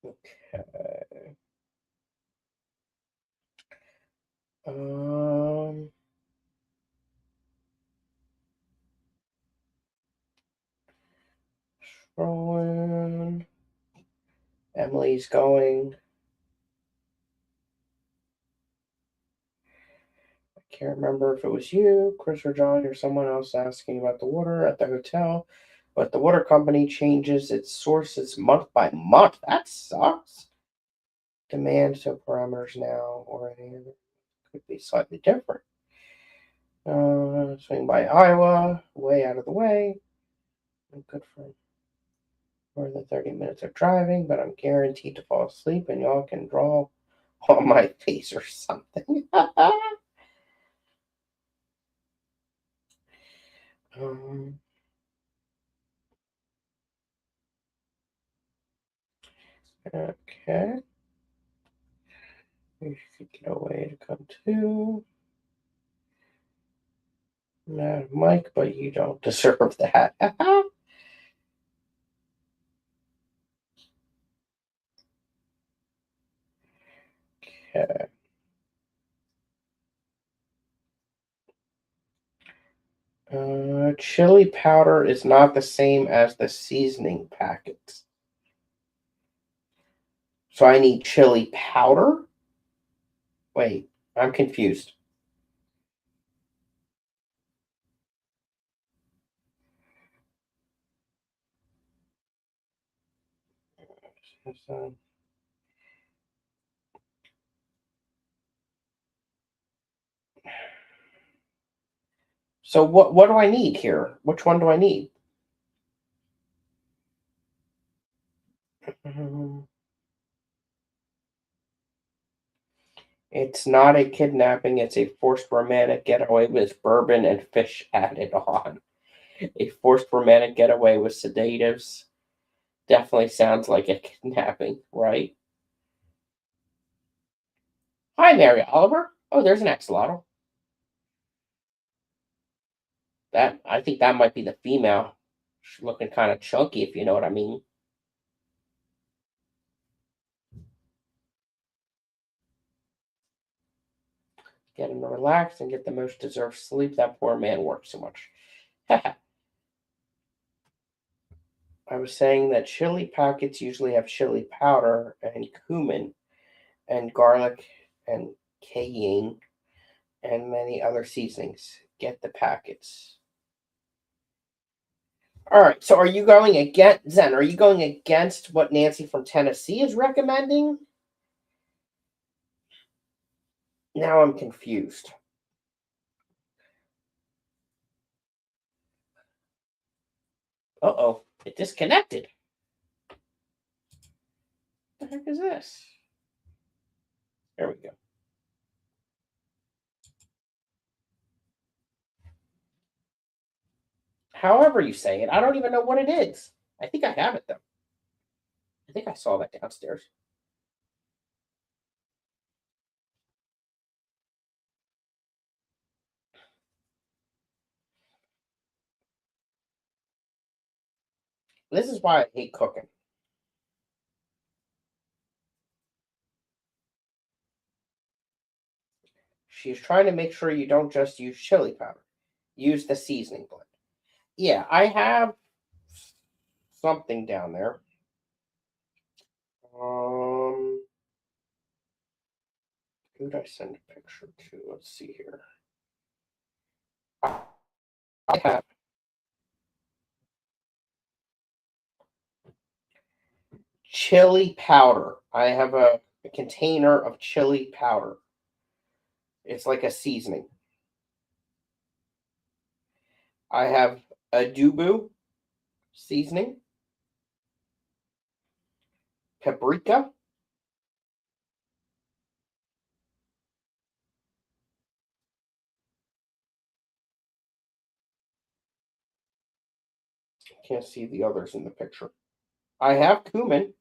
Okay. Um, Scrolling. Emily's going. I can't remember if it was you, Chris or John, or someone else asking about the water at the hotel. But the water company changes its sources month by month. That sucks. Demand so parameters now or any other could be slightly different. Swing by Iowa, way out of the way. Good for more than 30 minutes of driving, but I'm guaranteed to fall asleep and y'all can draw on my face or something. um, okay. You should get away to come to. Not Mike, but you don't deserve that. Okay. Chili powder is not the same as the seasoning packets. So I need chili powder? Wait, I'm confused. So what do I need here? Which one do I need? Um, It's not a kidnapping, it's a forced romantic getaway with bourbon and fish added on. A forced romantic getaway with sedatives definitely sounds like a kidnapping, right? Hi, Mary Oliver. Oh, there's an axolotl. That I think that might be the female. She's looking kind of chunky, if you know what I mean. Get him to relax and get the most deserved sleep. That poor man works so much. I was saying that chili packets usually have chili powder and cumin and garlic and cayenne and many other seasonings. Get the packets. All right. So, are you going against Zen? Are you going against what Nancy from Tennessee is recommending? Now I'm confused. Uh-oh, it disconnected. What the heck is this? There we go. However you say it, I don't even know what it is. I think I have it though. I think I saw that downstairs. This is why I hate cooking. She's trying to make sure you don't just use chili powder. Use the seasoning blend. Yeah, I have something down there. Um, who did I send a picture to? Let's see here. I have chili powder. I have a container of chili powder. It's like a seasoning. I have adobo seasoning, paprika, can't see the others in the picture. I have cumin.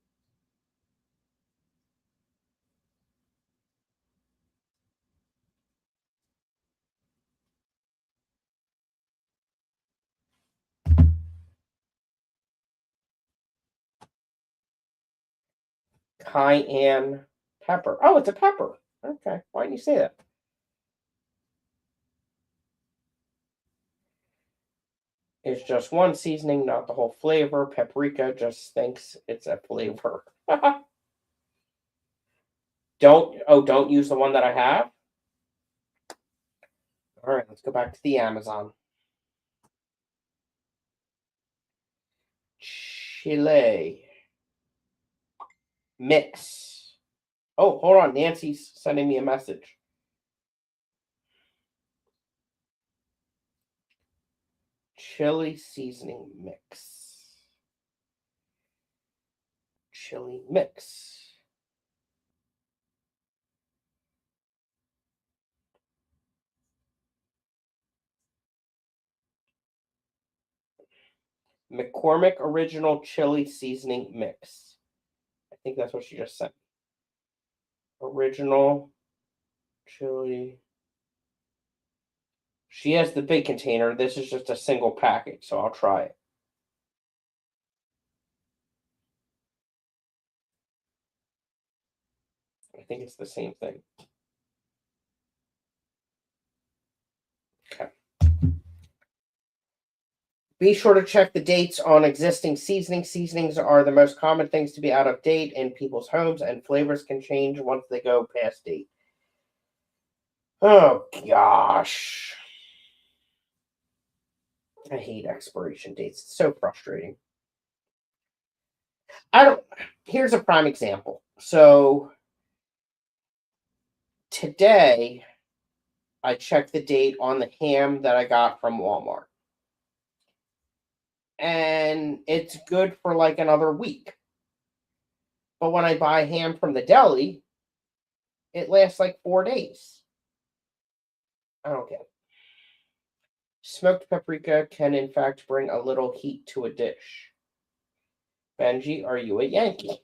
Cayenne pepper. Oh, it's a pepper. Okay. Why didn't you say that? It's just one seasoning, not the whole flavor. Paprika just thinks it's a flavor. Don't use the one that I have. All right, let's go back to the Amazon. Chile mix. Oh, hold on. Nancy's sending me a message. Chili seasoning mix. Chili mix. McCormick Original Chili Seasoning Mix. I think that's what she just sent. Original chili. She has the big container. This is just a single package, so I'll try it. I think it's the same thing. Okay. Be sure to check the dates on existing seasonings. Seasonings are the most common things to be out of date in people's homes, and flavors can change once they go past date. Oh, gosh. I hate expiration dates. It's so frustrating. Here's a prime example. So today, I checked the date on the ham that I got from Walmart. And it's good for like another week. But when I buy ham from the deli, it lasts like 4 days. I don't get it. Smoked paprika can, in fact, bring a little heat to a dish. Benji, are you a Yankee?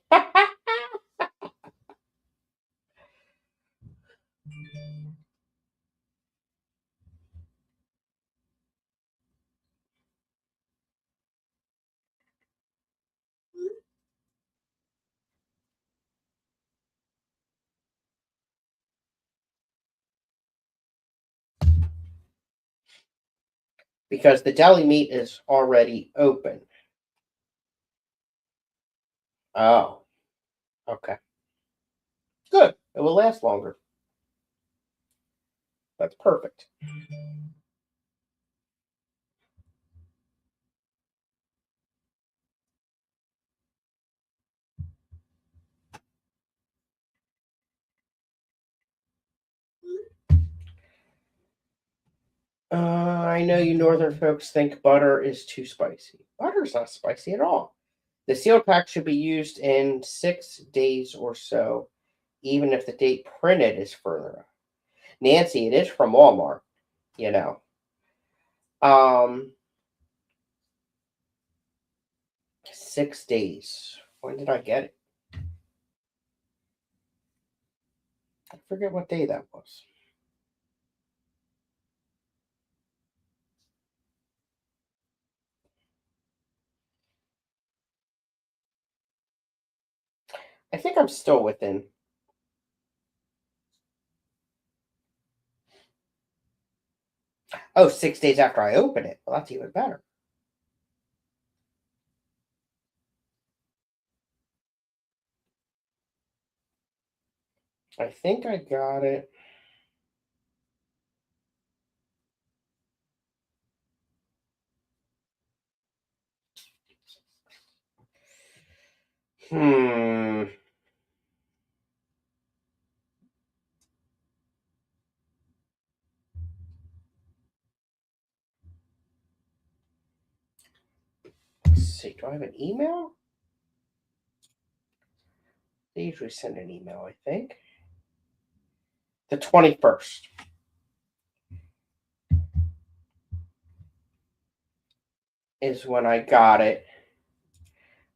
Because the deli meat is already open. Oh, okay. Good. It will last longer. That's perfect. I know you northern folks think butter is too spicy. Butter's not spicy at all. The sealed pack should be used in 6 days or so, even if the date printed is further. Nancy, it is from Walmart, you know. Um, 6 days. When did I get it? I forget what day that was. I think I'm still within. Oh, 6 days after I open it. Well, that's even better. I think I got it. Hmm. Let's see. Do I have an email? They usually send an email, I think. The 21st. is when I got it,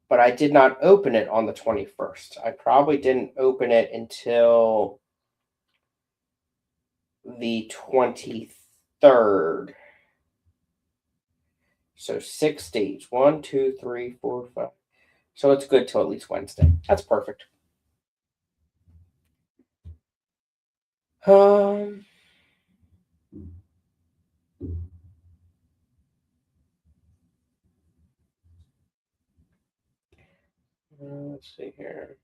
but I did not open it on the 21st. I probably didn't open it until the 23rd. So 6 days. 1, 2, 3, 4, 5. So it's good till at least Wednesday. That's perfect. Um, let's see here.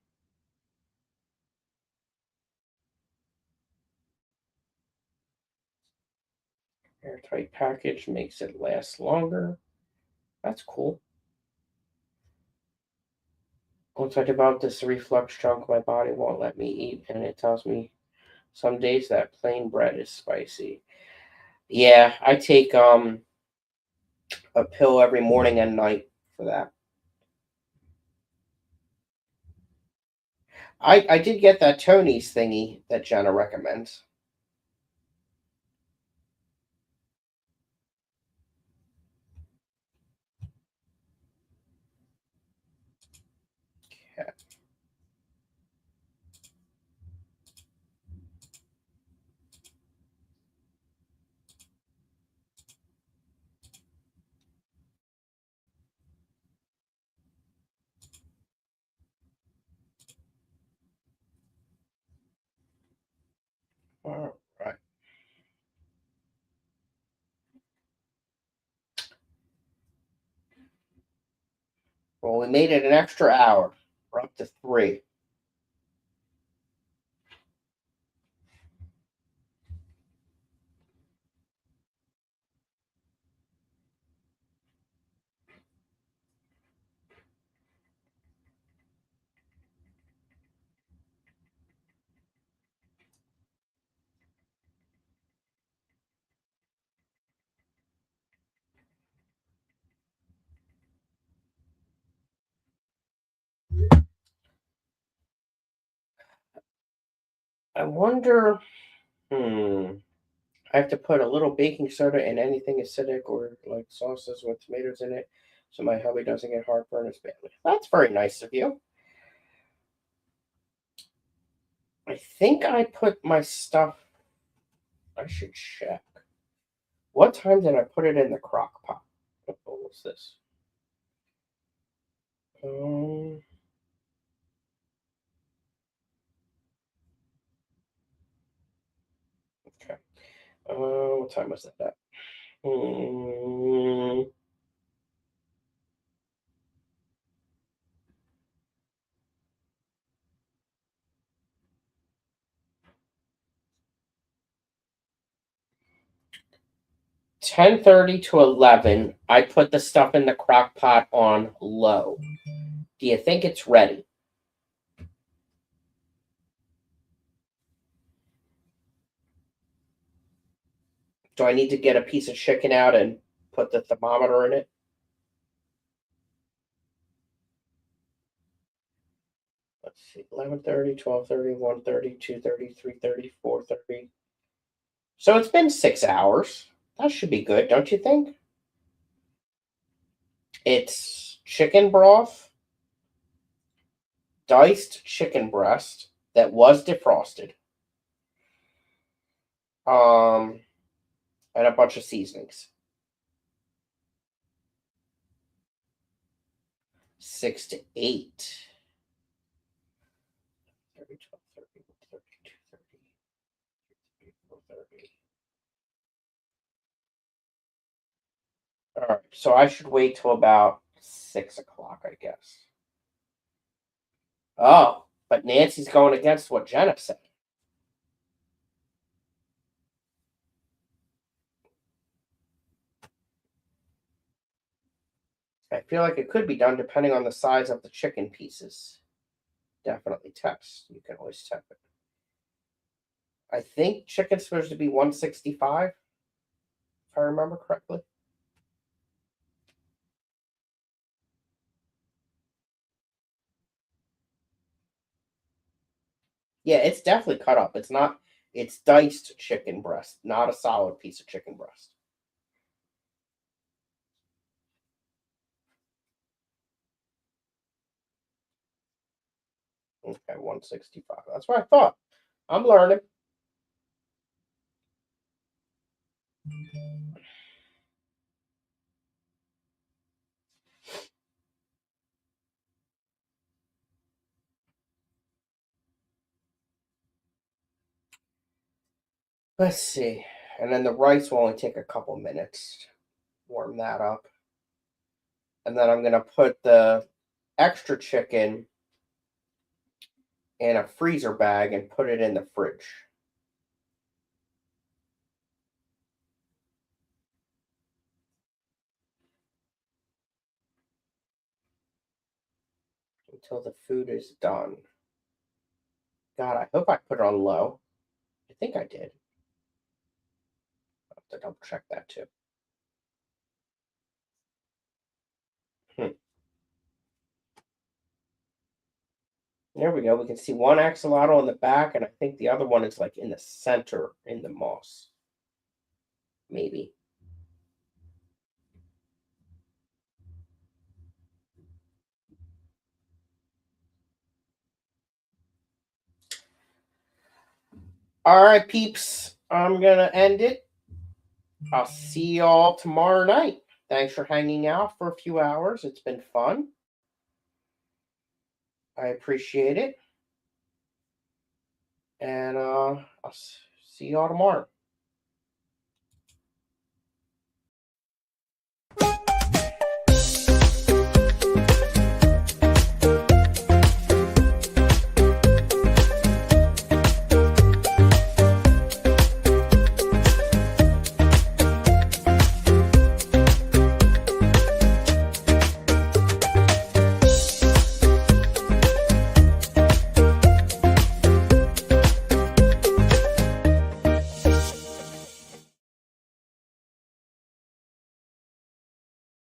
Airtight package makes it last longer. That's cool. Once I develop this reflux junk, my body won't let me eat, and it tells me some days that plain bread is spicy. Yeah, I take a pill every morning and night for that. I did get that Tony's thingy that Jenna recommends. Okay. All right. Well, we made it an extra hour. We're up to 3. I wonder. I have to put a little baking soda in anything acidic or like sauces with tomatoes in it, so my hubby doesn't get heartburn as badly. That's very nice of you. I think I put my stuff. I should check. What time did I put it in the crock pot? What was this? Um, okay. What time was that at? 10:30 to 11. I put the stuff in the crock pot on low. Do you think it's ready? Do I need to get a piece of chicken out and put the thermometer in it? Let's see, 11:30, 12:30, 1:30, 2:30, 3:30, 4:30. So it's been 6 hours. That should be good, don't you think? It's chicken broth, diced chicken breast that was defrosted, um, and a bunch of seasonings. 6 to 8. 30, 12, 30, 30, 2:30, 4:30. All right, so I should wait till about 6 o'clock, I guess. Oh, but Nancy's going against what Jenna said. I feel like it could be done depending on the size of the chicken pieces. Definitely test. You can always test it. I think chicken's supposed to be 165, if I remember correctly. Yeah, it's definitely cut up. It's not, it's diced chicken breast, not a solid piece of chicken breast. Okay, 165. That's what I thought. I'm learning. Let's see. And then the rice will only take a couple minutes to warm that up. And then I'm going to put the extra chicken in a freezer bag and put it in the fridge. Until the food is done. God, I hope I put it on low. I think I did. I'll have to double check that too. Hmm. There we go. We can see one axolotl in the back, and I think the other one is like in the center in the moss. Maybe. All right, peeps. I'm going to end it. I'll see y'all tomorrow night. Thanks for hanging out for a few hours. It's been fun. I appreciate it. And I'll see y'all tomorrow.